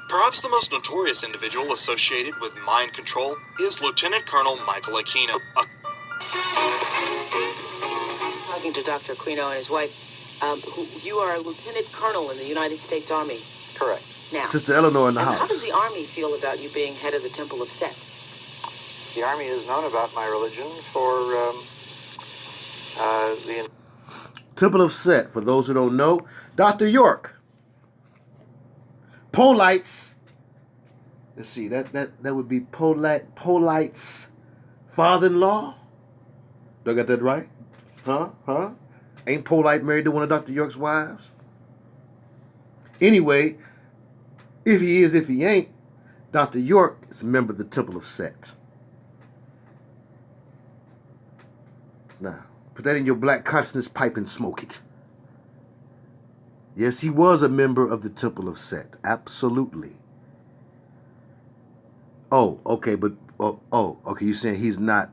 Perhaps the most notorious individual associated with mind control is Lieutenant Colonel Michael Aquino. Talking to Dr. Aquino and his wife, you are a lieutenant colonel in the United States Army. Correct. Now, Sister Eleanor in the How house. does the Army feel about you being head of the Temple of Set? The Army has known about my religion for the... Temple of Set, for those who don't know, Dr. York. Polites. Let's see, that would be Polite's father-in-law. Do I got that right? Huh? Ain't Polite married to one of Dr. York's wives? Anyway, if he is, if he ain't, Dr. York is a member of the Temple of Set. Now, put that in your black consciousness pipe and smoke it. Yes, he was a member of the Temple of Set. Absolutely. Oh, okay, but okay, you're saying he's not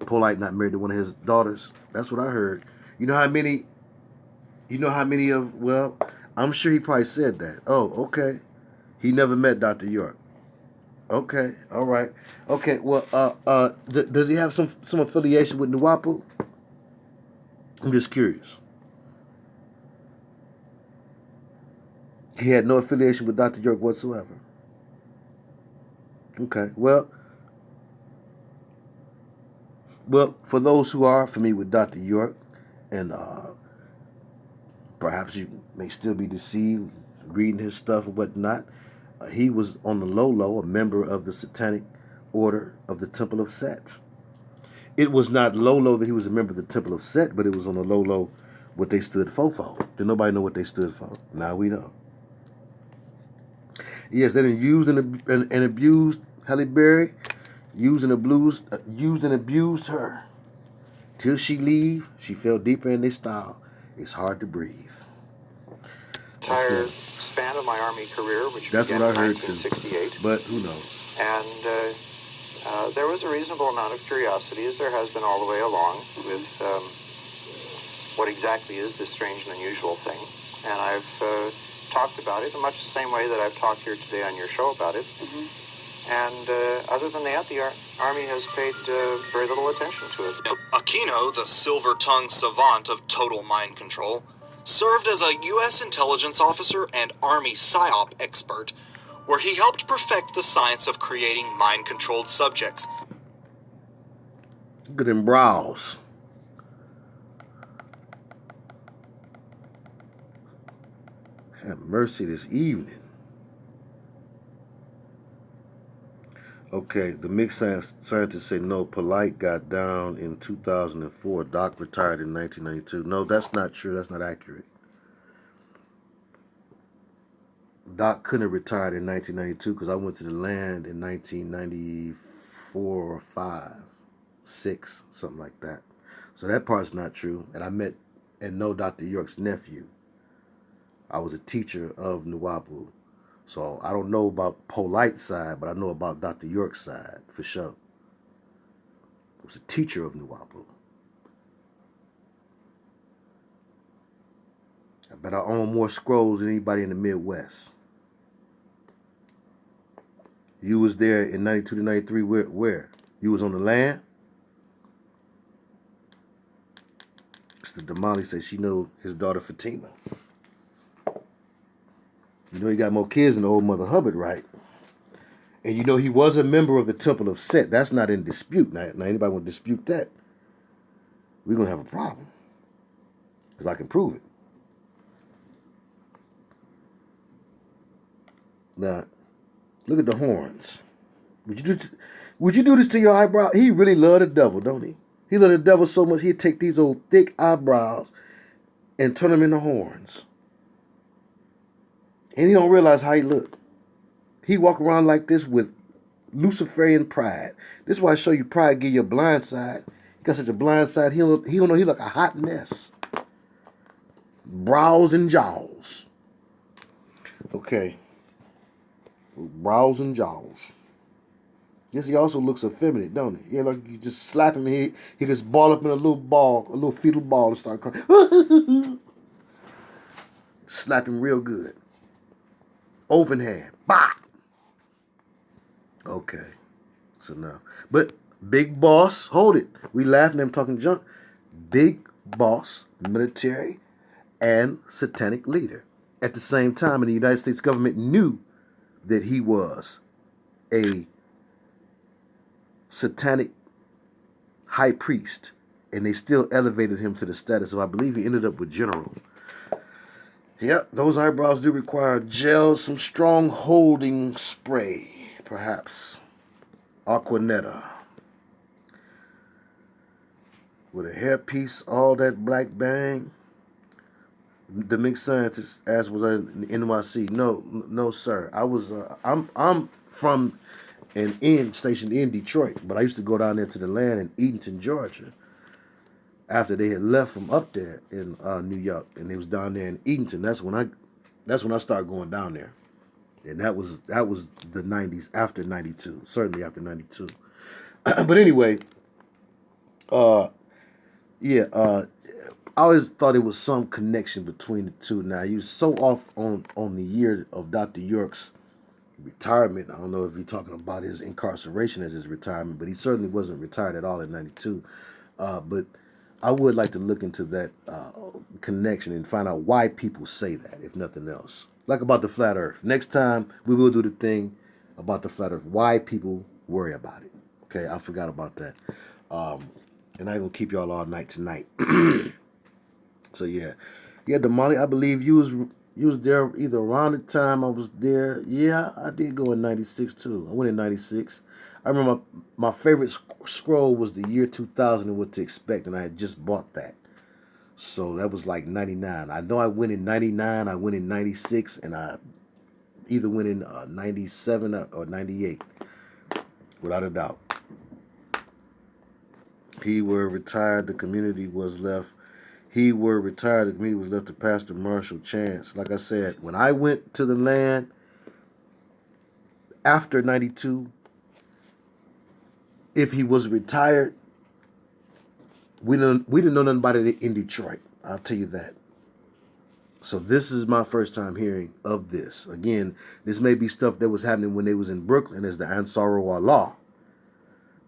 Polite, not married to one of his daughters? That's what I heard. You know how many of, well, I'm sure he probably said that. Oh, okay. He never met Dr. York. Okay, all right. Okay, well, does he have some affiliation with Nuwapu? I'm just curious. He had no affiliation with Dr. York whatsoever. Okay, well, for those who are familiar with Dr. York, and perhaps you may still be deceived reading his stuff and whatnot, he was on the low, a member of the Satanic Order of the Temple of Set. It was not low that he was a member of the Temple of Set, but it was on the low what they stood for. Did nobody know what they stood for? Now we know. Yes, they done used and abused Halle Berry, used and abused her. Till she leave, she fell deeper in their style. It's hard to breathe. Entire span of my Army career, which that's began what I in heard too. 1968. But who knows? And there was a reasonable amount of curiosity, as there has been all the way along, with what exactly is this strange and unusual thing. And I've talked about it in much the same way that I've talked here today on your show about it. Mm-hmm. And other than that, the Army has paid very little attention to it. Aquino, the silver-tongued savant of total mind control, served as a U.S. intelligence officer and Army PSYOP expert, where he helped perfect the science of creating mind-controlled subjects. Look at them brows. Have mercy this evening. Okay, the mixed scientists say no, Polite got down in 2004. Doc retired in 1992. No, that's not true. That's not accurate. Doc couldn't have retired in 1992 because I went to the land in 1994 or 5, 6, something like that. So that part's not true. And I met and know Dr. York's nephew. I was a teacher of Nuwapu. So I don't know about Polite's side, but I know about Dr. York's side for sure. I was a teacher of Nuwapu. I bet I own more scrolls than anybody in the Midwest. You was there in 92 to 93, where? You was on the land? Mr. Damali says she know his daughter Fatima. You know he got more kids than the old Mother Hubbard, right? And you know he was a member of the Temple of Set. That's not in dispute. Now anybody want to dispute that, we're going to have a problem. Because I can prove it. Now, look at the horns. Would you do this to your eyebrow? He really loved the devil, don't he? He loved the devil so much he'd take these old thick eyebrows and turn them into horns. And he don't realize how he look. He walk around like this with Luciferian pride. This is why I show you pride give you a blind side. He got such a blind side, he don't know he like a hot mess. Brows and jaws. Okay. Brows and jaws. Yes, he also looks effeminate, don't he? Yeah, like you just slap him and he just ball up in a little ball, a little fetal ball and start crying. Slap him real good. Open hand. Bah! Okay. So now. But big boss, hold it. We laughing at him talking junk. Big boss, military, and satanic leader. At the same time, and the United States government knew that he was a satanic high priest, and they still elevated him to the status of, I believe he ended up with general. Yep, those eyebrows do require gel, some strong holding spray, perhaps. Aquanetta. With a hairpiece, all that black bang. The mixed scientist asked, was I in NYC? No, sir. I was. I'm from an inn stationed in Detroit, but I used to go down there to the land in Eatonton, Georgia. After they had left from up there in New York, and they was down there in Eatonton. That's when I started going down there, and that was the 90s after 92, certainly after 92. But anyway, I always thought it was some connection between the two. Now, you was so off on the year of Dr. York's retirement. I don't know if you're talking about his incarceration as his retirement, but he certainly wasn't retired at all in 92. But I would like to look into that connection and find out why people say that, if nothing else. Like about the flat earth. Next time, we will do the thing about the flat earth. Why people worry about it. Okay, I forgot about that. And I ain't going to keep y'all all night tonight. So, yeah, Damali, I believe you was there either around the time I was there. Yeah, I did go in 96, too. I went in 96. I remember my favorite scroll was the year 2000 and What to Expect, and I had just bought that. So that was like 99. I know I went in 99, I went in 96, and I either went in 97 or 98, without a doubt. He were retired, the community was left. He were retired, the community was left to Pastor Marshall Chance. Like I said, when I went to the land after 92, if he was retired, we didn't know nothing about it in Detroit. I'll tell you that. So this is my first time hearing of this. Again, this may be stuff that was happening when they was in Brooklyn as the Ancestral law.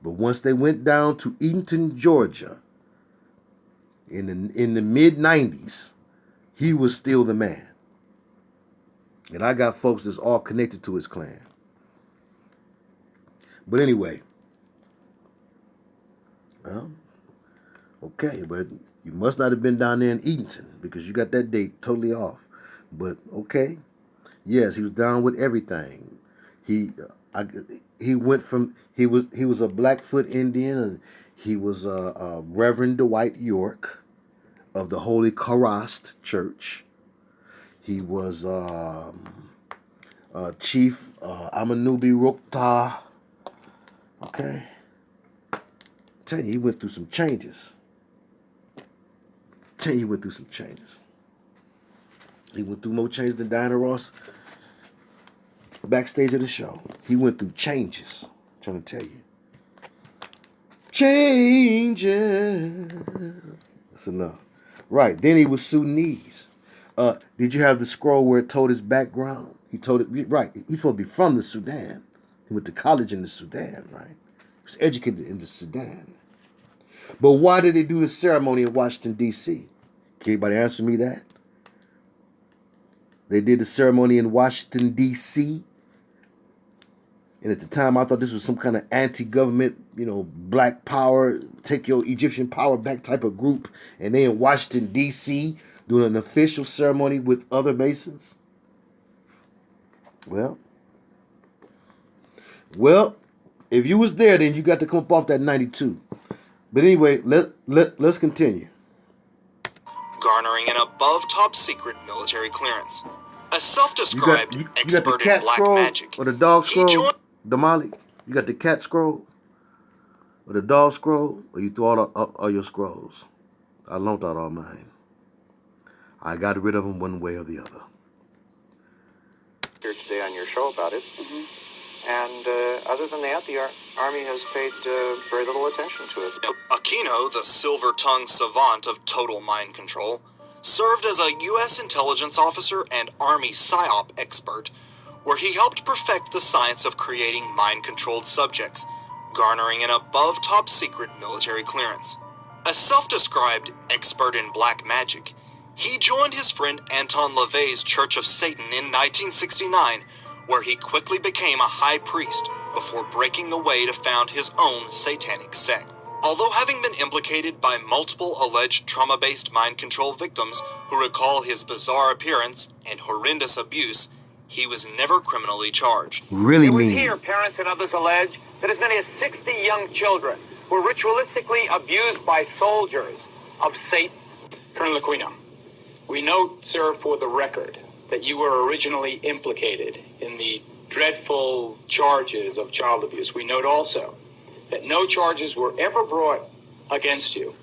But once they went down to Eatonton, Georgia, in the mid-90s, he was still the man. And I got folks that's all connected to his clan. But anyway, okay, but you must not have been down there in Eatonton because you got that date totally off. But okay, yes, he was down with everything. He went from he was a Blackfoot Indian, and he was Reverend Dwight York of the Holy Karast Church. He was Chief Amanubi-Rukta. Okay. I'm telling you, he went through some changes. He went through more changes than Diana Ross backstage of the show. He went through changes. I'm trying to tell you. Changes. That's enough. Right. Then he was Sudanese. Did you have the scroll where it told his background? He told it, right. He's supposed to be from the Sudan. He went to college in the Sudan, right? He was educated in the Sudan. But why did they do the ceremony in Washington, D.C.? Can anybody answer me that? They did the ceremony in Washington, D.C. And at the time, I thought this was some kind of anti-government, black power, take your Egyptian power back type of group. And they in Washington, D.C. doing an official ceremony with other Masons. Well, if you was there, then you got to come up off that 92. But anyway, let's continue. Garnering an above top secret military clearance. A self-described you got expert the cat in black scroll magic. or the dog scroll, Damali? You got the cat scroll or the dog scroll, or you threw all your scrolls? I loaned out all mine. I got rid of them one way or the other. Here today on your show about it. And other than that, the Army has paid very little attention to it. Aquino, the silver-tongued savant of total mind control, served as a U.S. intelligence officer and Army PSYOP expert, where he helped perfect the science of creating mind-controlled subjects, garnering an above-top secret military clearance. A self-described expert in black magic, he joined his friend Anton LaVey's Church of Satan in 1969, where he quickly became a high priest before breaking the way to found his own satanic sect. Although having been implicated by multiple alleged trauma-based mind control victims who recall his bizarre appearance and horrendous abuse, he was never criminally charged. Really it was mean. Here, parents and others allege that as many as 60 young children were ritualistically abused by soldiers of Satan. Colonel Aquino, we note, sir, for the record, that you were originally implicated in the dreadful charges of child abuse. We note also that no charges were ever brought against you,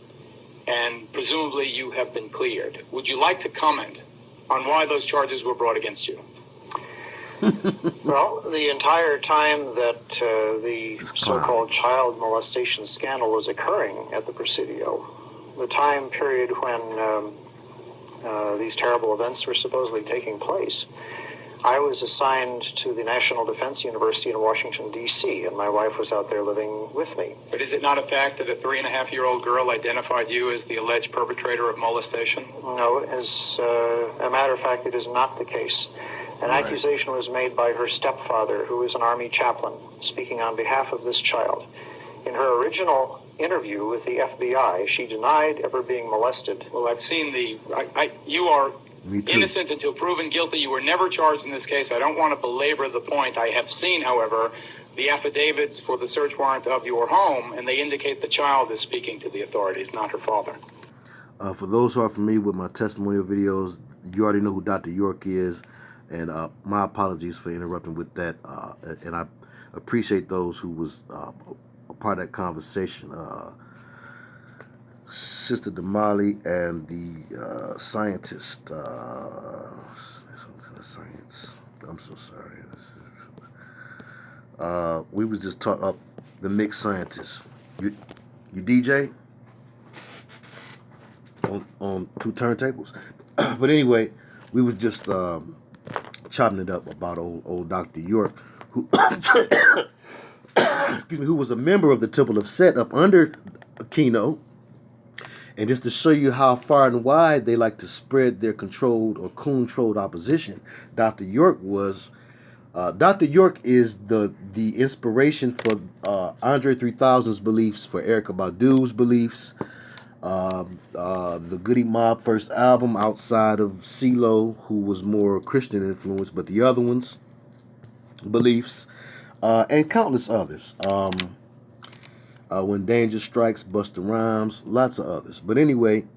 and presumably you have been cleared. Would you like to comment on why those charges were brought against you? Well, the entire time that the so-called child molestation scandal was occurring at the Presidio, the time period when these terrible events were supposedly taking place, I was assigned to the National Defense University in Washington, D.C., and my wife was out there living with me. But is it not a fact that a 3.5-year-old girl identified you as the alleged perpetrator of molestation? No, as a matter of fact, it is not the case. An accusation was made by her stepfather, who is an Army chaplain, speaking on behalf of this child. In her original interview with the FBI, she denied ever being molested. Well, I've seen you are innocent until proven guilty. You were never charged in this case. I don't want to belabor the point. I have seen, however, the affidavits for the search warrant of your home, and they indicate the child is speaking to the authorities, not her father. For those who are familiar with my testimonial videos, you already know who Dr. York is, and my apologies for interrupting with that. And I appreciate those who was a part of that conversation. Sister Damali and the scientist. Science. I'm so sorry. We was just talking up the mixed scientist. You DJ on two turntables. But anyway, we was just chopping it up about old Dr. York, who excuse me, who was a member of the Temple of Set up under Aquino. And just to show you how far and wide they like to spread their controlled or controlled opposition, Dr. York is the inspiration for Andre 3000's beliefs, for Erykah Badu's beliefs, the Goody Mob first album outside of CeeLo, who was more Christian influenced, but the other ones, beliefs, and countless others. When Danger Strikes, Busta Rhymes, lots of others. But anyway,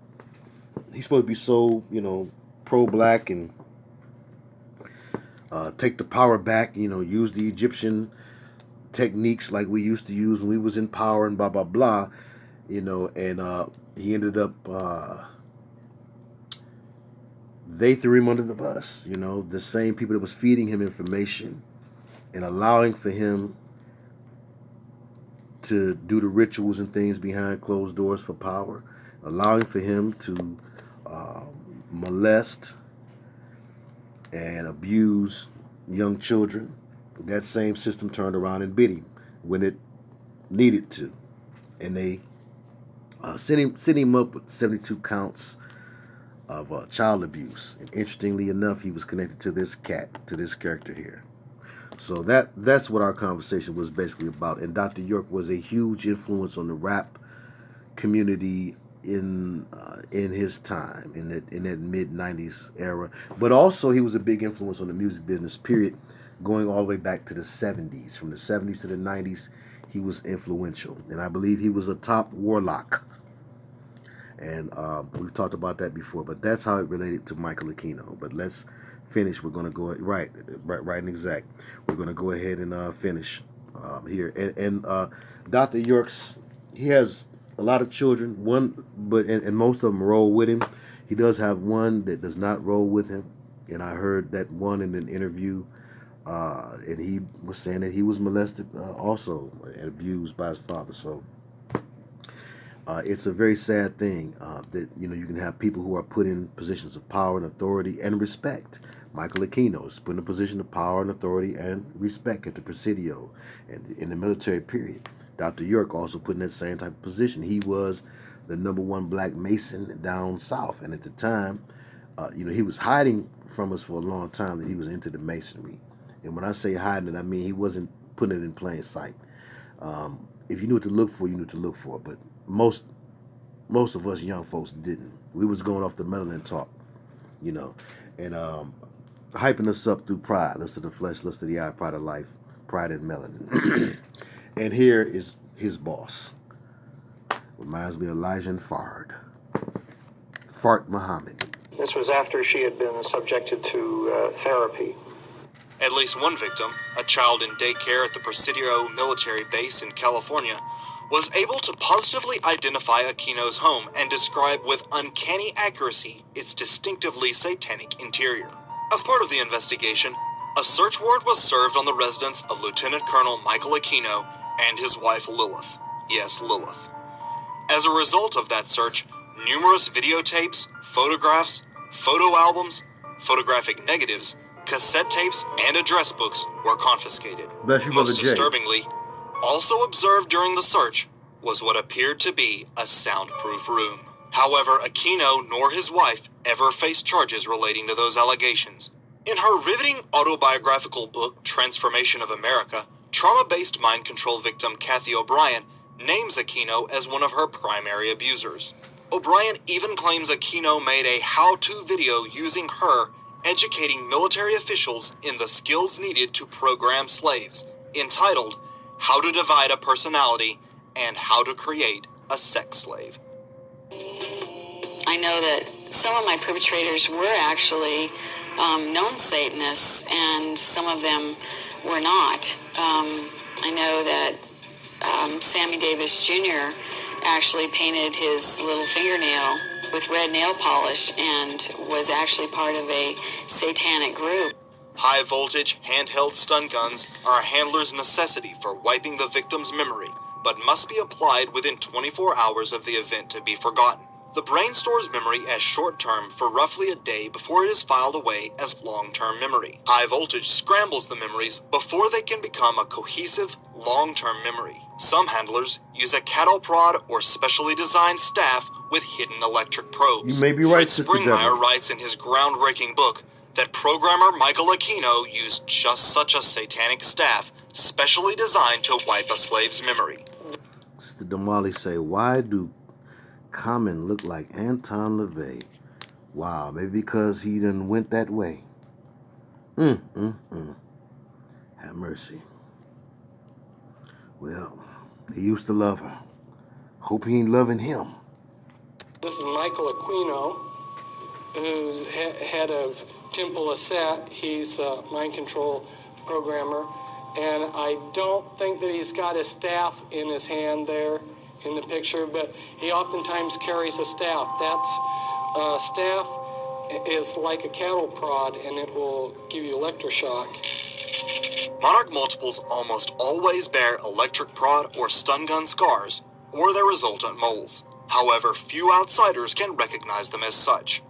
he's supposed to be so, pro-black and take the power back, use the Egyptian techniques like we used to use when we was in power and blah, blah, blah, and he ended up, they threw him under the bus, the same people that was feeding him information and allowing for him to do the rituals and things behind closed doors for power, allowing for him to molest and abuse young children. That same system turned around and bit him when it needed to. And they sent him up with 72 counts of child abuse. And interestingly enough, he was connected to this character here. So that's what our conversation was basically about. And Dr. York was a huge influence on the rap community in his time, in that mid-90s era. But also he was a big influence on the music business, period, going all the way back to the 70s. From the 70s to the 90s, he was influential. And I believe he was a top warlock. And we've talked about that before, but that's how it related to Michael Aquino. But let's finish. We're going to go right and exact. We're going to go ahead and finish here. And Dr. York's, he has a lot of children. And most of them roll with him. He does have one that does not roll with him. And I heard that one in an interview, and he was saying that he was molested also and abused by his father. So it's a very sad thing that you can have people who are put in positions of power and authority and respect. Michael Aquino is put in a position of power and authority and respect at the Presidio and in the military period. Dr. York also put in that same type of position. He was the #1 black Mason down south, and at the time, he was hiding from us for a long time that he was into the Masonry. And when I say hiding it, I mean he wasn't putting it in plain sight. If you knew what to look for, you knew what to look for. But most of us young folks didn't. We was going off the melanin talk, and hyping us up through pride. Lust of the flesh, lust of the eye, pride of life, pride in melanin. And here is his boss. Reminds me of Elijah and Fard. Fart Muhammad. This was after she had been subjected to therapy. At least one victim, a child in daycare at the Presidio military base in California, was able to positively identify Aquino's home and describe with uncanny accuracy its distinctively satanic interior. As part of the investigation, a search warrant was served on the residence of Lieutenant Colonel Michael Aquino and his wife Lilith. Yes, Lilith. As a result of that search, numerous videotapes, photographs, photo albums, photographic negatives, cassette tapes, and address books were confiscated. Most disturbingly, also observed during the search was what appeared to be a soundproof room. However, Aquino nor his wife ever faced charges relating to those allegations. In her riveting autobiographical book, Transformation of America, trauma-based mind control victim Kathy O'Brien names Aquino as one of her primary abusers. O'Brien even claims Aquino made a how-to video using her educating military officials in the skills needed to program slaves, entitled How to Divide a Personality and How to Create a Sex Slave. I know that some of my perpetrators were actually known Satanists, and some of them were not. I know that Sammy Davis Jr. actually painted his little fingernail with red nail polish and was actually part of a satanic group. High-voltage, handheld stun guns are a handler's necessity for wiping the victim's memory, but must be applied within 24 hours of the event to be forgotten. The brain stores memory as short-term for roughly a day before it is filed away as long-term memory. High voltage scrambles the memories before they can become a cohesive, long-term memory. Some handlers use a cattle prod or specially designed staff with hidden electric probes. You may be right, Fritz Sister Springmeier Deborah. writes in his groundbreaking book that programmer Michael Aquino used just such a satanic staff, specially designed to wipe a slave's memory. Sister Damali say, why do Common look like Anton LaVey? Wow, maybe because he done went that way. Have mercy. Well, he used to love her. Hope he ain't loving him. This is Michael Aquino, who's head of Temple Aset. He's a mind control programmer. And I don't think that he's got his staff in his hand there in the picture, but he oftentimes carries a staff. That's staff is like a cattle prod, and it will give you electroshock. Monarch multiples almost always bear electric prod or stun gun scars, or their resultant moles. However, few outsiders can recognize them as such.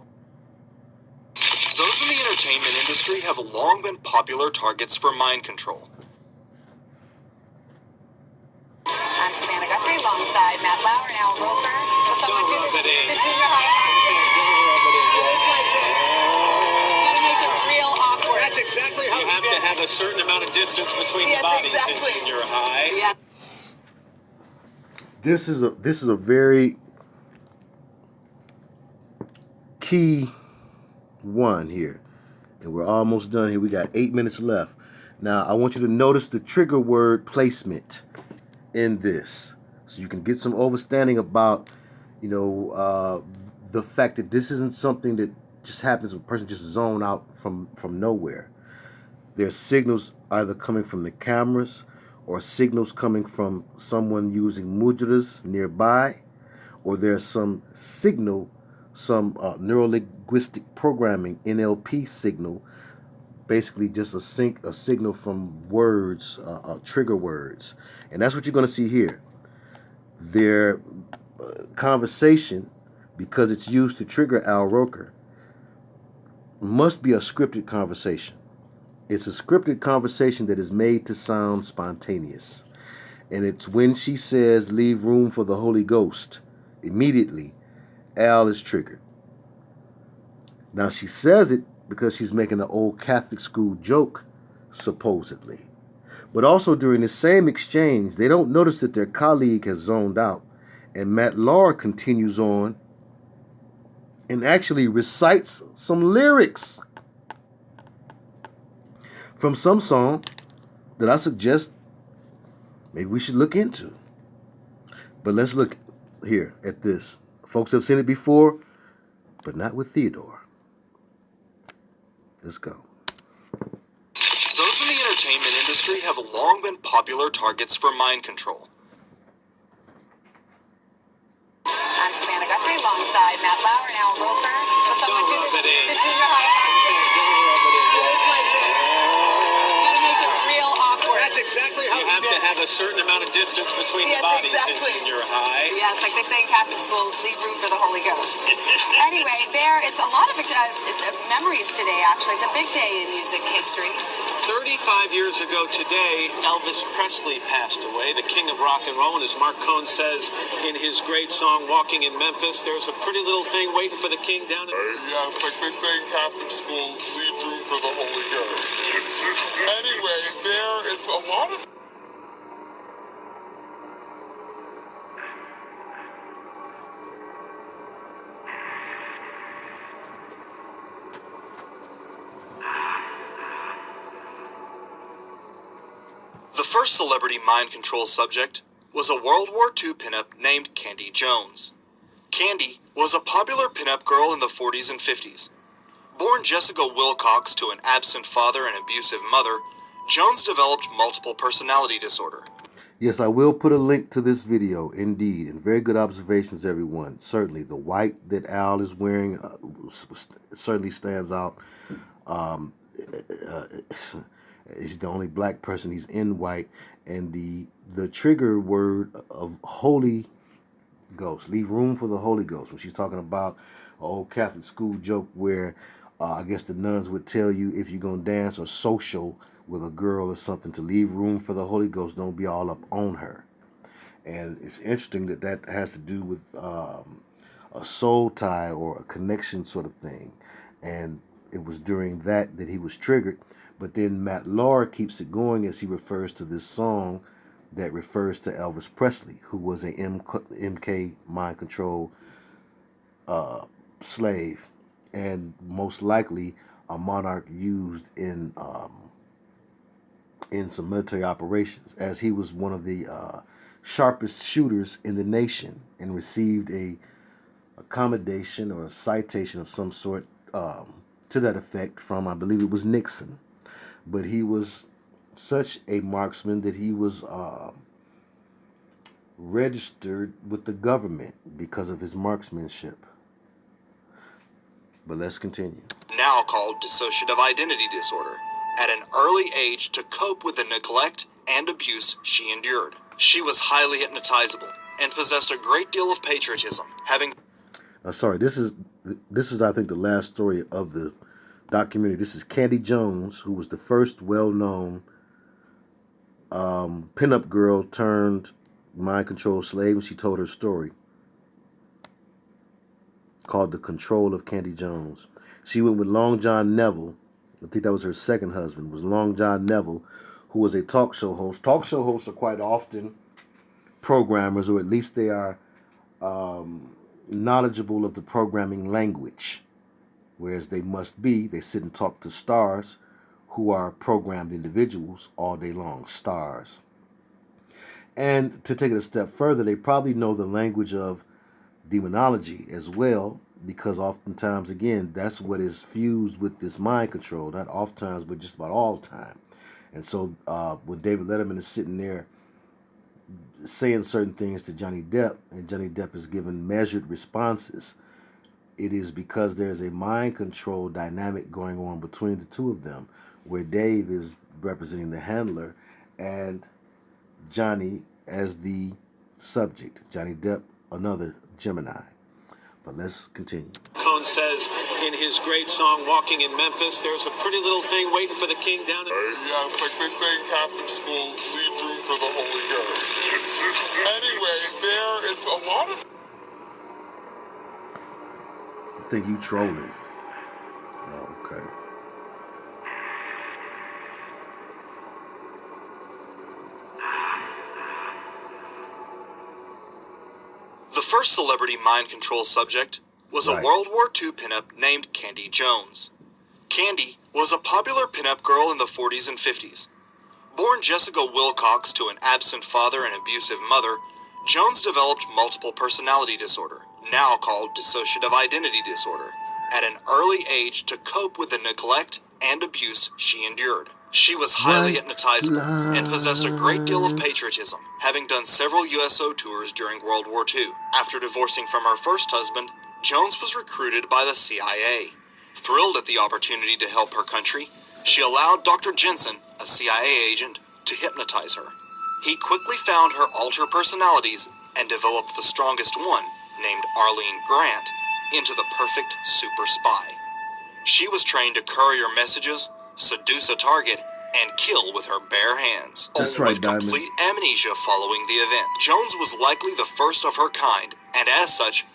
Those in the entertainment industry have long been popular targets for mind control. I'm Savannah Guthrie, alongside Matt Lauer and Al Roper. Will someone do the junior high It's like this. Gotta make it real awkward. That's exactly how you have to have a certain amount of distance between Yes, the bodies exactly. in junior high. Yeah. This is a very key one here, and we're almost done here. We got 8 minutes left. Now I want you to notice the trigger word placement in this, so you can get some understanding about, you know, the fact that this isn't something that just happens when a person just zone out from nowhere. There's signals either coming from the cameras or signals coming from someone using mudras nearby, or there's some signal, some neurolinguistic programming, NLP signal, basically just a signal from words, trigger words. And that's what you're going to see here. Their conversation, because it's used to trigger Al Roker, must be a scripted conversation. It's a scripted conversation that is made to sound spontaneous. And it's when she says, leave room for the Holy Ghost, immediately, Al is triggered. Now, she says it because she's making an old Catholic school joke, supposedly. But also during the same exchange, they don't notice that their colleague has zoned out, and Matt Lauer continues on and actually recites some lyrics from some song that I suggest maybe we should look into. But let's look here at this. Folks have seen it before, but not with Theodore. Let's go. Those in the entertainment industry have long been popular targets for mind control. I'm Savannah Guthrie, alongside Matt Lauer and Al Roper. Will someone do the junior high It's like this. Gotta make it real awkward. That's exactly how you have to have a certain amount of distance between the bodies exactly. in junior high. Yes, like they say in Catholic school, leave room for the Holy Ghost. Anyway, there is a lot of memories today, actually. It's a big day in music history. 35 years ago today, Elvis Presley passed away, the king of rock and roll. And as Mark Cohn says in his great song, Walking in Memphis, there's a pretty little thing waiting for the king down in... Yes, like they say in Catholic school, leave room for the Holy Ghost. Anyway, there is a lot of... The first celebrity mind control subject was a World War II pinup named Candy Jones. Candy was a popular pinup girl in the 40s and 50s. Born Jessica Wilcox to an absent father and abusive mother, Jones developed multiple personality disorder. Yes, I will put a link to this video, indeed, and very good observations, everyone. Certainly, the white that Al is wearing certainly stands out. He's the only black person. He's in white, and the trigger word of Holy Ghost, leave room for the Holy Ghost. When she's talking about an old Catholic school joke where I guess the nuns would tell you if you're gonna dance or social with a girl or something to leave room for the Holy Ghost. Don't be all up on her. And it's interesting that that has to do with a soul tie or a connection sort of thing. And it was during that he was triggered. But then Matt Lauer keeps it going as he refers to this song that refers to Elvis Presley, who was a MK mind control slave, and most likely a monarch used in some military operations, as he was one of the sharpest shooters in the nation and received a accommodation or a citation of some sort to that effect from, I believe it was Nixon. But he was such a marksman that he was registered with the government because of his marksmanship. But let's continue. Now called dissociative identity disorder, at an early age to cope with the neglect and abuse she endured. She was highly hypnotizable and possessed a great deal of patriotism, having... Sorry, this is I think the last story of the documentary. This is Candy Jones, who was the first well-known pinup girl turned mind control slave, and she told her story called The Control of Candy Jones. She went with Long John Neville. I think that was her second husband, was Long John Neville, who was a talk show host. Talk show hosts are quite often programmers, or at least they are knowledgeable of the programming language, whereas they sit and talk to stars who are programmed individuals all day long, stars. And to take it a step further, they probably know the language of demonology as well, because oftentimes, again, that's what is fused with this mind control. Not oftentimes, but just about all time. And so when David Letterman is sitting there saying certain things to Johnny Depp, and Johnny Depp is given measured responses, it is because there's a mind control dynamic going on between the two of them, where Dave is representing the handler and Johnny as the subject. Johnny Depp, another Gemini. But let's continue. Cohn says in his great song, Walking in Memphis, there's a pretty little thing waiting for the king down in... Yes, like they say in Catholic school, leave room for the Holy Ghost. Anyway, there is a lot of... I think you trolling. Oh, okay. The first celebrity mind control subject was a World War II pinup named Candy Jones. Candy was a popular pinup girl in the 40s and 50s. Born Jessica Wilcox to an absent father and abusive mother, Jones developed multiple personality disorder, now called dissociative identity disorder, at an early age to cope with the neglect and abuse she endured. She was highly hypnotizable and possessed a great deal of patriotism, having done several USO tours during World War II. After divorcing from her first husband, Jones was recruited by the CIA. Thrilled at the opportunity to help her country, she allowed Dr. Jensen, a CIA agent, to hypnotize her. He quickly found her alter personalities and developed the strongest one, named Arlene Grant, into the perfect super spy. She was trained to courier messages, seduce a target, and kill with her bare hands. That's right, Diamond. With complete amnesia following the event. Jones was likely the first of her kind, and as such,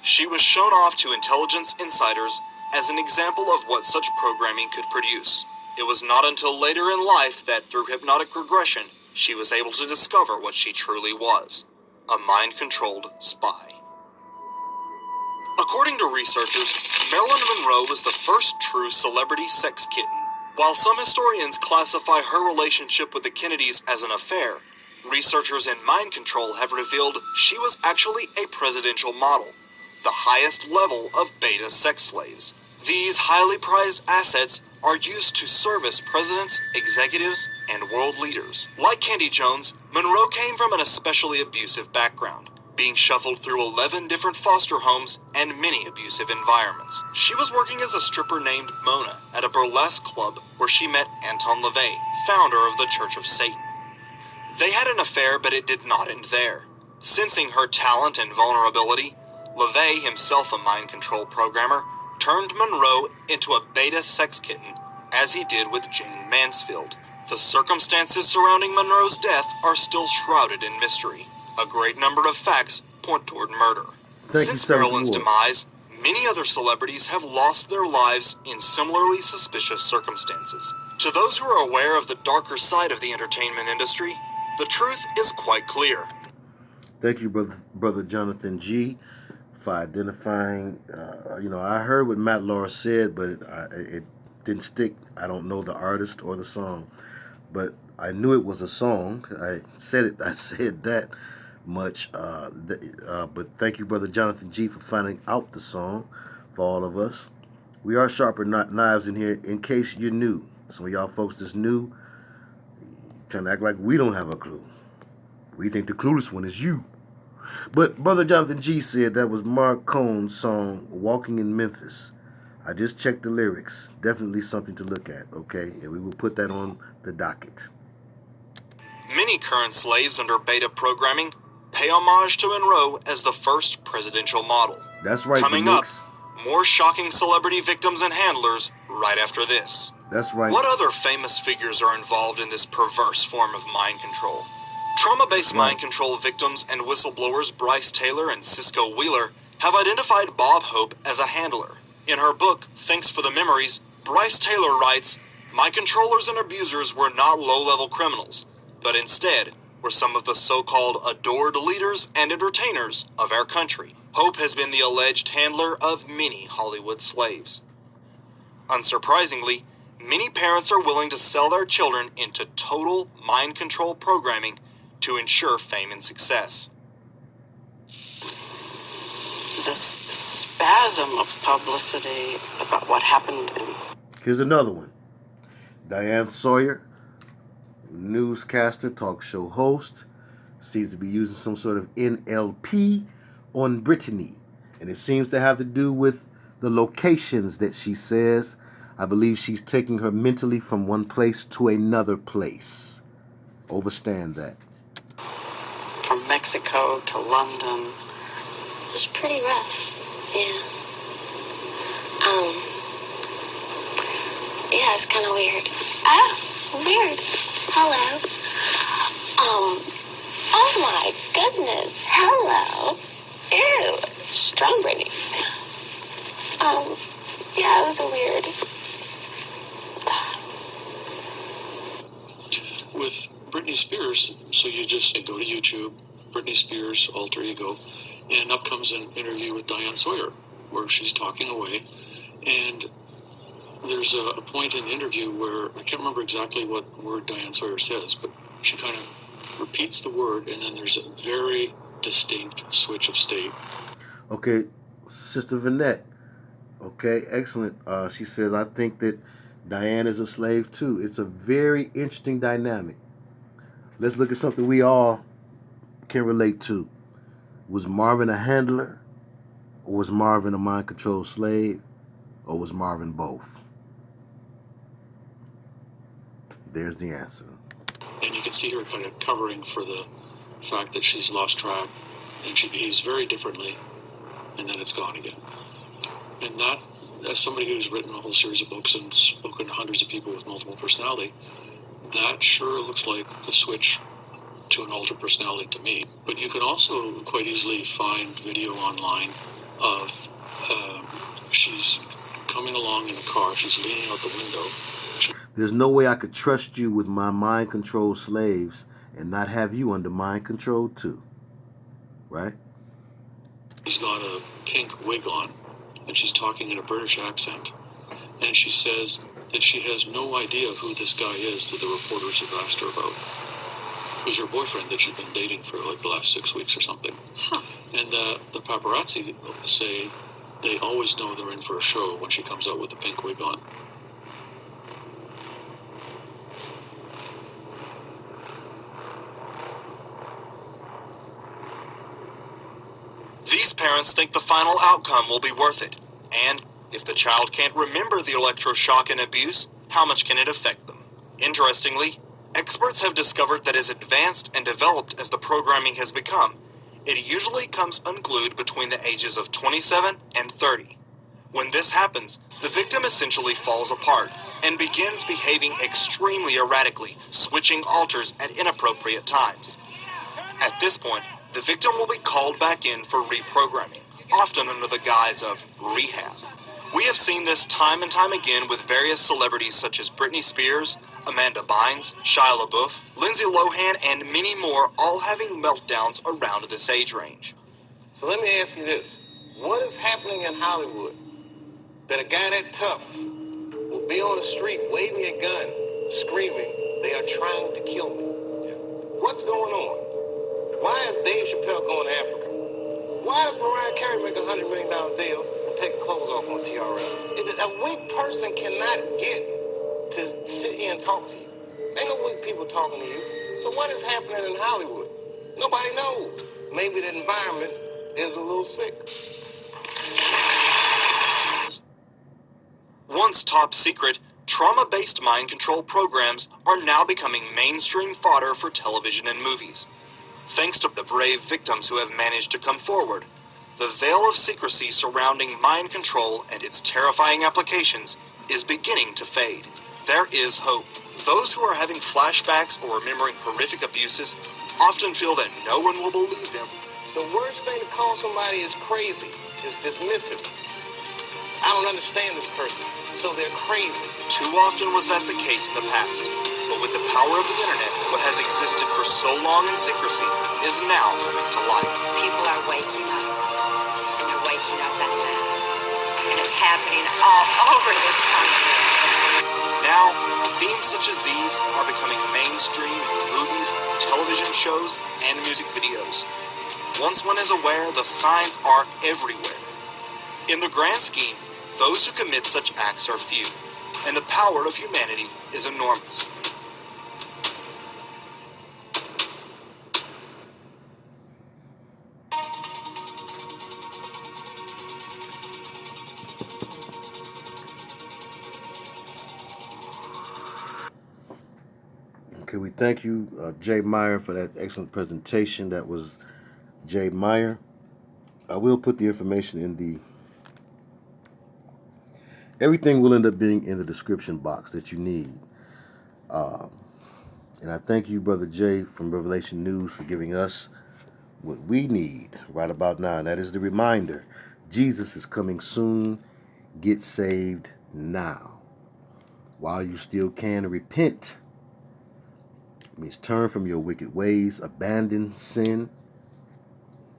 she was shown off to intelligence insiders as an example of what such programming could produce. It was not until later in life that, through hypnotic regression, she was able to discover what she truly was: a mind-controlled spy. According to researchers, Marilyn Monroe was the first true celebrity sex kitten. While some historians classify her relationship with the Kennedys as an affair, researchers in mind control have revealed she was actually a presidential model, the highest level of beta sex slaves. These highly prized assets are used to service presidents, executives, and world leaders. Like Candy Jones, Monroe came from an especially abusive background, being shuffled through 11 different foster homes and many abusive environments. She was working as a stripper named Mona at a burlesque club where she met Anton LaVey, founder of the Church of Satan. They had an affair, but it did not end there. Sensing her talent and vulnerability, LaVey, himself a mind control programmer, turned Monroe into a beta sex kitten, as he did with Jane Mansfield. The circumstances surrounding Monroe's death are still shrouded in mystery. A great number of facts point toward murder. Since Marilyn's demise, many other celebrities have lost their lives in similarly suspicious circumstances. To those who are aware of the darker side of the entertainment industry, the truth is quite clear. Thank you, brother Jonathan G, for identifying. I heard what Matt Laura said, but it didn't stick. I don't know the artist or the song, but I knew it was a song. I said that much. But thank you, brother Jonathan G, for finding out the song for all of us. We are sharper knives in here in case you're new. Some of y'all folks that's new trying to act like we don't have a clue. We think the clueless one is you. But Brother Jonathan G said that was Mark Cohn's song, Walking in Memphis. I just checked the lyrics. Definitely something to look at, okay? And we will put that on the docket. Many current slaves under beta programming pay homage to Monroe as the first presidential model. That's right, Coming up, more shocking celebrity victims and handlers right after this. That's right. What other famous figures are involved in this perverse form of mind control? Trauma-based mind control victims and whistleblowers Bryce Taylor and Cisco Wheeler have identified Bob Hope as a handler. In her book, Thanks for the Memories, Bryce Taylor writes, "My controllers and abusers were not low-level criminals, but instead were some of the so-called adored leaders and entertainers of our country. Hope has been the alleged handler of many Hollywood slaves." Unsurprisingly, many parents are willing to sell their children into total mind control programming to ensure fame and success. This spasm of publicity about what happened in... Here's another one. Diane Sawyer, newscaster, talk show host, seems to be using some sort of NLP on Brittany. And it seems to have to do with the locations that she says. I believe she's taking her mentally from one place to another place. Overstand that. From Mexico to London. It was pretty rough, yeah. Yeah, it's kind of weird. Oh, weird. Hello. Oh my goodness. Hello. Ew, strong Brittany. Yeah, it was a weird... With Britney Spears, so you just go to YouTube, Britney Spears, alter ego, and up comes an interview with Diane Sawyer, where she's talking away, and there's a point in the interview where, I can't remember exactly what word Diane Sawyer says, but she kind of repeats the word, and then there's a very distinct switch of state. Okay, Sister Vanette. Okay, excellent. She says, I think that Diane is a slave too. It's a very interesting dynamic. Let's look at something we all can relate to. Was Marvin a handler? Or was Marvin a mind-controlled slave? Or was Marvin both? There's the answer. And you can see her kind of covering for the fact that she's lost track and she behaves very differently, and then it's gone again. And that, as somebody who's written a whole series of books and spoken to hundreds of people with multiple personality, that sure looks like a switch to an altered personality to me. But you can also quite easily find video online of she's coming along in a car, she's leaning out the window. There's no way I could trust you with my mind-controlled slaves and not have you under mind control too. Right? She's got a pink wig on, and she's talking in a British accent. And she says that she has no idea who this guy is that the reporters have asked her about. Who's her boyfriend that she'd been dating for like the last 6 weeks or something. And the paparazzi say they always know they're in for a show when she comes out with the pink wig on. These parents think the final outcome will be worth it. And if the child can't remember the electroshock and abuse, how much can it affect them? Interestingly, experts have discovered that as advanced and developed as the programming has become, it usually comes unglued between the ages of 27 and 30. When this happens, the victim essentially falls apart and begins behaving extremely erratically, switching alters at inappropriate times. At this point, the victim will be called back in for reprogramming, often under the guise of rehab. We have seen this time and time again with various celebrities such as Britney Spears, Amanda Bynes, Shia LaBeouf, Lindsay Lohan, and many more, all having meltdowns around this age range. So let me ask you this. What is happening in Hollywood that a guy that tough will be on the street waving a gun, screaming, "They are trying to kill me"? What's going on? Why is Dave Chappelle going to Africa? Why does Mariah Carey make $100 million deal and take the clothes off on TRL. A weak person cannot get to sit here and talk to you. Ain't no weak people talking to you. So what is happening in Hollywood? Nobody knows. Maybe the environment is a little sick. Once top secret, trauma-based mind control programs are now becoming mainstream fodder for television and movies. Thanks to the brave victims who have managed to come forward, the veil of secrecy surrounding mind control and its terrifying applications is beginning to fade. There is hope. Those who are having flashbacks or remembering horrific abuses often feel that no one will believe them. The worst thing to call somebody is crazy is dismissive. I don't understand this person, so they're crazy. Too often was that the case in the past, but with the power of the internet, what has existed for so long in secrecy is now coming to light. People are waking up, and they're waking up en masse, and it's happening all over this country. Now, themes such as these are becoming mainstream in movies, television shows, and music videos. Once one is aware, the signs are everywhere. In the grand scheme, those who commit such acts are few, and the power of humanity is enormous. Okay, we thank you, Jay Meyer, for that excellent presentation. That was Jay Meyer. I will put the information in the... Everything will end up being in the description box that you need. And I thank you, Brother Jay from Revelation News, for giving us what we need right about now. And that is the reminder. Jesus is coming soon. Get saved now. While you still can, repent. It means turn from your wicked ways, abandon sin,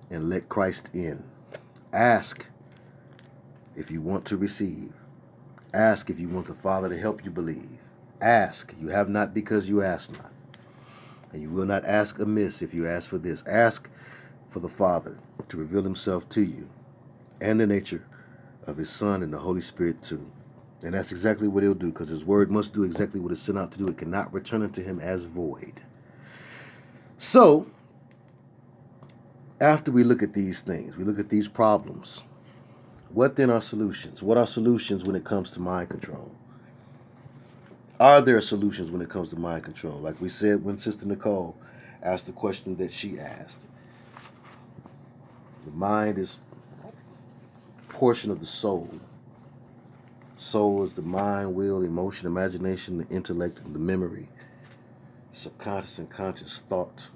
and let Christ in. Ask if you want to receive. Ask if you want the Father to help you believe. Ask. You have not because you ask not. And you will not ask amiss if you ask for this. Ask for the Father to reveal himself to you and the nature of his Son and the Holy Spirit too. And that's exactly what he'll do, because his word must do exactly what it's sent out to do. It cannot return unto him as void. So, after we look at these things, we look at these problems, what then are solutions? What are solutions when it comes to mind control? Are there solutions when it comes to mind control? Like we said when Sister Nicole asked the question that she asked. The mind is a portion of the soul. Soul is the mind, will, emotion, imagination, the intellect, and the memory. Subconscious and conscious thought.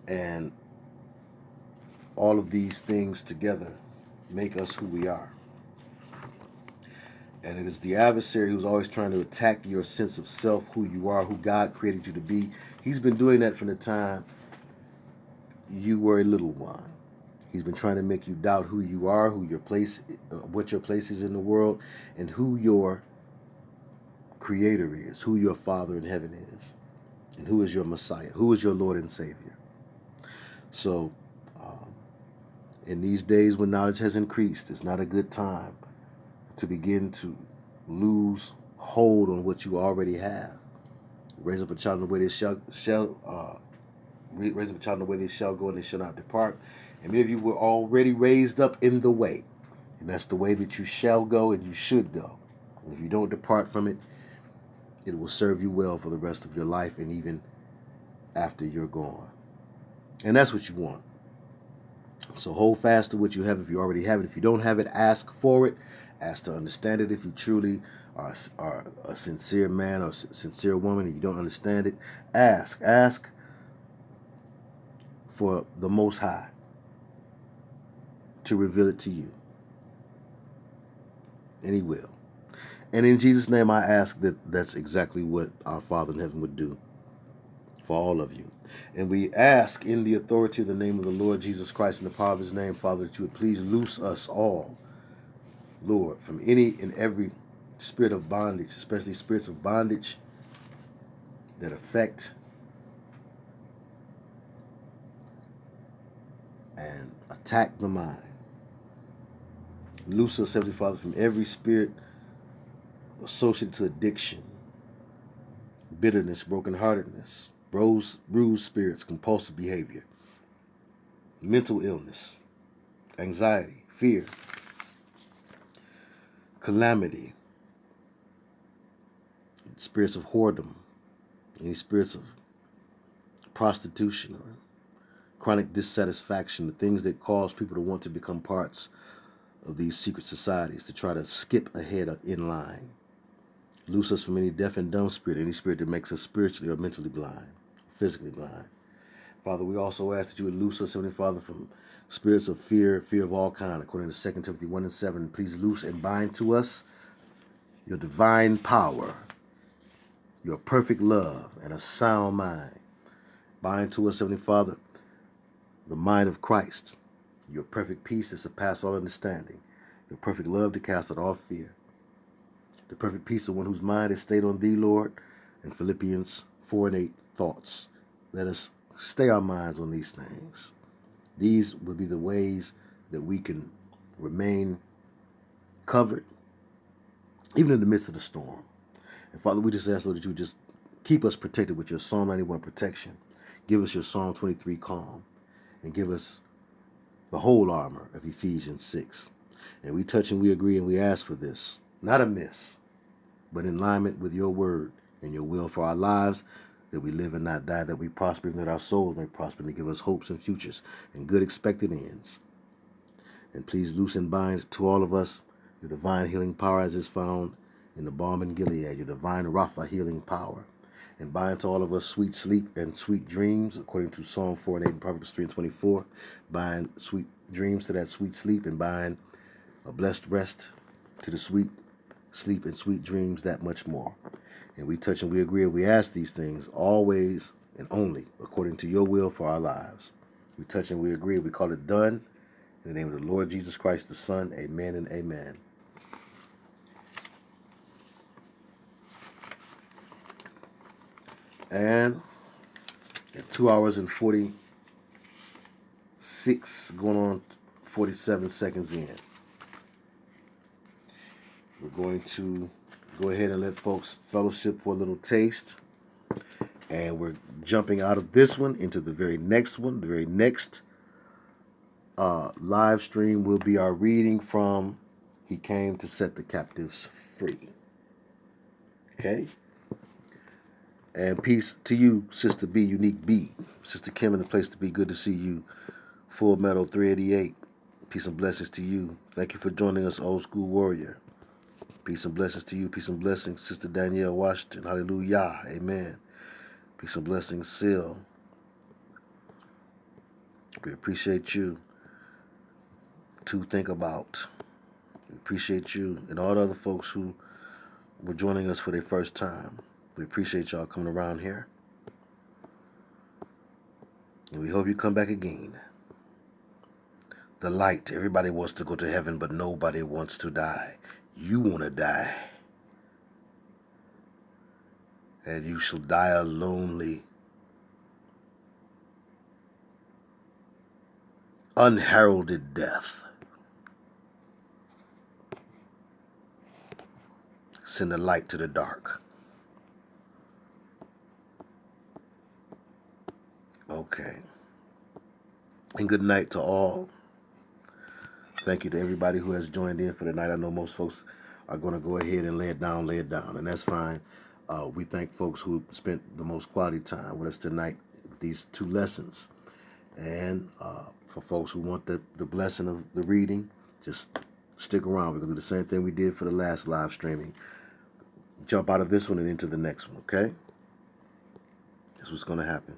And all of these things together make us who we are. And it is the adversary who's always trying to attack your sense of self, who you are, who God created you to be. He's been doing that from the time you were a little one. He's been trying to make you doubt who you are, who your place, what your place is in the world, and who your Creator is, who your Father in heaven is, and who is your Messiah, who is your Lord and Savior. So, in these days when knowledge has increased, it's not a good time to begin to lose hold on what you already have. Raise up a child in the way they raise up a child in the way they shall go, and they shall not depart. And many of you were already raised up in the way, and that's the way that you shall go and you should go. And if you don't depart from it, it will serve you well for the rest of your life and even after you're gone. And that's what you want. So hold fast to what you have if you already have it. If you don't have it, ask for it. Ask to understand it. If you truly are a sincere man or sincere woman and you don't understand it, ask. Ask for the Most High to reveal it to you. And he will. And in Jesus' name, I ask that that's exactly what our Father in heaven would do for all of you. And we ask in the authority of the name of the Lord Jesus Christ and the power of his name, Father, that you would please loose us all, Lord, from any and every spirit of bondage, especially spirits of bondage that affect and attack the mind. Loose us, Heavenly Father, from every spirit associated to addiction, bitterness, brokenheartedness, bruised spirits, compulsive behavior, mental illness, anxiety, fear, calamity, spirits of whoredom, any spirits of prostitution or chronic dissatisfaction, the things that cause people to want to become parts of these secret societies, to try to skip ahead in line. Loose us from any deaf and dumb spirit, any spirit that makes us spiritually or mentally blind, physically blind. Father, we also ask that you would loose us, Heavenly Father, from spirits of fear, fear of all kind, according to 2 Timothy 1 and 7. Please loose and bind to us your divine power, your perfect love, and a sound mind. Bind to us, Heavenly Father, the mind of Christ, your perfect peace that surpasses all understanding, your perfect love to cast out all fear, the perfect peace of one whose mind is stayed on thee, Lord, and Philippians 4 and 8 thoughts. Let us stay our minds on these things. These will be the ways that we can remain covered, even in the midst of the storm. And Father, we just ask, Lord, that you just keep us protected with your Psalm 91 protection. Give us your Psalm 23 calm, and give us the whole armor of Ephesians 6. And we touch and we agree and we ask for this, not amiss, but in alignment with your word and your will for our lives, that we live and not die, that we prosper and that our souls may prosper, and to give us hopes and futures and good expected ends. And please loose and bind to all of us your divine healing power as is found in the balm in Gilead, your divine Rapha healing power. And bind to all of us sweet sleep and sweet dreams, according to Psalm 4 and 8 and Proverbs 3 and 24. Bind sweet dreams to that sweet sleep, and bind a blessed rest to the sweet sleep and sweet dreams that much more. And we touch and we agree and we ask these things always and only according to your will for our lives. We touch and we agree. We call it done. In the name of the Lord Jesus Christ, the Son, amen and amen. And at 2 hours and 46, going on 47 seconds in, we're going to go ahead and let folks fellowship for a little taste. And we're jumping out of this one into the very next one. The very next live stream will be our reading from He Came to Set the Captives Free. Okay? And peace to you, Sister B, Unique B. Sister Kim in the place to be. Good to see you. Full Metal 388. Peace and blessings to you. Thank you for joining us, Old School Warrior. Peace and blessings to you. Peace and blessings, Sister Danielle Washington. Hallelujah. Amen. Peace and blessings, Seal. We appreciate you. To think about. We appreciate you and all the other folks who were joining us for their first time. We appreciate y'all coming around here. And we hope you come back again. The light. Everybody wants to go to heaven, but nobody wants to die. You want to die. And you shall die a lonely, unheralded death. Send the light to the dark. Okay. And good night to all. Thank you to everybody who has joined in for the night. I know most folks are going to go ahead and lay it down, and that's fine. We thank folks who spent the most quality time with us tonight with these two lessons. And for folks who want the blessing of the reading, just stick around. We're going to do the same thing we did for the last live streaming. Jump out of this one and into the next one, okay? That's what's going to happen.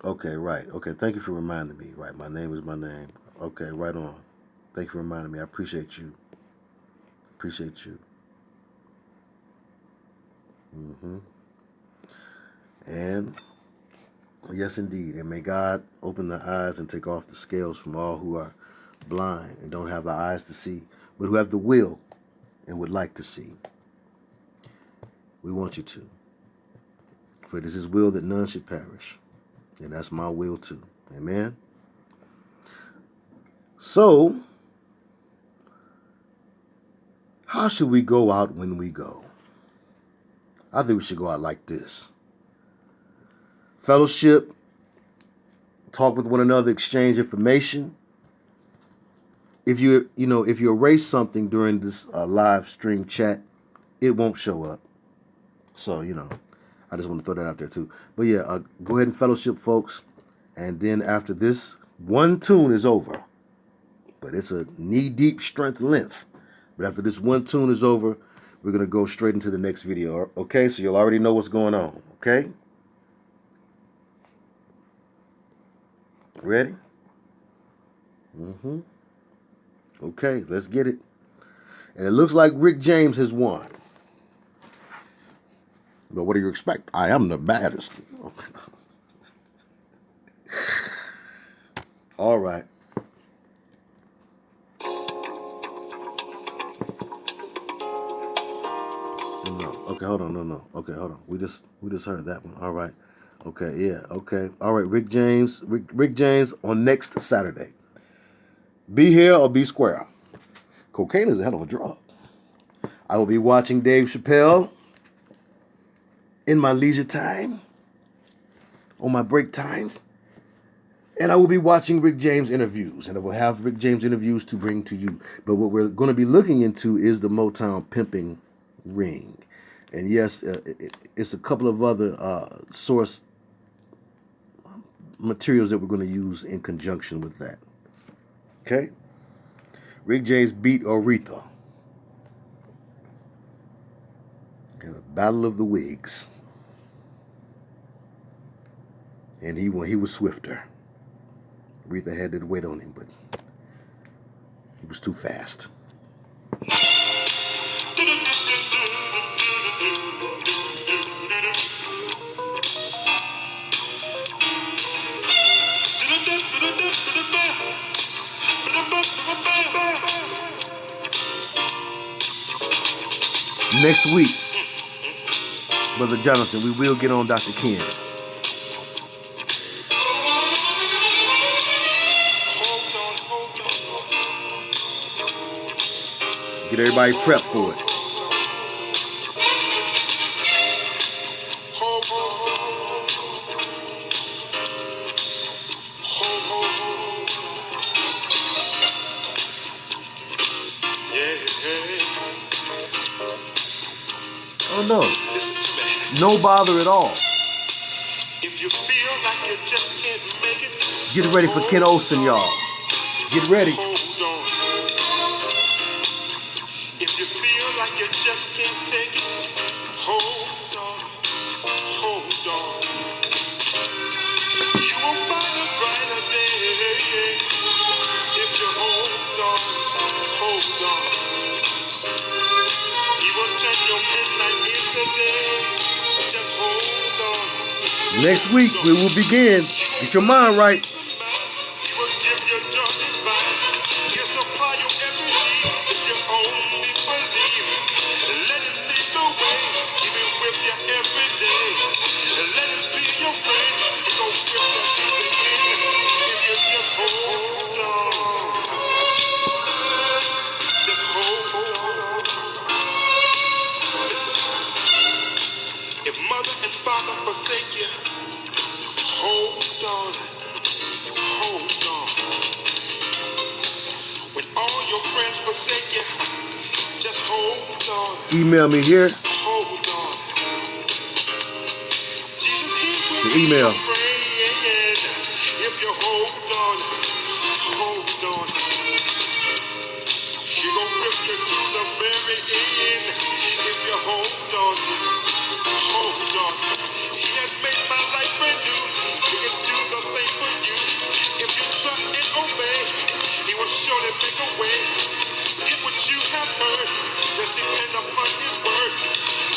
Okay, right. Okay, thank you for reminding me. Right, my name is my name. Okay, right on. Thank you for reminding me. I appreciate you. Appreciate you. And yes, indeed. And may God open the eyes and take off the scales from all who are blind and don't have the eyes to see, but who have the will and would like to see. We want you to. For it is His will that none should perish. And that's my will too. Amen? So, how should we go out when we go? I think we should go out like this. Fellowship, talk with one another, exchange information. If you erase something during this live stream chat, it won't show up. So, I just want to throw that out there too. But yeah, go ahead and fellowship, folks. And then after this, one tune is over. But it's a knee-deep strength length. But after this one tune is over, we're going to go straight into the next video. Okay, so you'll already know what's going on. Okay? Ready? Okay, let's get it. And it looks like Rick James has won. But what do you expect? I am the baddest. All right. No. Okay, hold on. No. Okay, hold on. We just heard that one. All right. Okay, yeah. Okay. All right, Rick James on next Saturday. Be here or be square. Cocaine is a hell of a drug. I will be watching Dave Chappelle in my leisure time, on my break times, and I will be watching Rick James interviews, and I will have Rick James interviews to bring to you. But what we're going to be looking into is the Motown pimping ring. And yes, it's a couple of other source materials that we're going to use in conjunction with that. Okay? Rick James beat Aretha. And a battle of the wigs. And he was swifter. Aretha had that weight on him, but he was too fast. Next week, Brother Jonathan, we will get on Dr. Ken. Get everybody prepped for it. Oh no. Listen to me. No bother at all. If you feel like you just can't make it, get ready for Ken Olsen, y'all. Get ready. Hold on. If you feel like you just can't take it, hold on. Hold on. You will find a brighter day if you hold on. Hold on. He will turn your midnight into day. Just hold on. Next week we will begin. Get your mind right. He will give you joy divine. He'll supply your every need if you only believe. Let him lead the way. He'll be with you every day. Let him be your friend. He'll go with you to the end. If you just hold on. Just hold on. Listen. If mother and father forsake you, hold on. Hold on. When all your friends forsake you, just hold on. Email me here. Hold on. Jesus, he will The be email. your friend. If you hold on. Hold on. He gon' whip you to the very end. If you hold on. Hold on. He has made my life brand new. He can do the thing for you. If you trust and obey, he will surely make a way. Forget what you have heard. Just depend upon his word.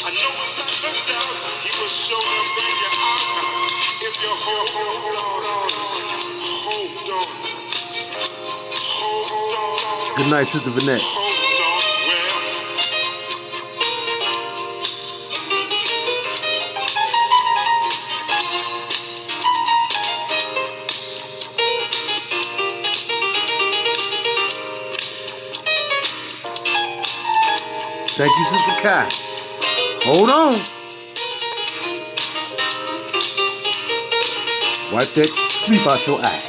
I know without a doubt, he will surely bring you out. If you hold on. Hold on. Hold on. Good night, Sister Vanette. Hold on. Well. Thank you, Sister Kai. Hold on. Wipe that sleep out your eye.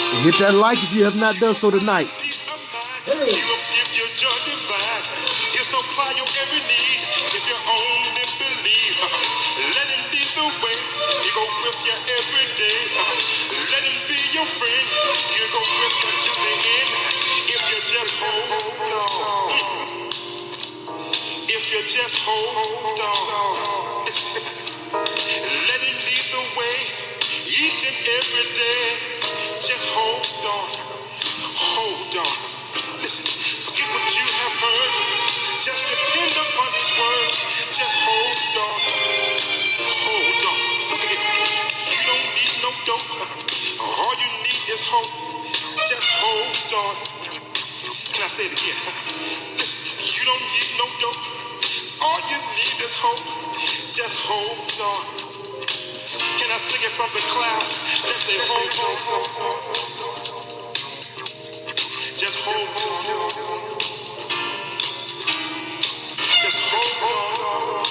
And hit that like if you have not done so tonight. He will give you joy divine. He'll supply your every need if you only believe. Let him lead the way. He'll go with you every day. Let him be your friend. He'll go with you to the end. If you just hold on. If you just hold on. Listen. Let him lead the way each and every day. Just hold on. Hold on. Listen, forget what you have heard. Just depend upon his word. Just hold on. Hold on. Look at it. You don't need no dope. All you need is hope. Just hold on. Can I say it again? Listen, you don't need no dope. All you need is hope. Just hold on. Can I sing it from the clouds? Just say hold on. Just hold on. Just hold on.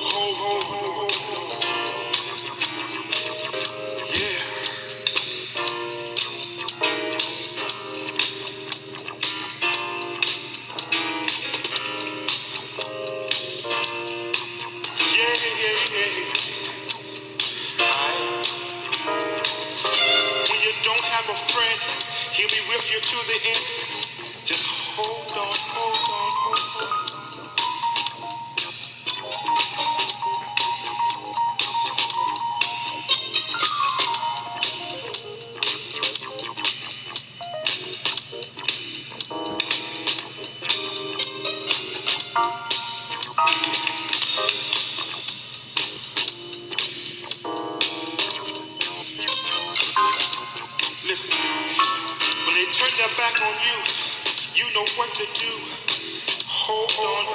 Hold on. Yeah. When you don't have a friend, he'll be with you to the end. Just hold on, hold on, hold on. Listen, when they turn their back on you, you know what to do. Hold on.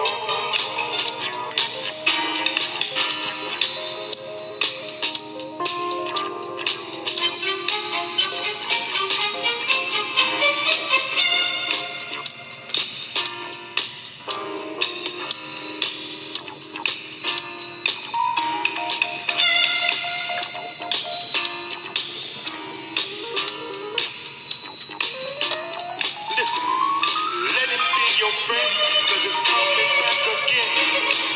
Listen, let him be your friend, cause it's coming back again.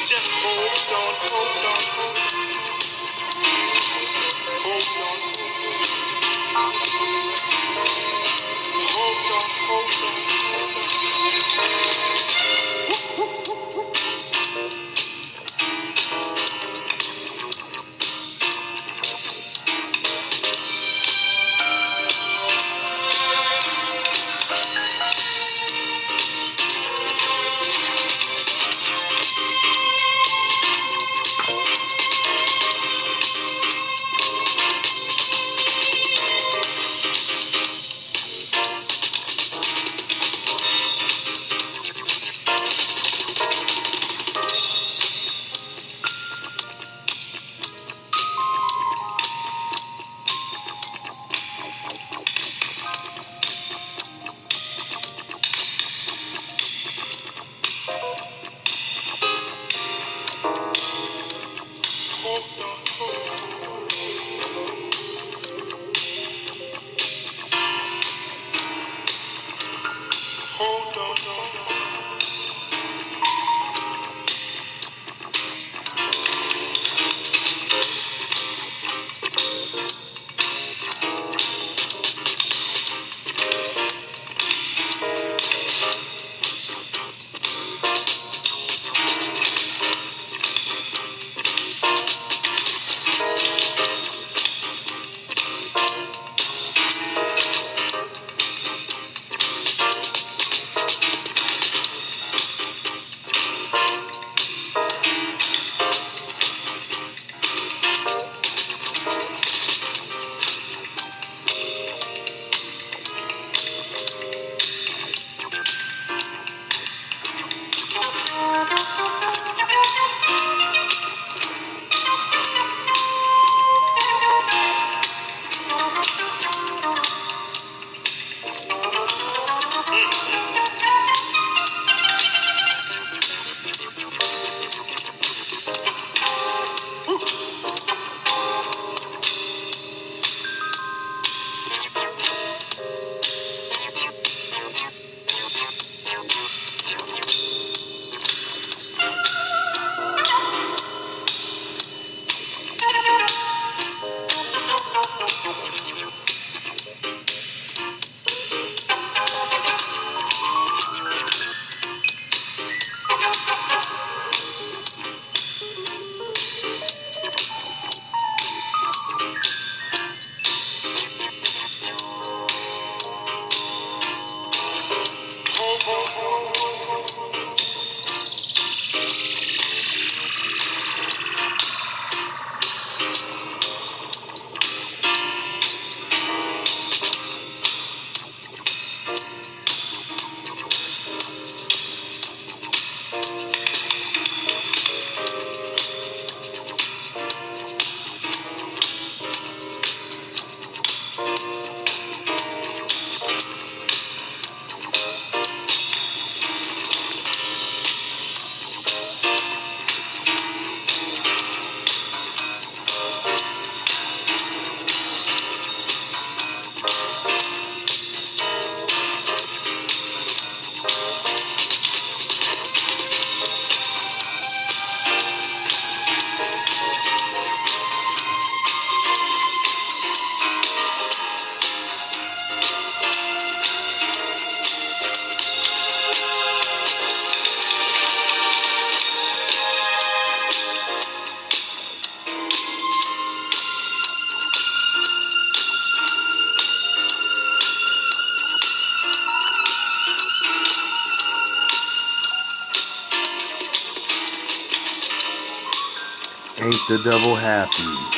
Just hold on, hold on, hold on. Hold on. Hold on, hold on. Ain't the devil happy?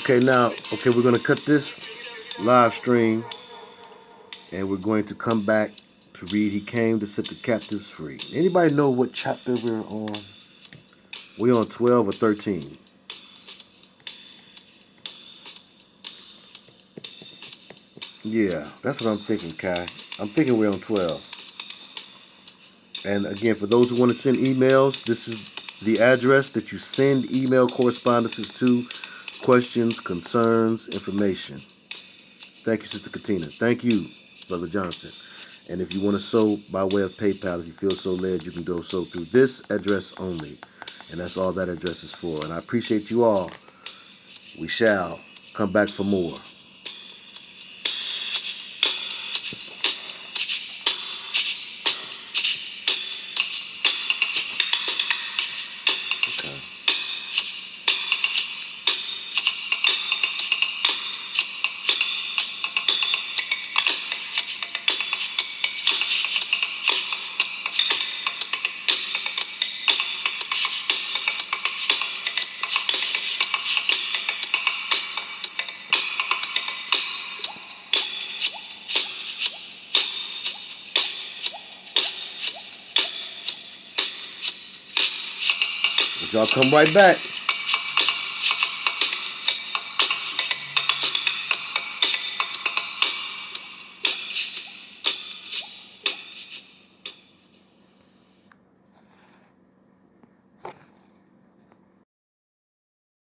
Okay, now, we're going to cut this live stream, and we're going to come back to read He Came to Set the Captives Free. Anybody know what chapter we're on? We're on 12 or 13? Yeah, that's what I'm thinking, Kai. I'm thinking we're on 12. And again, for those who want to send emails, this is the address that you send email correspondences to. Questions, concerns, information. Thank you, Sister Katina. Thank you, Brother Jonathan. And if you want to sow by way of PayPal, if you feel so led, you can go sow through this address only. And that's all that address is for. And I appreciate you all. We shall come back for more. Y'all come right back.